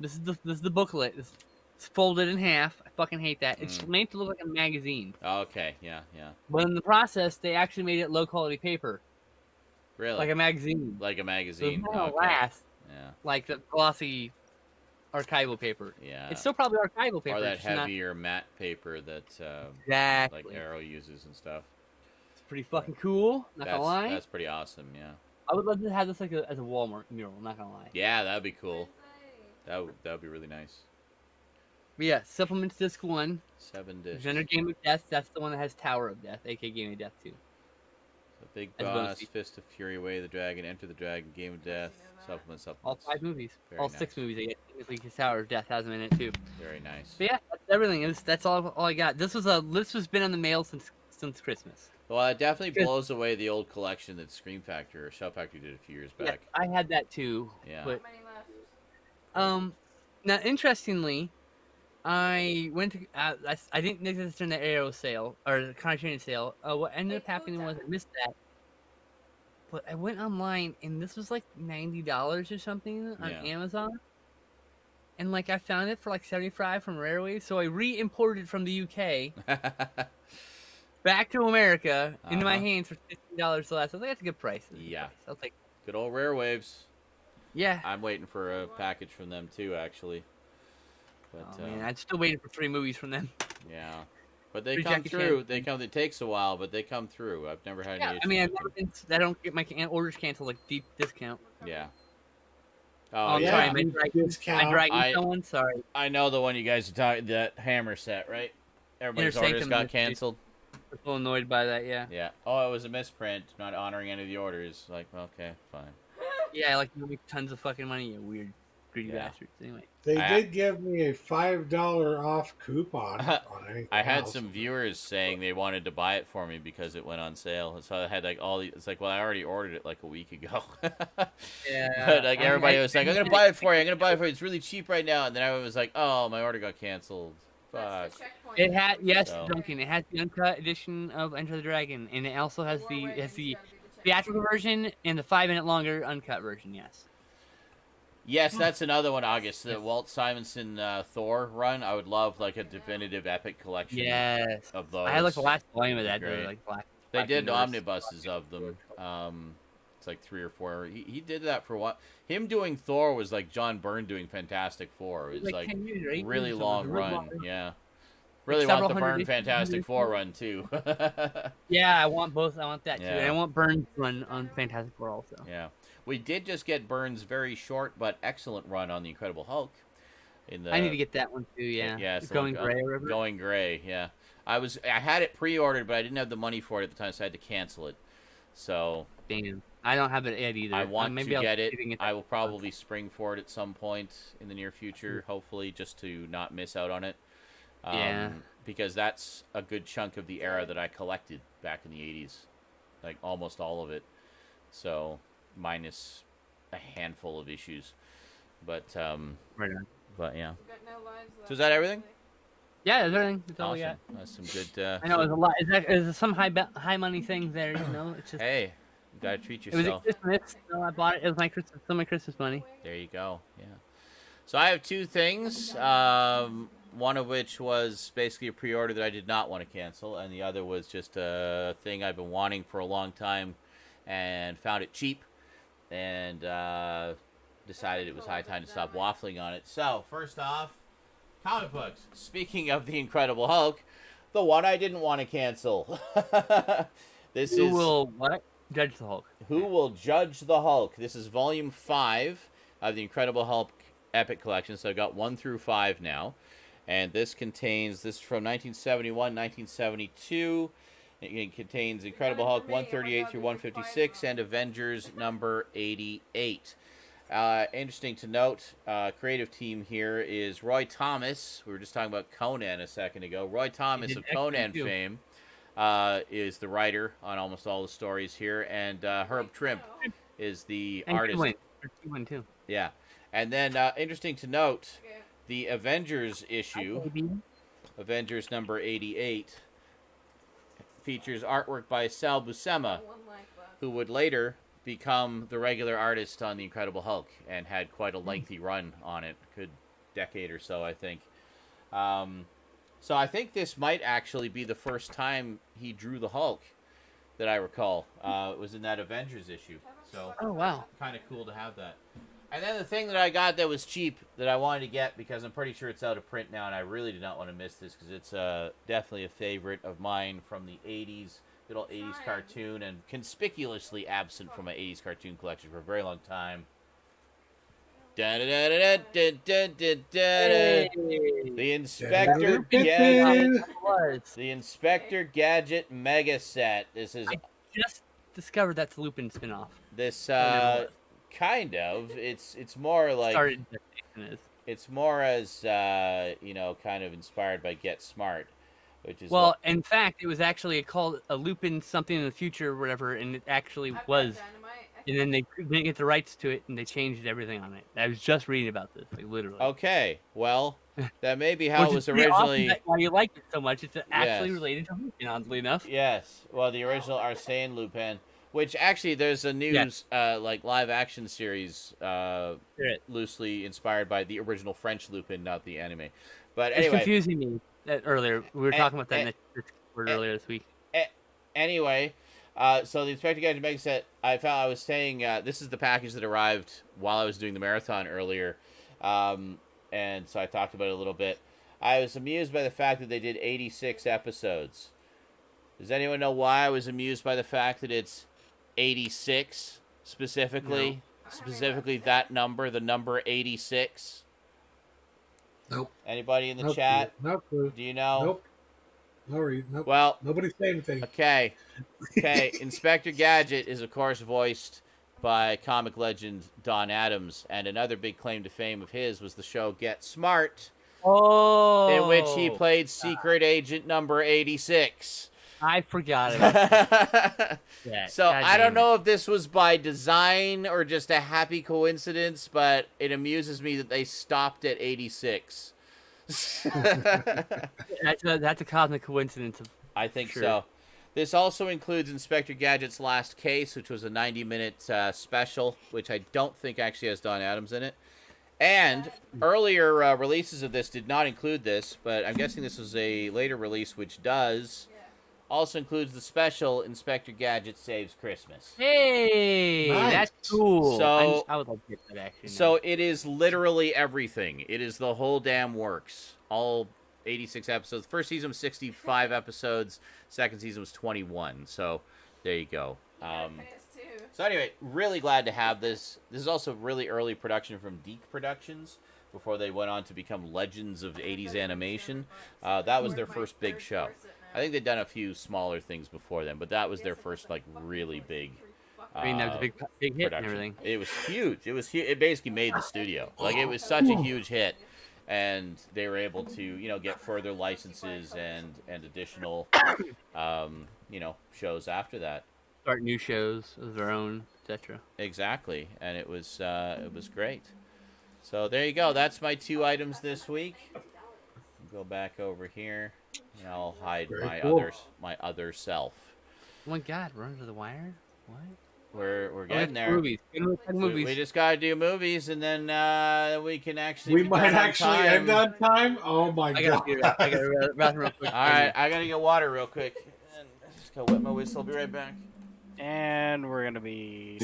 this is the booklet. It's folded in half. I fucking hate that. It's made to look like a magazine, Okay, yeah. but in the process, they actually made it low quality paper, Really? like a magazine. Like a So it's magazine. not gonna Okay. last Yeah. like the glossy archival paper. Yeah. It's still probably archival paper. or that it's just not- heavier matte paper that Exactly. like Arrow uses and stuff. It's pretty fucking cool. Not gonna lie. That's pretty awesome, yeah. I would love to have this like as a Walmart mural. Not gonna lie. Yeah, that'd be cool. That would be really nice. But yeah, supplements disc 1. 7 discs. Gender Game of Death. That's the one that has Tower of Death, aka Game of Death 2. The Big As well as Boss, the- Fist of Fury, Way of the Dragon, Enter the Dragon, Game of Death, supplements. All 5 movies. Very All nice. 6 movies, I guess. Technically, Tower of Death has them in it too. Very nice. But yeah, that's everything. That's all I got. This was been on the mail since Christmas. Well, it definitely Good. blows away the old collection that Scream Factory or Shout Factory did a few years Yeah, back. I had that too. Yeah. But How many left? now interestingly, I went to I didn't know this during the Arrow sale or the Criterion sale. What ended up happening was I missed that. But I went online and this was like $90 or something on Yeah. Amazon. And like I found it for like 75 from Rareway, so I re-imported it from the UK back to America into my Uh-huh. hands for $15 less. I was like, that's a good price. That's a good Yeah. price. I'll take. Good old Rare Waves. Yeah. I'm waiting for a package from them too, actually. But Oh, man, I'm still waiting for 3 movies from them. yeah, but they Free come Jackie through. Chan. They come. It takes a while, but they come through. I've never had any Yeah, issues. I mean, with them. I don't get my orders canceled like deep discount. Yeah. Oh, Oh I'm yeah. sorry, Yeah, my Dragon, discount. my Dragon someone. Sorry. I know the one you guys are talking. That Hammer set, right? Everybody's orders Intersanctum got was- canceled. I'm a little annoyed by that. Yeah. Yeah. Oh, it was a misprint, not honoring any of the orders. Like, okay, fine. Yeah, like you make tons of fucking money, you weird, greedy Yeah. bastards. Anyway. They I- did give me a $5 off coupon on anything I had else. some viewers saying they wanted to buy it for me because it went on sale. So I had like all the. It's like, well, I already ordered it like a week ago. Yeah. But like everybody was like, I'm gonna buy it for you. I'm gonna buy it for you. It's really cheap right now. And then everyone was like, oh, my order got canceled. Fuck. That's the checkpoint. It had So- Duncan. It has the uncut edition of Enter the Dragon, and it also has War the Wagon's gotta be the checkpoint. theatrical version and the 5-minute longer uncut version. Yes. Yes, that's another one, August. The Walt Simonson Thor run. I would love like a definitive epic collection Yes. of those. I had like the last volume of that. Great. Though, like black. They Black did Universe. omnibuses of them. It's like 3 or 4. He did that for what? Him doing Thor was like John Byrne doing Fantastic Four. It was like 10 years or 8 really years or long something. It was run. long. Yeah. Really several want the hundred Byrne issues. Fantastic Four run too. Yeah, I want both. I want that too. Yeah. And I want Burns run on Fantastic Four also. Yeah. We did just get Byrne's very short but excellent run on the Incredible Hulk. In the I need to get that one too. Yeah. Yeah, so Going Gray or whatever. Going Gray, yeah. I had it pre-ordered, but I didn't have the money for it at the time, so I had to cancel it. So Damn. I don't have it yet either. I want maybe to I'll get it. see if I will probably spring for it at some point in the near future, hopefully, just to not miss out on it. Yeah. Because that's a good chunk of the era that I collected back in the 80s. Like, almost all of it. So, minus a handful of issues. But, Right on. but yeah. We've got no lives left. So is that everything? Yeah, that's everything. That's all we got. Awesome. That's some good... I know there's a lot. There's some high money things there. You know, it's just. Hey, you gotta treat It was yourself. at Christmas. So I bought it. It was my Christmas. Some of my Christmas money. There you go. Yeah. So I have 2 things. One of which was basically a pre-order that I did not want to cancel, and the other was just a thing I've been wanting for a long time, and found it cheap, and decided it was high time to stop waffling on it. So first off, comic books. Speaking of the Incredible Hulk, the one I didn't want to cancel. Who will what? Judge the Hulk. Who Will Judge the Hulk? This is volume 5 of the Incredible Hulk Epic Collection. So I got 1 through 5 now. And this contains, this is from 1971, 1972. It contains Incredible Hulk 138 through 156 and Avengers number 88. Interesting to note, creative team here is Roy Thomas. We were just talking about Conan a second ago. Roy Thomas of Conan fame is the writer on almost all the stories here. And Herb Trimp is the artist. One too. Yeah. And then, interesting to note, the Avengers issue, Avengers number 88, features artwork by Sal Buscema, who would later become the regular artist on the Incredible Hulk and had quite a lengthy run on it, a good decade or so, I think. So I think this might actually be the first time he drew the Hulk that I recall. It was in that Avengers issue, so Oh wow. kind of cool to have that. And then the thing that I got that was cheap that I wanted to get because I'm pretty sure it's out of print now, and I really did not want to miss this because it's definitely a favorite of mine from the 80s, good old 80s cartoon, and conspicuously absent from my 80s cartoon collection for a very long time. The Inspector Gadget, the Inspector Gadget Mega Set. This is Just discovered that's Lupin spinoff. this kind of. It's more like Started. it's more as you know, kind of inspired by Get Smart, which is Well, in fact, it was actually called a Lupin something in the future or whatever, and it actually was. And then they didn't get the rights to it, and they changed everything on it. I was just reading about this, like literally. okay. Well, that may be how Which it is was pretty awesome originally. that why you like it so much? It's actually Yes. related to Lupin, oddly enough. Yes. Well, the original Arsène Lupin, which actually there's a news like live action series loosely inspired by the original French Lupin, not the anime. But It's anyway, confusing me. That earlier we were talking about that in the Discord earlier this week. anyway, So the Inspector Gadget Mega Set, I was saying, this is the package that arrived while I was doing the marathon earlier. And so I talked about it a little bit. I was amused by the fact that they did 86 episodes. Does anyone know why I was amused by the fact that it's 86 specifically? No. Specifically that number, the number 86? Nope. Anybody in the chat? No clue. Do you know? Nope. Nope. Well, nobody say anything. Okay. Inspector Gadget is, of course, voiced by comic legend Don Adams, and another big claim to fame of his was the show Get Smart, in which he played Secret Agent number 86. I forgot about that. So I don't know if this was by design or just a happy coincidence, but it amuses me that they stopped at 86. That's a cosmic coincidence. I think so. This also includes Inspector Gadget's Last Case, which was a 90-minute special, which I don't think actually has Don Adams in it. And earlier releases of this did not include this, but I'm guessing this was a later release, which does. Also includes the special Inspector Gadget Saves Christmas. Hey, nice. That's cool. So, I would like to get that actually. So it is literally everything. It is the whole damn works. All 86 episodes. First season was 65 episodes. Second season was 21. So there you go. So anyway, really glad to have this. This is also really early production from Geek Productions before they went on to become legends of 80s animation. That was their first big show. I think they'd done a few smaller things before then, but that was their first like really big. I mean, that was a big hit and everything. It was huge. It was huge. It basically made the studio. Like it was such a huge hit, and they were able to get further licenses and additional shows after that. Start new shows of their own, etc. Exactly, and it was great. So there you go. That's my 2 items this week. Go back over here. And I'll hide my other self. Oh my God, we're under the wire? What? We're getting there. Movies. We just gotta do movies, and then we can actually. We might actually end on time. Oh my God! I gotta go to the bathroom real quick. All right, I gotta get water real quick. And just go wet my whistle. I'll be right back. And we're gonna be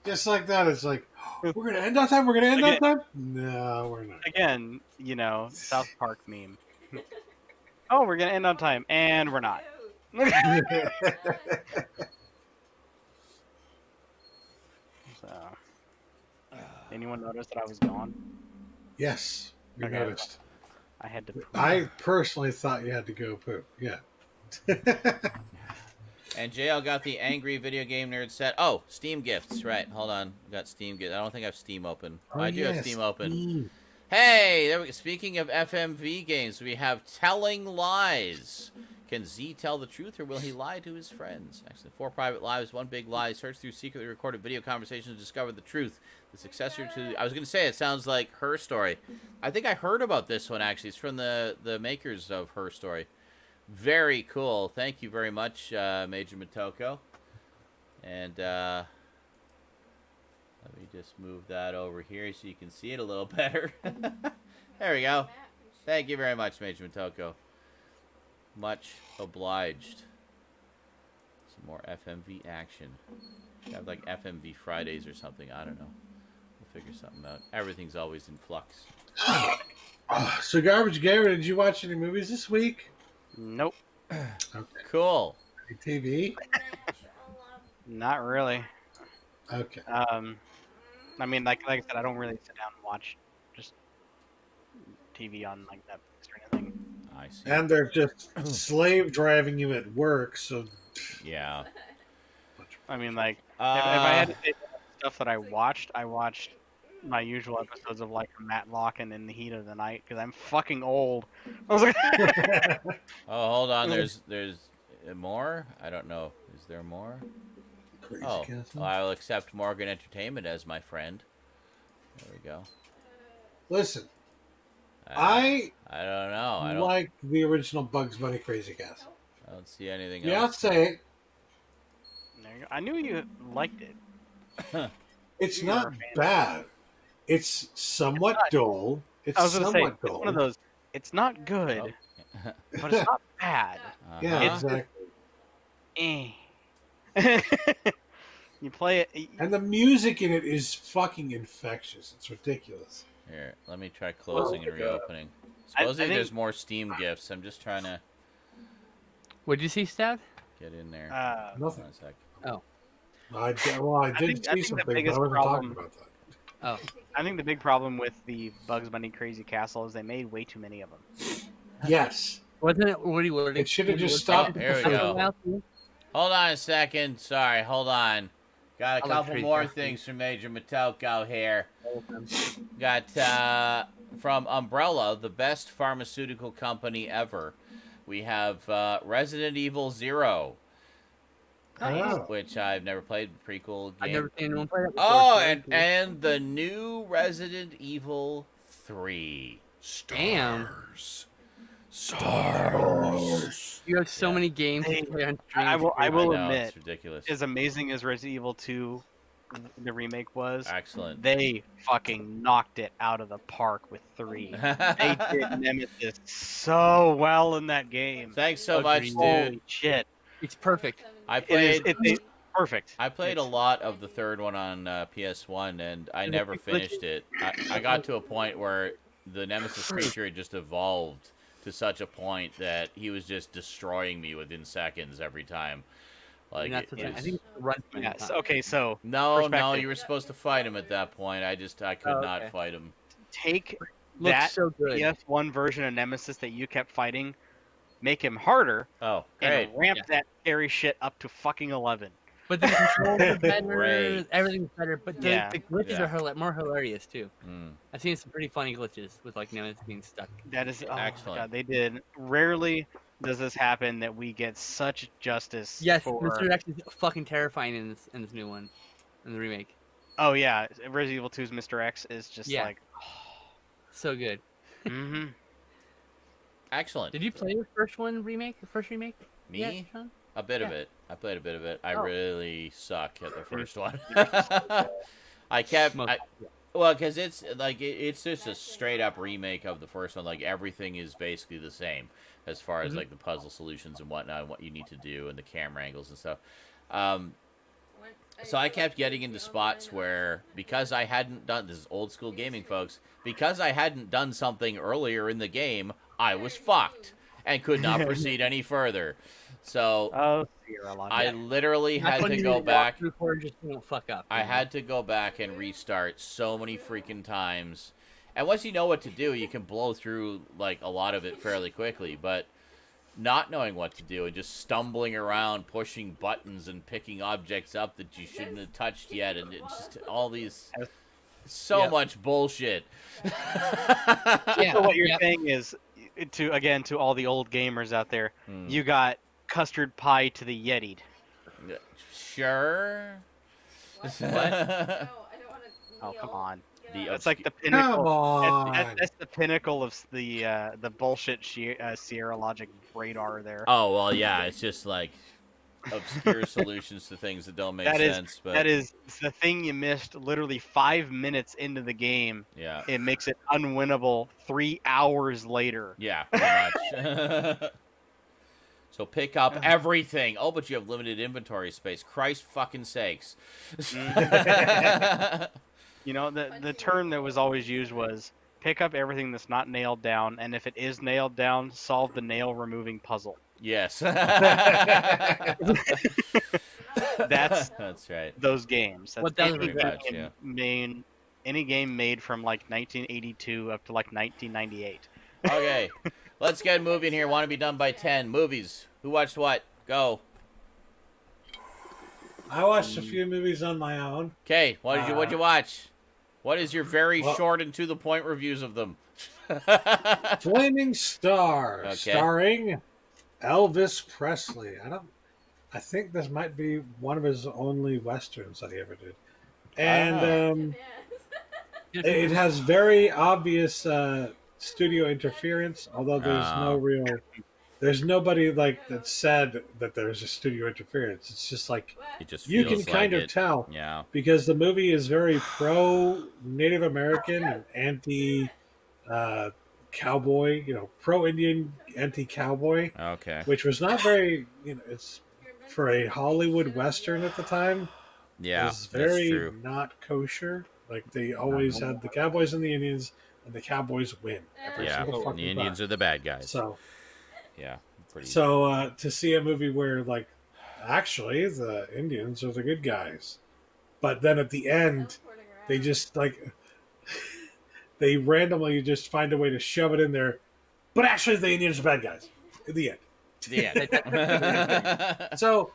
just like that. It's like we're gonna end on time. We're gonna end on time. No, we're not. Again, South Park meme. Oh, we're gonna end on time, and we're not. So, anyone notice that I was gone? Yes, we noticed. I had to. I personally thought you had to go poop. Yeah. And JL got the Angry Video Game Nerd set. Oh, Steam gifts. Right. Hold on. We got Steam gifts. I don't think I have Steam open. I do have Steam open. Hey, there we go. Speaking of FMV games, we have Telling Lies. Can Z tell the truth, or will he lie to his friends? Actually, 4 private lives, 1 big lie. Search through secretly recorded video conversations to discover the truth. The successor to... I was going to say, it sounds like Her Story. I think I heard about this one, actually. It's from the makers of Her Story. Very cool. Thank you very much, Major Motoko. And let me just move that over here so you can see it a little better. There we go. Thank you very much, Major Motoko. Much obliged. Some more FMV action. Have like FMV Fridays or something. I don't know. We'll figure something out. Everything's always in flux. So, Garbage Gamer, did you watch any movies this week? Nope. Okay. Cool. TV? Not really. Okay. I mean, like I said, I don't really sit down and watch just TV on like Netflix or anything. I see. And they're just slave driving you at work, so yeah. I mean, like if I had to say stuff that I watched my usual episodes of like Matlock and In the Heat of the Night because I'm fucking old. I was like, oh, hold on. There's more. I don't know. Is there more? Crazy well, I'll accept Morgan Entertainment as my friend. There we go. Listen, I don't know. I don't like the original Bugs Bunny Crazy Castle. I don't see anything Yeah, else. say it. There you go. I knew you liked it. It's not bad. It's somewhat dull. It's I was going to say, somewhat it's dull. one of those, it's not good, but it's not bad. Yeah, It's exactly. eh. You play it. And the music in it is fucking infectious. It's ridiculous. Here, let me try closing and reopening. Supposedly there's more Steam gifts. I'm just trying to What'd you see, Stab? get in there. Nothing. Hold on a sec. Oh. I did see something, but I wasn't talking about that. Oh. I think the big problem with the Bugs Bunny Crazy Castle is they made way too many of them. Yes. Wasn't it Woody Woody? It should have just stopped. Oh, here we go. Hold on a second. Sorry, hold on. Got a couple more things from Major Matoko here. Got from Umbrella, the best pharmaceutical company ever. We have Resident Evil 0. Which I've never played. Pretty cool game. I've never seen anyone play that before. Oh, and the new Resident Evil 3. Stars. Stars. You have so many games to play on stream. I will know, admit, it's ridiculous. as amazing as Resident Evil 2, the remake was, Excellent. they fucking knocked it out of the park with 3. They did Nemesis so well in that game. Thanks so much, dude. Holy shit. It's perfect. I played. It's perfect. I played a lot of the third one on PS1, and I never finished it. I got to a point where the Nemesis creature had just evolved to such a point that he was just destroying me within seconds every time. Like, I think it's run. Yes. Okay, so no, you were supposed to fight him at that point. I could not fight him. Take Looks that so good. PS1 version of Nemesis that you kept fighting, make him harder, Oh, great. and ramp that scary shit up to fucking 11. But the controls are better. Great. Everything's better. But the glitches Yeah. are more hilarious too. Mm. I've seen some pretty funny glitches with like Nemesis being stuck. That is Excellent. God, they did. Rarely does this happen that we get such justice. Yes, for... Mr. X is fucking terrifying in this new one, in the remake. Oh yeah, Resident Evil 2's Mr. X is just like so good. Mm-hmm. Excellent. Did you play the first remake? Me? Yeah, Sean? A bit of it. I played a bit of it. I really suck at the first one. I kept... well, because it's like it's just a straight up remake of the first one. Like everything is basically the same as far as like the puzzle solutions and whatnot, and what you need to do, and the camera angles and stuff. So I kept getting into spots where, because I hadn't done, this is old school gaming, folks, because I hadn't done something earlier in the game, I was fucked and could not proceed any further. So I literally had to go back. Just won't fuck up. I had to go back and restart so many freaking times. And once you know what to do, you can blow through like a lot of it fairly quickly. But not knowing what to do and just stumbling around, pushing buttons and picking objects up that you shouldn't have touched yet, and it's just all these so much bullshit. So what you're saying is, to all the old gamers out there, you got custard pie to the Yeti. Sure. What? No, I don't want to. Oh, come on. That's like the pinnacle. Come on. That's the pinnacle of the bullshit Sierra Logic radar there. Oh well, yeah. It's just like obscure solutions to things that don't make sense. But that is the thing you missed. Literally 5 minutes into the game. Yeah. It makes it unwinnable 3 hours later. Yeah, pretty much. So pick up everything. Oh, but you have limited inventory space. Christ fucking sakes. You know, the term that was always used was pick up everything that's not nailed down, and if it is nailed down, solve the nail removing puzzle. Yes. That's right. Those games. That's what that any game made from like 1982 up to like 1998. Okay, let's get moving here. Want to be done by 10. Movies. Who watched what? Go. I watched a few movies on my own. Okay, what'd you watch? What is your very short and to the point reviews of them? Flaming Star, starring Elvis Presley. I think this might be one of his only westerns that he ever did, and it has very obvious studio interference. Although there's nobody like that said that there's a studio interference. It's just like you can kind of tell, because the movie is very pro Native American and anti cowboy, pro Indian, anti cowboy. Okay, which was not very, it's for a Hollywood Western at the time, Yeah, was that's very true. not kosher. Like they always had the Cowboys and the Indians, and the Cowboys win every Yeah, single fucking the Indians time. are the bad guys. So, Yeah, pretty. to see a movie where like actually the Indians are the good guys, but then at the end they just like they randomly just find a way to shove it in there, but actually the Indians are bad guys at the end. Yeah. So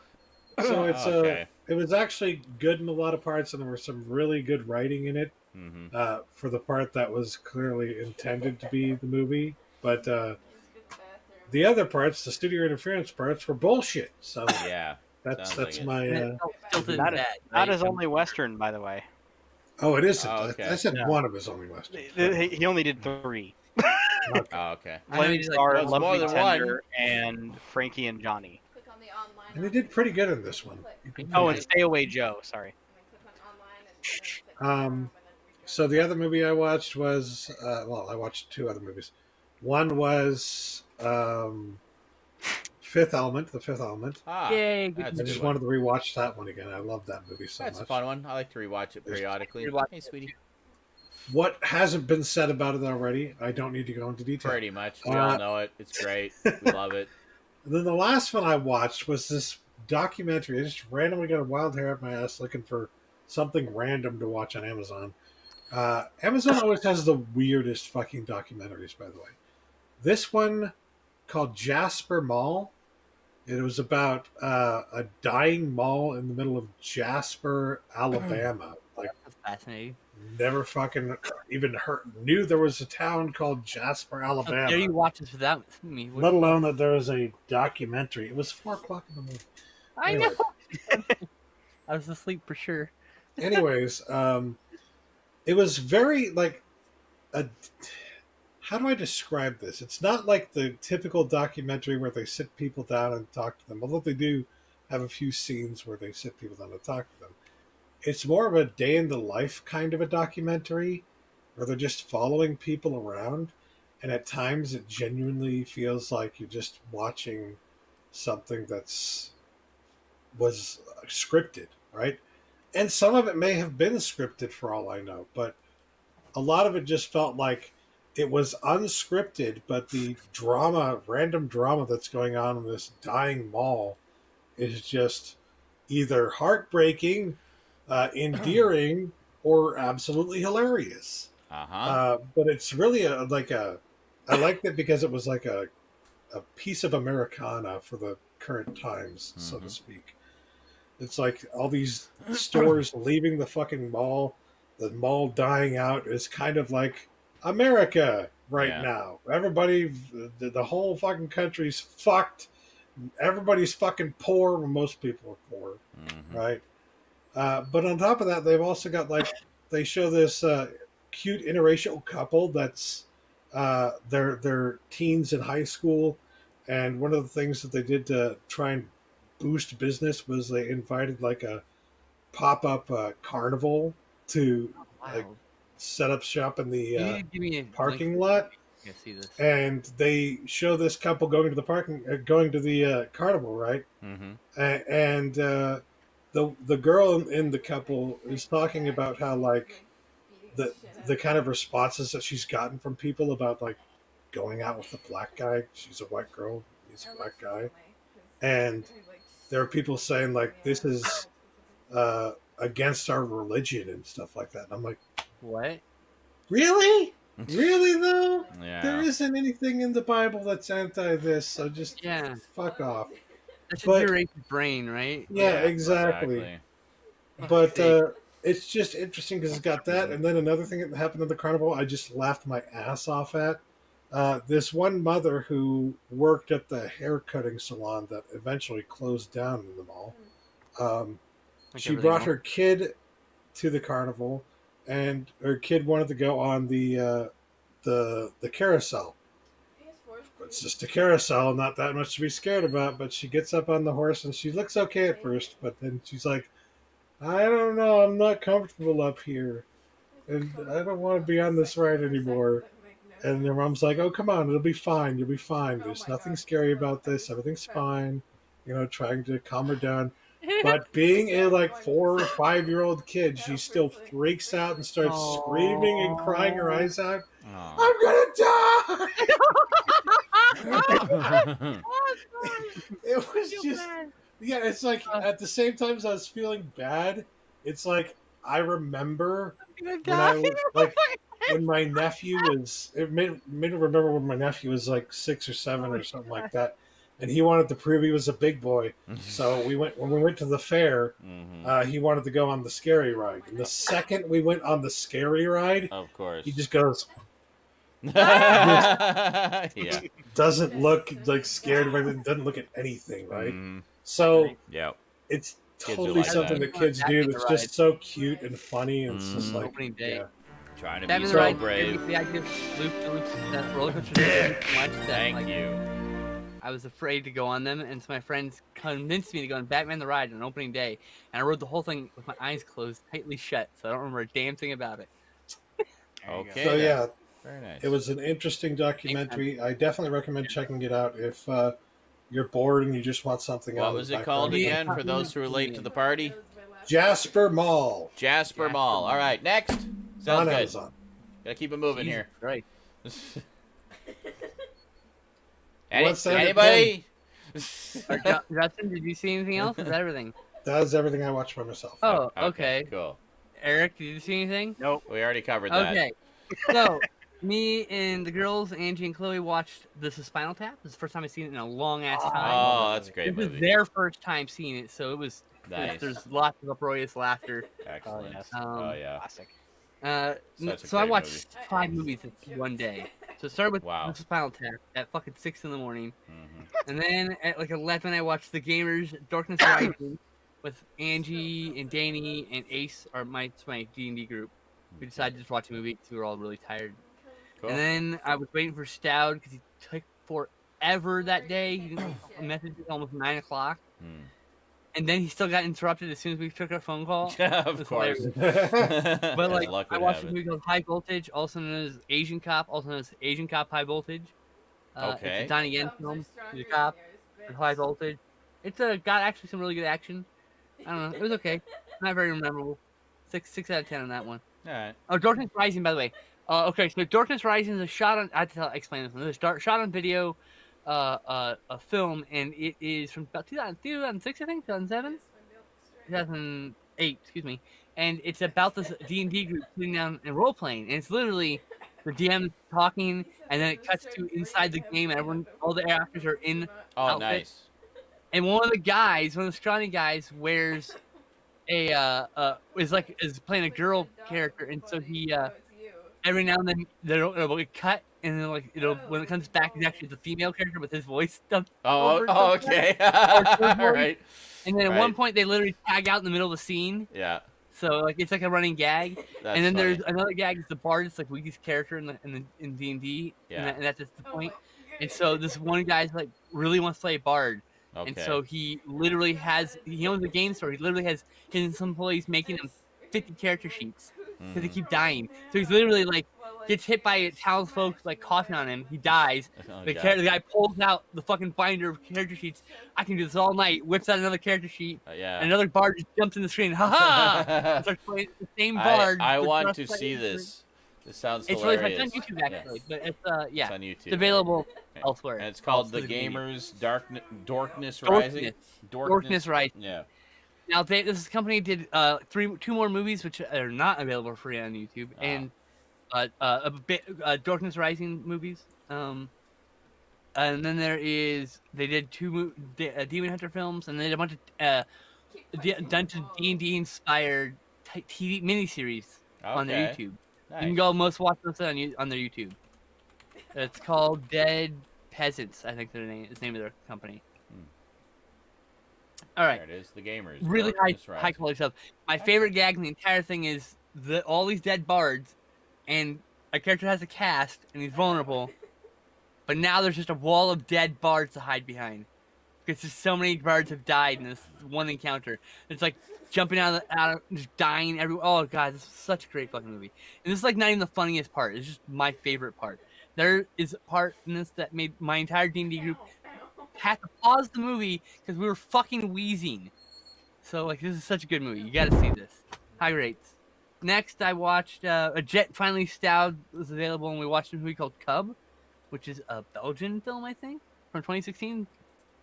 it's Okay. it was actually good in a lot of parts, and there was some really good writing in it Mm-hmm. for the part that was clearly intended to be the movie. But the other parts, the studio interference parts, were bullshit. So Yeah. that's sounds like it. my. That is only Western, by the way. Oh, it is. Oh, okay. I said Yeah. one of his only westerns. He only did 3. Oh, okay. I know he Flint did, like, Star, well, it's Love more Me than Tender, and Frankie and Johnny. Click on the online. And he did pretty good in this one. Oh, and Stay Away Joe. Sorry. Click on online and So the other movie I watched was I watched 2 other movies. One was Fifth Element, The Fifth Element. Ah, Yay, that's I a just good one. wanted to rewatch that one again. I love that movie so That's a much. fun one. I like to rewatch it periodically. Rewatch Hey, it sweetie. What hasn't been said about it already? I don't need to go into detail. Pretty much. We all know it. It's great. We love it. And then the last one I watched was this documentary. I just randomly got a wild hair up my ass looking for something random to watch on Amazon. Amazon always has the weirdest fucking documentaries, by the way. This one called Jasper Mall. It was about a dying mall in the middle of Jasper, Alabama. Like, That's fascinating. never fucking even knew there was a town called Jasper, How Alabama. dare you watch this without me? Let alone that there was a documentary. It was 4:00 in the morning. I Anyway. know. I was asleep for sure. Anyways, it was very like how do I describe this? It's not like the typical documentary where they sit people down and talk to them, although they do have a few scenes where they sit people down and talk to them. It's more of a day in the life kind of a documentary where they're just following people around, and at times it genuinely feels like you're just watching something was scripted, right? And some of it may have been scripted for all I know, but a lot of it just felt like it was unscripted, but the random drama that's going on in this dying mall is just either heartbreaking, endearing, or absolutely hilarious. Uh-huh. But it's really I liked it because it was like a piece of Americana for the current times, so to speak. It's like all these stores leaving the fucking mall, the mall dying out is kind of like America right now. Everybody, the whole fucking country's fucked. Everybody's fucking poor when most people are poor, right? But on top of that, they've also got they show this cute interracial couple that's they're teens in high school, and one of the things that they did to try and boost business was they invited like a pop-up carnival to set up shop in the parking lot. I see this. And they show this couple going to the carnival, right? Mm-hmm. And the girl in the couple is talking about how like the kind of responses that she's gotten from people about like going out with a black guy. She's a white girl, he's a black guy, and there are people saying like this is against our religion and stuff like that. And I'm like, What? really? Really though? Yeah. There isn't anything in the Bible that's anti this, so just fuck off. That's But- your brain, right? Yeah, exactly. But it's just interesting because it's got that, and then another thing that happened at the carnival, I just laughed my ass off at. This one mother who worked at the hair cutting salon that eventually closed down in the mall. Like She everything brought else. her kid to the carnival, and her kid wanted to go on the carousel. It's just a carousel, not that much to be scared about. But she gets up on the horse, and she looks okay at first, but then she's like, I don't know, I'm not comfortable up here, and I don't want to be on this ride anymore. And their mom's like, oh, come on, it'll be fine, you'll be fine. There's nothing scary about this, everything's fine. trying to calm her down. But being a like 4 or 5-year-old kid, she still freaks out and starts screaming and crying her eyes out. I'm gonna die! It was just, yeah. It's like at the same time as I was feeling bad, it's like I remember when when my nephew was. It made me remember when my nephew was like 6 or 7 or something like that. And he wanted to prove he was a big boy. So when we went to the fair, he wanted to go on the scary ride. And the second we went on the scary ride, of course, he just goes, yeah, doesn't look like scared, doesn't look at anything, right? So yeah, it's totally something that kids do that's just so cute and funny. And it's just like, opening day. Trying to be so brave. Thank you. I was afraid to go on them, and so my friends convinced me to go on Batman the Ride on opening day, and I rode the whole thing with my eyes closed, tightly shut, so I don't remember a damn thing about it. Okay. So yeah, very nice. It was an interesting documentary. I definitely recommend checking it out if you're bored and you just want something. What was it called again for those who were late to the party? Jasper Mall. Jasper Mall. All right, next. Sounds on good. Amazon. Gotta keep it moving here. Right. Anybody? Justin, did you see anything else? Is that everything? That is everything I watched by myself. Oh, okay. Cool. Eric, did you see anything? Nope. We already covered that. Okay. So, me and the girls, Angie and Chloe, watched This is Spinal Tap. This is the first time I've seen it in a long-ass time. Oh, that's a great movie. This was their first time seeing it, so it was... Nice. There's lots of uproarious laughter. Excellent. Yes. Oh, yeah. Classic. So I watched 5 movies in one day. So it started with This is Spinal Tap at fucking 6 in the morning. And then at like 11, I watched The Gamers, Darkness Rising, with Angie and Danny and Ace, or my D&D group. We decided to just watch a movie because we were all really tired. Cool. And then I was waiting for Stoud because he took forever that day. He didn't message us almost 9 o'clock. And then he still got interrupted as soon as we took our phone call. Of course. But like, I watched a movie called High Voltage, also known as Asian Cop, also known as Asian Cop High Voltage. Okay. It's a Donnie Yen film. He's a cop with High Voltage. It's got actually some really good action. I don't know. It was okay. Not very memorable. 6 out of 10 on that one. All right. Oh, Darkness Rising, by the way. Okay, so Darkness Rising is a shot on. I have to explain this one. It's a shot on video. A film, and it is from about 2006, I think, 2007, 2008, excuse me. And it's about this D&D group sitting down and role playing, and it's literally the DM talking, and then it cuts to inside the game, and all the actors are in outfits. Nice. And one of the scrawny guys, wears is playing a girl character, and so he every now and then it'll get cut. And then, when it comes back, he's actually the female character with his voice stuffed. Okay. All right. And then at one point, they literally tag out in the middle of the scene. Yeah. So it's like a running gag. That's and then funny. there's another gag. It's the bard. It's like Wiki's character in D&D. Yeah. And that's just the point. And so this one guy's like really wants to play a bard. Okay. And so he literally he owns a game store. He literally has his employees making him 50 character sheets because they keep dying. So he's literally like gets hit by townsfolk like coughing on him. He dies. The guy pulls out the fucking binder of character sheets. I can do this all night. Whips out another character sheet. Yeah. And another bard just jumps in the screen. Ha ha! Starts playing the same bard. I want to see this. This sounds hilarious. Really fun. It's on YouTube actually, but it's It's on YouTube. It's available elsewhere. And it's called The Gamers Darkness Rising. Darkness Rising. Yeah. Now this company did 2 more movies which are not available for free on YouTube, and Darkness Rising movies. And then they did 2 Demon Hunter films, and they did a bunch of Dungeon D&D inspired TV miniseries on their YouTube. Nice. You can go watch those on their YouTube. It's called Dead Peasants, I think is the name of their company. All right. There it is, The Gamers. Really high quality stuff. My favorite gag in the entire thing is all these dead bards, and a character has a cast, and he's vulnerable, but now there's just a wall of dead bards to hide behind. Because just so many bards have died in this one encounter. It's like jumping out of just dying everywhere. Oh god, this is such a great fucking movie. And this is like not even the funniest part. It's just my favorite part. There is a part in this that made my entire D&D group had to pause the movie because we were fucking wheezing. So like, this is such a good movie. You got to see this. High rates. Next, I watched A Jet Finally Stoud was available, and we watched a movie called Cub, which is a Belgian film, I think, from 2016.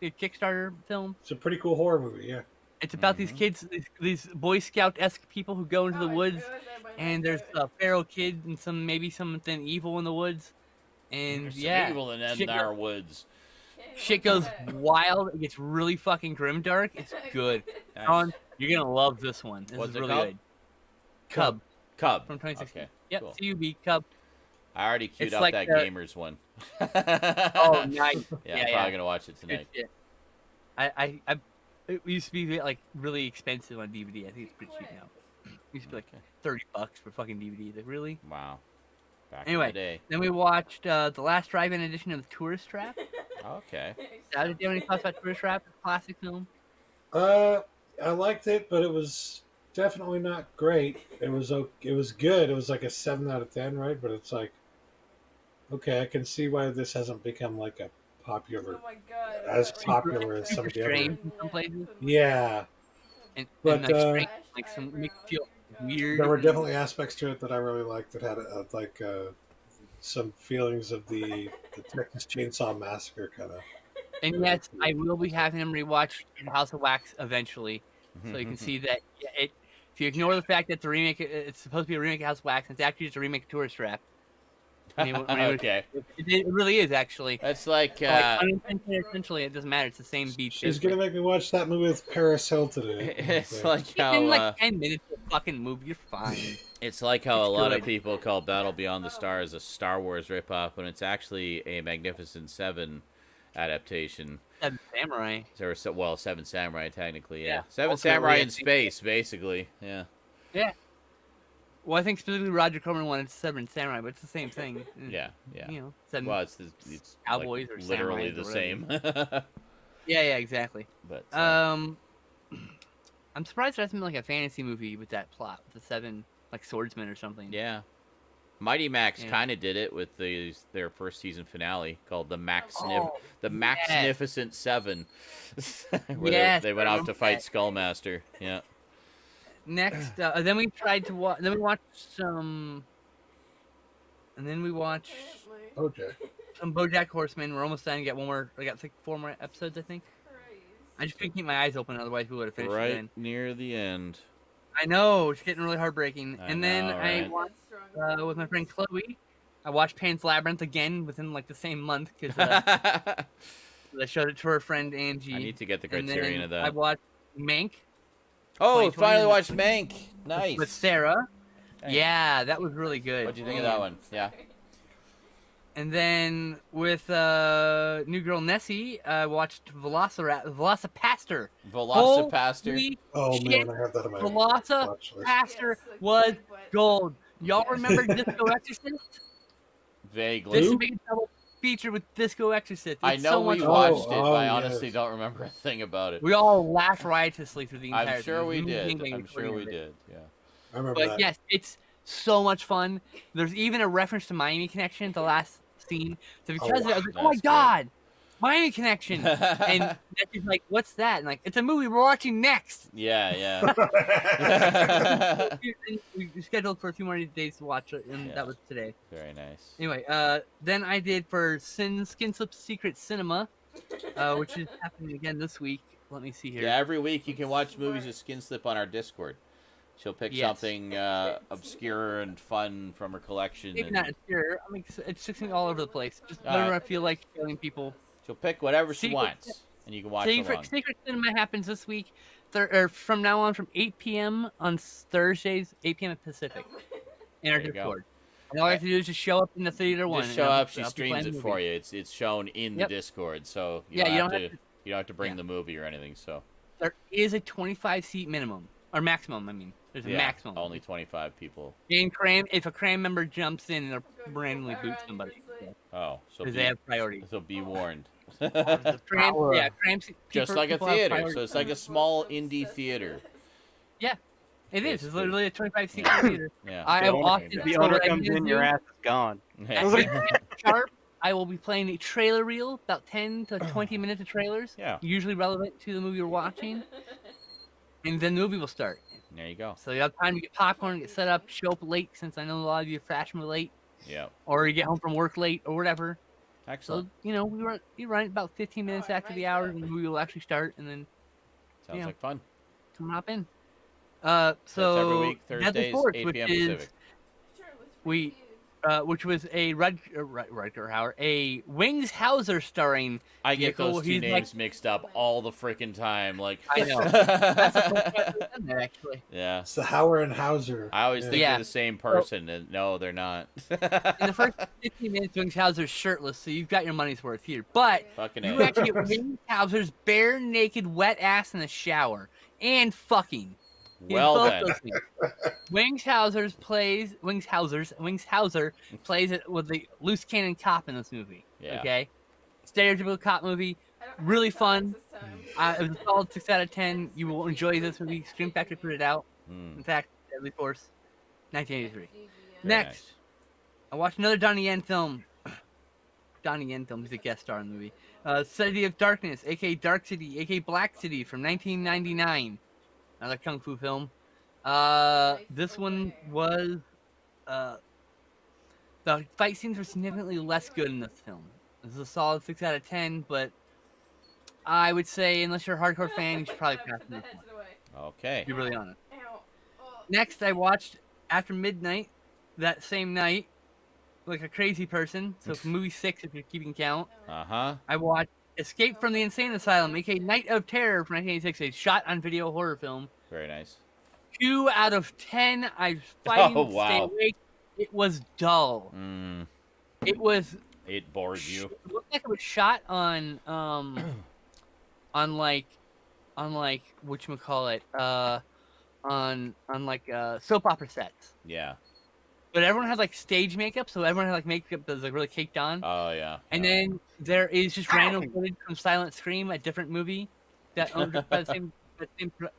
A Kickstarter film. It's a pretty cool horror movie, yeah. It's about these kids, these Boy Scout-esque people who go into the woods, and there's a feral kid and maybe something evil in the woods, and There's yeah, some evil in our woods. shit goes wild. It gets really fucking grimdark. It's good. Nice. Colin, you're gonna love this one. This What's is it really called? good. Cub Cub from 2016. Okay, Yep, cool. CUB Cub. I already queued It's up like that the- Gamers one. Oh, nice. Yeah, I'm probably gonna watch it tonight. Good shit. It used to be like really expensive on DVD. I think it's pretty cheap now. It used to be like $30 for fucking DVD. Like really? Wow. Back Anyway, in the day. then we watched the last drive-in edition of Tourist Trap. Okay. Did you have any thoughts about Tourist Trap? Classic film. I liked it, but it was definitely not great. It was good. It was like a 7 out of 10, right? But it's like, okay, I can see why this hasn't become like a popular, Oh my god. as popular as some of the other. Strange in some places. Yeah, And But, like strange, like some make you feel weird. there were definitely aspects to it that I really liked that had some feelings of the Texas Chainsaw Massacre kind of. And yes, I will be having him rewatch House of Wax eventually, so you can see that if you ignore the fact that it's supposed to be a remake of House of Wax, it's actually just a remake of Tourist Trap. Okay. It really is actually. That's like Unintentionally, essentially, it doesn't matter. It's the same beat. She's gonna make me watch that movie with Paris Hilton in it. it's like It's in how like 10 minutes of the fucking movie. You're fine. it's like how a It's lot of good. people call Battle Beyond the Stars a Star Wars ripoff, when it's actually a Magnificent Seven adaptation. Seven Samurai. Or Seven Samurai technically, yeah. Yeah, Seven ultimately, Samurai I in think- space, basically. Yeah. Yeah. Well, I think specifically Roger Corman wanted Seven Samurai, but it's the same thing. Yeah, yeah. You know, seven. Well, it's Cowboys like or literally samurais the or same. Yeah, exactly. But I'm surprised there hasn't been like a fantasy movie with that plot, with the seven like swordsmen or something. yeah. Mighty Max Yeah. kind of did it with their first season finale called the Oh, Magnificent Seven, where Yes, they went I off to remember fight that. Skullmaster. Yeah. Next, then we tried to watch. Then we watched some. And then we watched Okay. some BoJack Horseman. We're almost done. Get one more. I got like 4 more episodes, I think. I just couldn't keep my eyes open, otherwise we would have finished it. Right Then. near the end. I know it's getting really heartbreaking. I And then know, I right? watched with my friend Chloe. I watched Pan's Labyrinth again within like the same month because I showed it to her friend Angie. I need to get the And criterion then of that. I watched Mank Oh, 2020 finally watched Mank. Nice. with Sarah. Nice. Yeah, that was really good. What'd you think of that one? Yeah. And then with new girl Nessie, I watched Velocipaster. Velocipaster. Holy Oh shit, man, I have that in my Velocipaster watch list. was gold. Y'all remember Disco Exorcist? Vaguely. This is a big double feature with Disco Exorcist. I It's know so we much watched fun. it, Oh, but I yes. honestly don't remember a thing about it. We all laughed riotously through the entire I'm sure we thing. did. Being I'm sure we recording of it. did. Yeah. I remember But that. yes, it's so much fun. There's even a reference to Miami Connection at the last scene. So because of it, I was like, oh my That's good. god, Miami Connection. And Nessie's like, what's that? And like, it's a movie we're watching next. Yeah, yeah. And we scheduled for a few more days to watch it, and Yeah. that was today. Very nice. Anyway, then I did for Skinslip Secret Cinema, which is happening again this week. Let me see here. Yeah, every week you can watch movies with Skinslip on our Discord. She'll pick Yes. something obscure and fun from her collection. Maybe And not sure. I mean, it's just all over the place. Just whatever I feel like showing people. she'll pick whatever she Secret- wants, and you can watch along. Secret Cinema happens this week, or from now on from 8 p.m. on Thursdays, 8 p.m. Pacific, in our There you go. Discord. And all I have to do is just show up in the theater one. Just and show I'll up. be She playing streams the it movie. for you. It's shown in Yep. the Discord, so you Yeah, don't you have don't to have you don't have to bring yeah. the movie or anything. So There is a 25-seat minimum or maximum. I mean, there's a yeah, maximum. only 25 people. And Cram, if a Cram member jumps in, they'll randomly boot somebody Oh, so because they have priority. so be warned. Cram, yeah, Cram. Just like a people have theater, priority. so it's like a small indie theater. It is. It's basically. literally a 25-seat theater. Yeah. I have The owner- often The so owner what I comes usually in, your do ass is gone. at 8 p.m. sharp. I will be playing a trailer reel, about 10 to 20 minutes of trailers, Yeah. usually relevant to the movie we're watching, and then the movie will start. There you go. So you have time to get popcorn, get set up, show up late, since I know a lot of you are fashionably late, Yeah. or you get home from work late, or whatever. Excellent. So, we run about 15 minutes after the hour, and the movie will actually start, and then Sounds like fun. come hop in. That's So every week, Deadly Thursdays, Force, 8 which p.m. is Pacific. which was a Rutger Hauer, a Wings Hauser starring. I get vehicle. those two He's names mixed up all the freaking time. Like I know. That's the first time I've done that, actually. Yeah. It's the Hauer and Hauser. I always think Yeah. they're the same person, and no, they're not. In the first 15 minutes, Wings Hauser's shirtless, so you've got your money's worth here. But Fucking you A. actually get Wings Hauser's bare naked wet ass in the shower and fucking. He's Well both then. those things. Wings Hauser plays it with the loose cannon cop in this movie. Yeah. Okay, stereotypical cop movie, really fun. It was a solid 6 out of 10. You will enjoy this movie. Scream Factory put it out. Hmm. In fact, Deadly Force, 1983. Very Next, nice. I watched another Donnie Yen film. Donnie Yen film. He's a guest star in the movie. City of Darkness, aka Dark City, aka Black City, from 1999. Another kung fu film. This one was the fight scenes were significantly less good in this film. This is a solid 6 out of 10, but I would say unless you're a hardcore fan, you should probably pass on this one. Okay. To be really honest. Next, I watched After Midnight that same night, like a crazy person. So movie 6, if you're keeping count. Uh-huh. I watched Escape from the Insane Asylum, aka Night of Terror from 1986, a shot-on-video horror film. Very nice. 2 out of 10. I was fighting to stay wow. awake. It was dull. Mm, It was. it bores you. It looked like it was shot on like whatchamacallit, on like soap opera sets. Yeah. But everyone had like stage makeup, so everyone had like makeup that was like really caked on. Oh, yeah. And then there is just random footage from Silent Scream, a different movie that owned by the same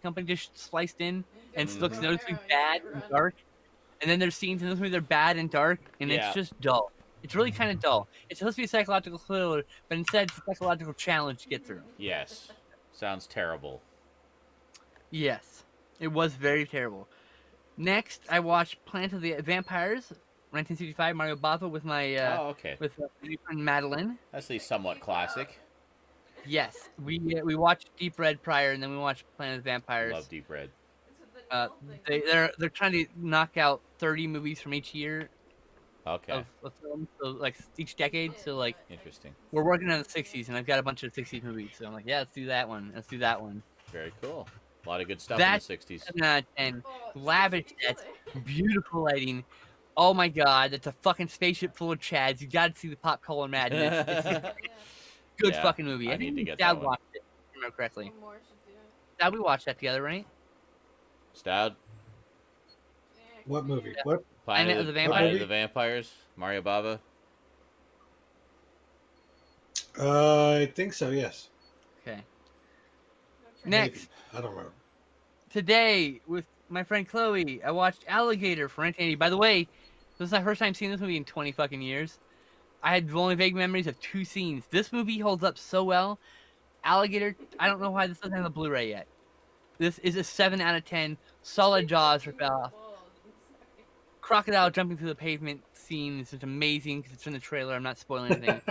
company, just spliced in, and it looks noticeably bad and dark. And then there's scenes in this movie that are bad and dark, and Yeah. it's just dull. It's really kind of dull. It's supposed to be a psychological thriller, but instead it's a psychological challenge to get through. Yes. Sounds terrible. Yes, it was very terrible. Next, I watched Planet of the Vampires, 1965, Mario Bava with my Oh, okay. with my new friend Madeline. That's at least somewhat classic. Yes, we watched Deep Red prior, and then we watched Planet of the Vampires. Love Deep Red. They're trying to knock out 30 movies from each year Okay. of films, so like each decade. So like Interesting. we're working on the 60s, and I've got a bunch of 60s movies. So I'm like, yeah, let's do that one. Let's do that one. Very cool. A lot of good stuff That's in the 60s. 7 out of 10. Lavish sets, beautiful lighting. Oh my god, it's a fucking spaceship full of chads. You gotta see the pop color madness. It's good Yeah, fucking movie. I I think need to get Dad that one. watched it, if I remember correctly. Dad, we watched that together, right? Stout. What movie? Yeah. What? Planet of the Planet Vampires? of the Vampires. Mario Bava. I think so. Yes. Okay. Next, Maybe. I don't remember. today with my friend Chloe, I watched Alligator for 1980. By the way, this is my first time seeing this movie in 20 fucking years. I had only vague memories of 2 scenes. This movie holds up so well. Alligator, I don't know why this doesn't have a Blu-ray yet. This is a 7 out of 10. Solid jaws rip off. Crocodile jumping through the pavement scene is just amazing because it's in the trailer. I'm not spoiling anything.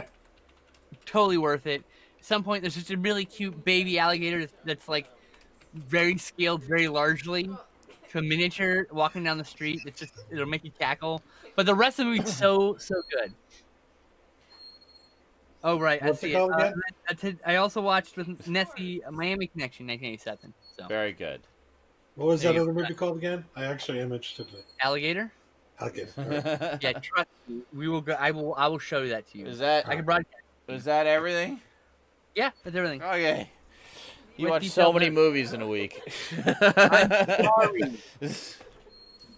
Totally worth it. At some point, there's just a really cute baby alligator that's like very scaled very largely to a miniature walking down the street. It'll make you cackle. But the rest of the movie's so good. Oh right, What's I it see called it. I also watched with Nessie Miami Connection 1987. So Very good. What was There that you other go. movie called again? I actually am interested in it. Alligator. Okay. All right. Yeah, trust me. We will go. I will show you that to you. Is that I can broadcast. is that everything? Yeah, that's everything. Okay. You With watch detailed so many notes. movies in a week. I'm sorry.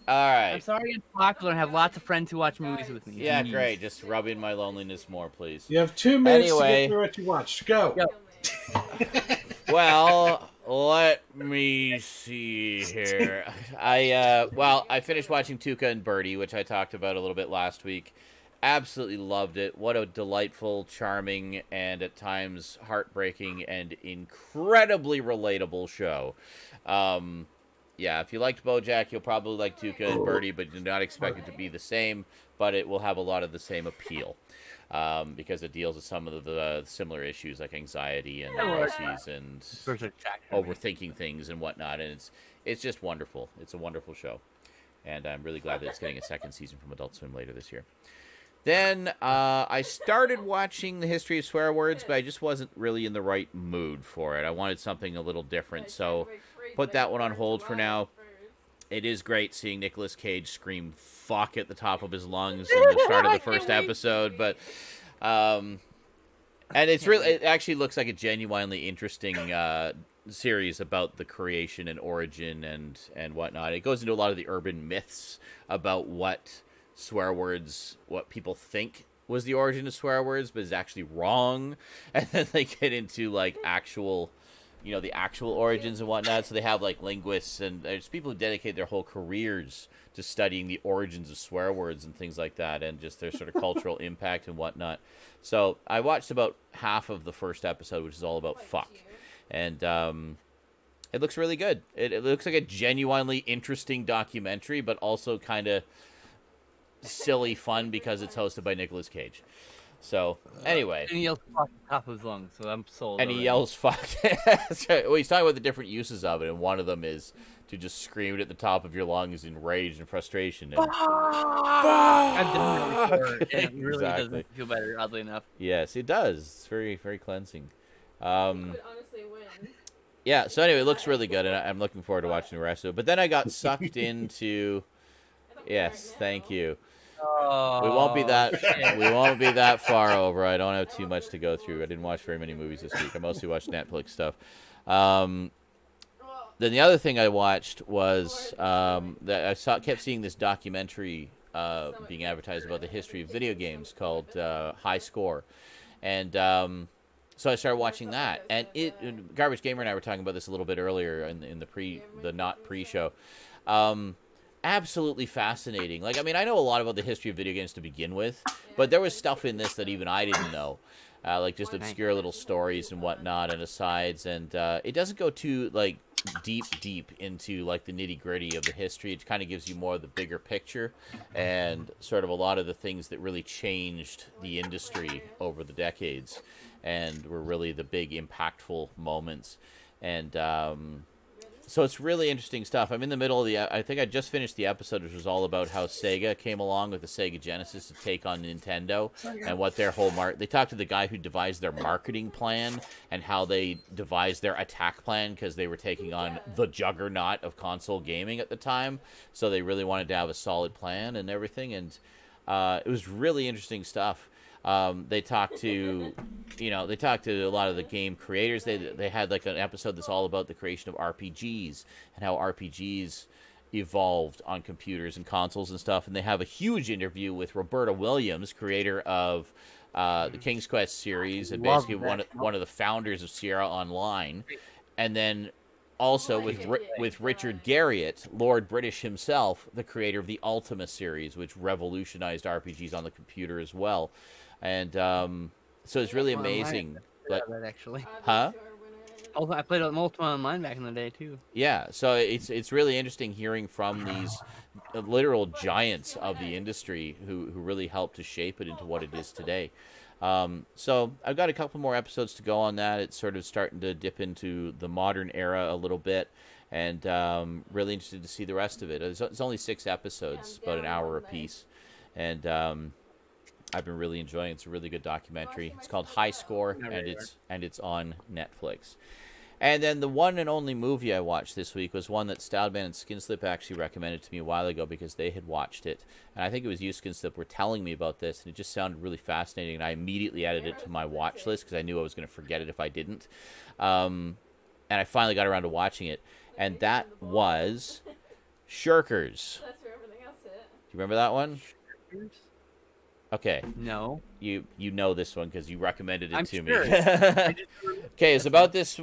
All I'm right. sorry I'm popular and have lots of friends who watch movies with me. Yeah, Jeez. great. Just rubbing my loneliness more, please. You have 2 minutes to Anyway. get through what you watched. Go. Go. Well, let me see here. I finished watching Tuca and Birdie, which I talked about a little bit last week, Absolutely loved it. What a delightful, charming, and at times heartbreaking and incredibly relatable show. Yeah, if you liked BoJack, you'll probably like Tuca and Birdie, but do not expect it to be the same. But it will have a lot of the same appeal because it deals with some of the similar issues like anxiety and neuroses and overthinking things and whatnot. And it's just wonderful. It's a wonderful show, and I'm really glad that it's getting a second season from Adult Swim later this year. Then I started watching The History of Swear Words, but I just wasn't really in the right mood for it. I wanted something a little different, so put that one on hold for now. It is great seeing Nicolas Cage scream "fuck" at the top of his lungs at the start of the first episode, but and it actually looks like a genuinely interesting series about the creation and origin and whatnot. It goes into a lot of the urban myths about what swear words, what people think was the origin of swear words, but is actually wrong. And then they get into like actual, the actual origins and whatnot. So they have like linguists and there's people who dedicate their whole careers to studying the origins of swear words and things like that, and just their sort of cultural impact and whatnot. So I watched about half of the first episode, which is all about fuck. And it looks really good. It looks like a genuinely interesting documentary, but also kind of silly fun because it's hosted by Nicolas Cage. So anyway, and he yells fuck at the top of his lungs, so I'm sold. And he yells fuck. Well, he's talking about the different uses of it, and one of them is to just scream it at the top of your lungs in rage and frustration. And I've done it before, and it really Exactly. doesn't feel better, oddly enough. Yes, it does. It's very, very cleansing. Could honestly win. Yeah, so anyway, it looks really good, and I'm looking forward to watching the rest of it. But then I got sucked into... Yes, thank you. Oh, We won't be that far over. I don't have too much to go through. I didn't watch very many movies this week. I mostly watched Netflix stuff. Then the other thing I watched was that I kept seeing this documentary being advertised about the history of video games called High Score, and so I started watching that. And Garbage Gamer and I were talking about this a little bit earlier in the not pre-show. Absolutely fascinating. Like, I mean, I know a lot about the history of video games to begin with, but there was stuff in this that even I didn't know. Like just obscure little stories and whatnot and asides, and it doesn't go too like deep into like the nitty gritty of the history. It kind of gives you more of the bigger picture and sort of a lot of the things that really changed the industry over the decades and were really the big impactful moments. And so it's really interesting stuff. I'm in the middle of I think I just finished the episode, which was all about how Sega came along with the Sega Genesis to take on Nintendo and what their whole they talked to the guy who devised their marketing plan and how they devised their attack plan because they were taking on the juggernaut of console gaming at the time. So they really wanted to have a solid plan and everything. And it was really interesting stuff. They talked to a lot of the game creators. They had like an episode that's all about the creation of RPGs and how RPGs evolved on computers and consoles and stuff. And they have a huge interview with Roberta Williams, creator of the King's Quest series and basically one of the founders of Sierra Online. And then also with Richard Garriott, Lord British himself, the creator of the Ultima series, which revolutionized RPGs on the computer as well. And so it's really amazing. That actually, huh? Also, I played Ultima Online back in the day too. Yeah, so it's really interesting hearing from these literal giants of the industry who really helped to shape it into what it is today. So I've got a couple more episodes to go on that. It's sort of starting to dip into the modern era a little bit, and really interested to see the rest of it. It's only 6 episodes, about an hour apiece, and I've been really enjoying it. It's a really good documentary. It's called High Score, and it's on Netflix. And then the one and only movie I watched this week was one that Stoudman and Skinslip actually recommended to me a while ago because they had watched it. And I think it was you, Skinslip, were telling me about this, and it just sounded really fascinating. And I immediately added it to my watch list because I knew I was going to forget it if I didn't. And I finally got around to watching it, and that was Shirkers. That's where everything else hit. Do you remember that one? Okay. No. You know this one because you recommended it to sure. me. Okay, it's about this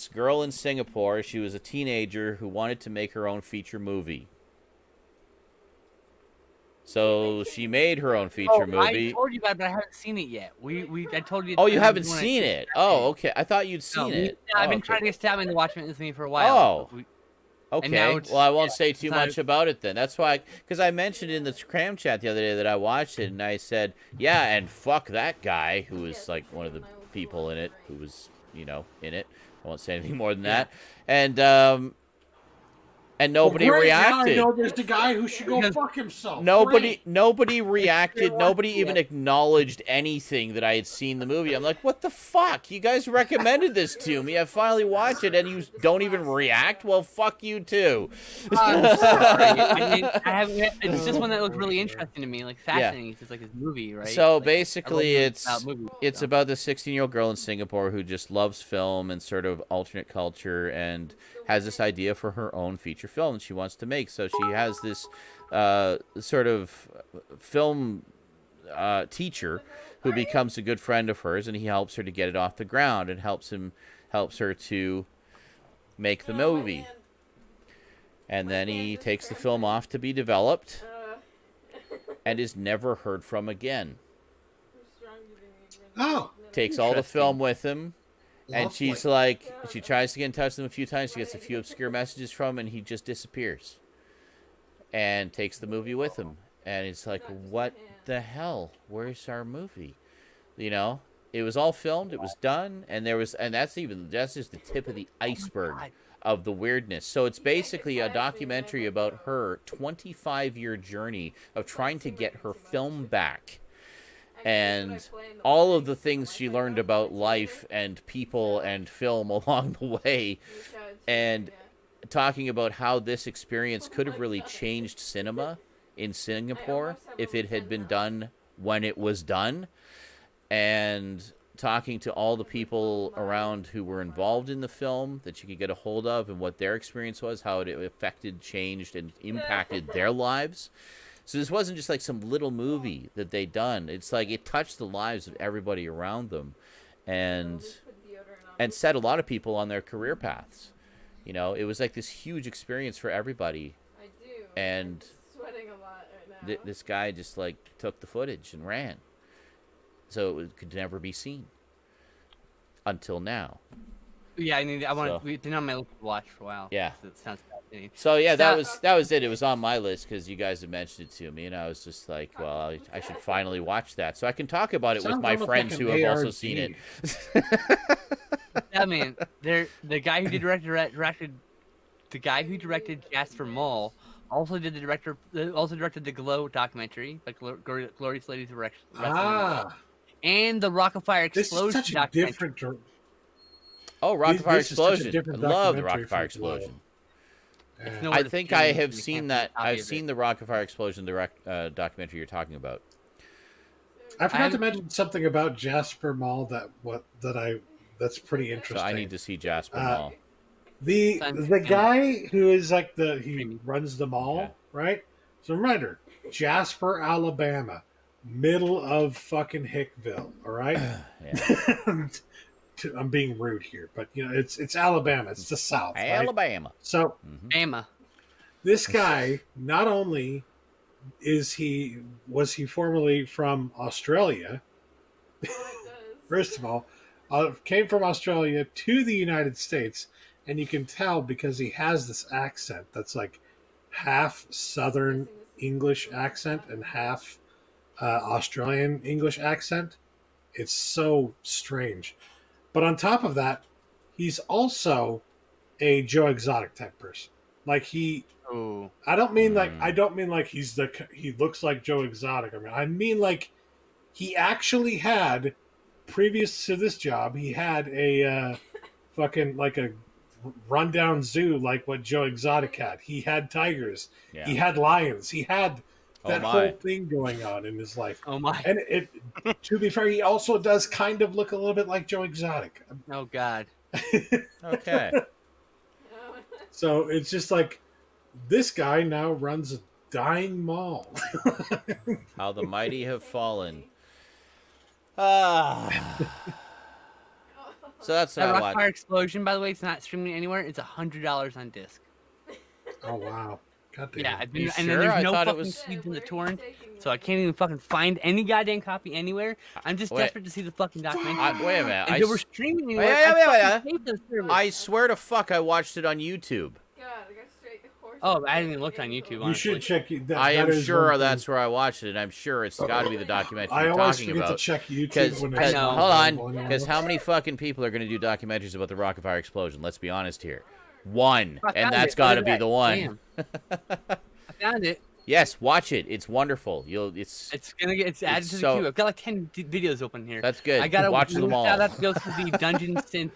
girl in Singapore. She was a teenager who wanted to make her own feature movie. So she made her own feature I movie. told you about it, but I haven't seen it yet. I told you. Oh, you haven't seen it? Oh, okay. I thought you'd No, seen it. I've been okay. trying to get Stoudman to watch it with me for a while. Oh. And Okay. now Well, I won't yeah, say too it's not- much about it then. That's why, because I mentioned in the Cram chat the other day that I watched it, and I said, yeah, and fuck that guy who was like one of the people in it, who was, you know, in it. I won't say anything more than that. And nobody Well, great, reacted. now I know there's the guy who should go fuck himself. Nobody Great. reacted. Nobody even acknowledged anything that I had seen the movie. I'm like, what the fuck? You guys recommended this to me. I finally watched it, and you don't even react? Well, fuck you too. I'm sorry. I mean, it's just one that looked really interesting to me, like fascinating. It's just like his movie, right? So Like, basically, I love it's about movies, it's so. about this 16-year-old girl in Singapore who just loves film and sort of alternate culture and has this idea for her own feature film that she wants to make. So she has this sort of film teacher who becomes a good friend of hers, and he helps her to get it off the ground and helps her to make the movie. And then he takes the film off to be developed and is never heard from again. Oh, Takes all the film with him. And lovely. she's like, she tries to get in touch with him a few times. She gets a few obscure messages from him, and he just disappears. And takes the movie with him. And it's like, what the hell? Where's our movie? You know, it was all filmed. It was done. And that's just the tip of the iceberg of the weirdness. So it's basically a documentary about her 25-year journey of trying to get her film back. And all of the things she learned about life and people and film along the way, and talking about how this experience could have really changed cinema in Singapore if it had been done when it was done, and talking to all the people around who were involved in the film that you could get a hold of and what their experience was, how it affected, changed, and impacted their lives. So this wasn't just like some little movie that they'd done. It's like it touched the lives of everybody around them and set a lot of people on their career paths. You know, it was like this huge experience for everybody. I do. And I'm sweating a lot right now. this guy just like took the footage and ran. So it could never be seen until now. Yeah, we've been on my list to watch for a while. Yeah. It sounds fascinating. So yeah, that was it. It was on my list because you guys had mentioned it to me, and I was just like, well, I should finally watch that so I can talk about it with my friends who have also seen it. I mean, the guy who directed Jasper Mall also directed the Glow documentary, like Glorious Ladies of Wrestling, and the Rockafire Explosion this is such a documentary. different. Oh, Rockafire This is such a Explosion! different I love the documentary Rockafire from Explosion. It's Yeah. nowhere I to think stream, I so have you seen can't that. see a copy I've of seen it. the Rockafire Explosion documentary you're talking about. I forgot to mention something about Jasper Mall that's pretty interesting. So I need to see Jasper Mall. The guy who is like he Creamy. runs the mall, Okay. right? So reminder, Jasper, Alabama, middle of fucking Hickville, all right? Yeah. I'm being rude here, but you know it's Alabama, it's the South, right? Alabama. So Emma. this guy not only was he formerly from Australia. First of all, came from Australia to the United States, and you can tell because he has this accent that's like half Southern English accent and half Australian English accent. It's so strange. But on top of that, he's also a Joe Exotic type person. Like Oh. I don't mean like he looks like Joe Exotic. I mean like he actually had, previous to this job, he had a fucking like a rundown zoo like what Joe Exotic had. He had tigers. Yeah. He had lions. He had that my. whole thing going on in his life. Oh my. And to be fair, he also does kind of look a little bit like Joe Exotic. Oh God. Okay. So it's just like this guy now runs a dying mall. How the mighty have fallen. So that's That what I watched. Rockfire Explosion, by the way, it's not streaming anywhere. It's $100 on disc. Oh wow. God damn. Yeah, You and sure? then I there's no thought it fucking was- Swedes in the torrent, so I can't even fucking find any goddamn copy anywhere. I'm just Wait. desperate to see the fucking documentary. Wait a minute. And they were streaming Wait, anywhere. wait, I fucking paid for the service. I swear to fuck, I watched it on YouTube. God, I got straight horse. Oh, I hadn't even looked on YouTube, You honestly. should check that. I am that is sure one that's thing. where I watched it, and I'm sure it's got to be the documentary I you're always talking forget to about. check YouTube Because, when I it's know. hold available on, anymore. because how many fucking people are going to do documentaries about the Rockefeller explosion? Let's be honest here. One, I and found that's it. got to Look be at the that. one. Damn. I found it. Yes, watch it. It's wonderful. It's It's added to the so- queue. I've got like 10 videos open here. that's good. I gotta watch them all. I have to go through the dungeon synth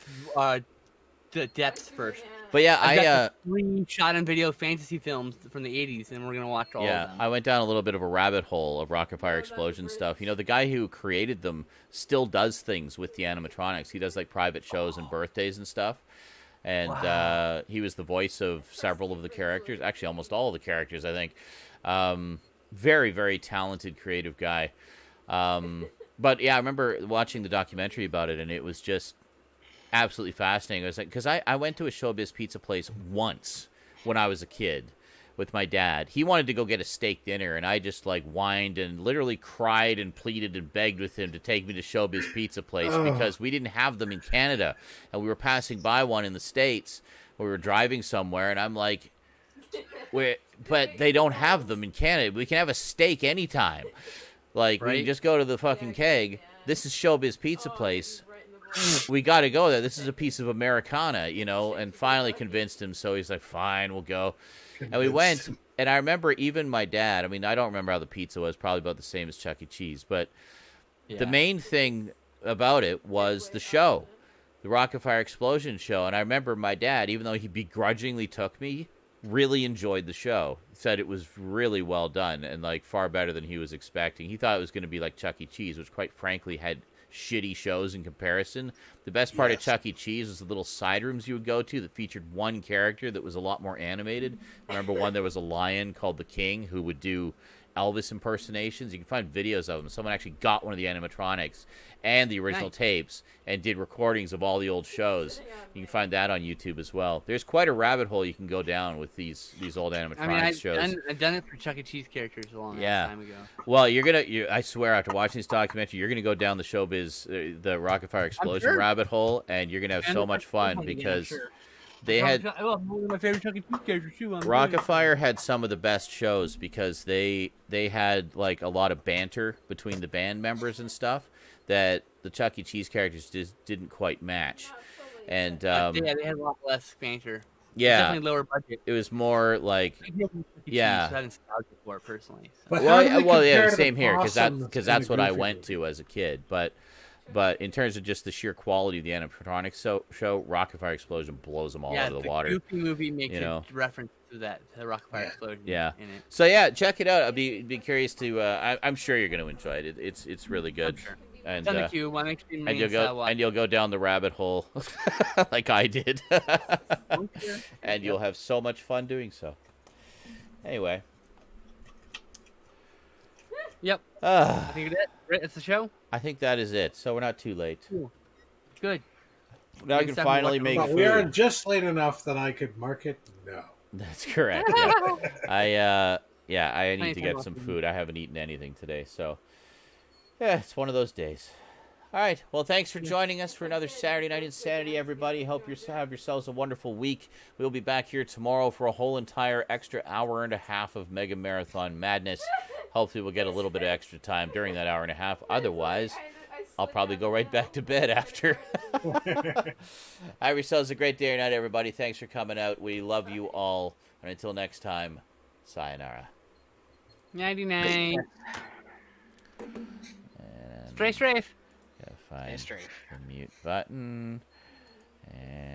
the depths first. But yeah, I've got I the 3 shot-on-video fantasy films from the 80s, and we're gonna watch all of them. I went down a little bit of a rabbit hole of Rockefeller explosion stuff. You know, the guy who created them still does things with the animatronics. He does like private shows and birthdays and stuff. And Wow. he was the voice of several of the characters, actually almost all of the characters, I think. Very, very talented, creative guy. But yeah, I remember watching the documentary about it, and it was just absolutely fascinating. I was like, because I went to a Showbiz pizza place once when I was a kid with my dad. He wanted to go get a steak dinner, and I just like whined and literally cried and pleaded and begged with him to take me to Showbiz pizza place because we didn't have them in Canada, and we were passing by one in the States. We were driving somewhere, and I'm like, but they don't have them in Canada. We can have a steak anytime. Like, we Right. just go to the fucking keg. This is Showbiz pizza place. We got to go there. This is a piece of Americana, you know, and finally convinced him. So he's like, fine, we'll go. And we went, and I remember even my dad, I mean, I don't remember how the pizza was, probably about the same as Chuck E. Cheese, but the main thing about it was the show, the Rockefeller explosion show. And I remember my dad, even though he begrudgingly took me, really enjoyed the show. He said it was really well done and like far better than he was expecting. He thought it was going to be like Chuck E. Cheese, which quite frankly had shitty shows in comparison. The best part of Chuck E. Cheese was the little side rooms you would go to that featured one character that was a lot more animated. I remember one, there was a lion called the King who would do Elvis impersonations. You can find videos of them. Someone actually got one of the animatronics and the original tapes and did recordings of all the old shows. You can find that on YouTube as well. There's quite a rabbit hole you can go down with these old animatronics I mean, shows. I've done it for Chuck E. Cheese characters a long time ago. Well, I swear, after watching this documentary, you're gonna go down the Showbiz, the Rockefeller explosion sure. rabbit hole, and you're gonna have so much fun because they had one of my favorite Chuck E. Cheese characters too. Rockefeller had some of the best shows because they had like a lot of banter between the band members and stuff that the Chuck E. Cheese characters just didn't quite match. And they had a lot less banter. yeah, Definitely lower budget. it was more like Yeah, I had nostalgia for it personally. So. But how do they compare yeah, to the same here Possum because in that's the what I Goofy went movie? to as a kid. But in terms of just the sheer quality of the animatronics show, Rockefeller Explosion blows them all out of the water. Goofy movie makes you know? a reference to that, to the Rockefeller explosion. Yeah. In it. So yeah, check it out. I'd be curious to. I'm sure you're going to enjoy it. It's really good. I'm sure. And It's on the queue. One extreme and you'll go down the rabbit hole like I did, and you'll have so much fun doing so. Anyway. Yep. I I think that's the show. I think that is it. So we're not too late. Cool. Good. Now I can finally make But food. we are just late enough that I could mark it. No. That's correct. Yeah. I need to Anytime get some else. food. I haven't eaten anything today, so yeah, it's one of those days. All right. Well, thanks for joining us for another Saturday Night Insanity, everybody. Hope you have yourselves a wonderful week. We'll be back here tomorrow for a whole entire extra hour and a half of Mega Marathon Madness. Hopefully, we'll get a little bit of extra time during that hour and a half. Otherwise, I'll probably go right back to bed after. Have yourselves a great day or night, everybody. Thanks for coming out. We love you all. And until next time, sayonara. 99. And Strafe. gotta find Strafe. the mute button. And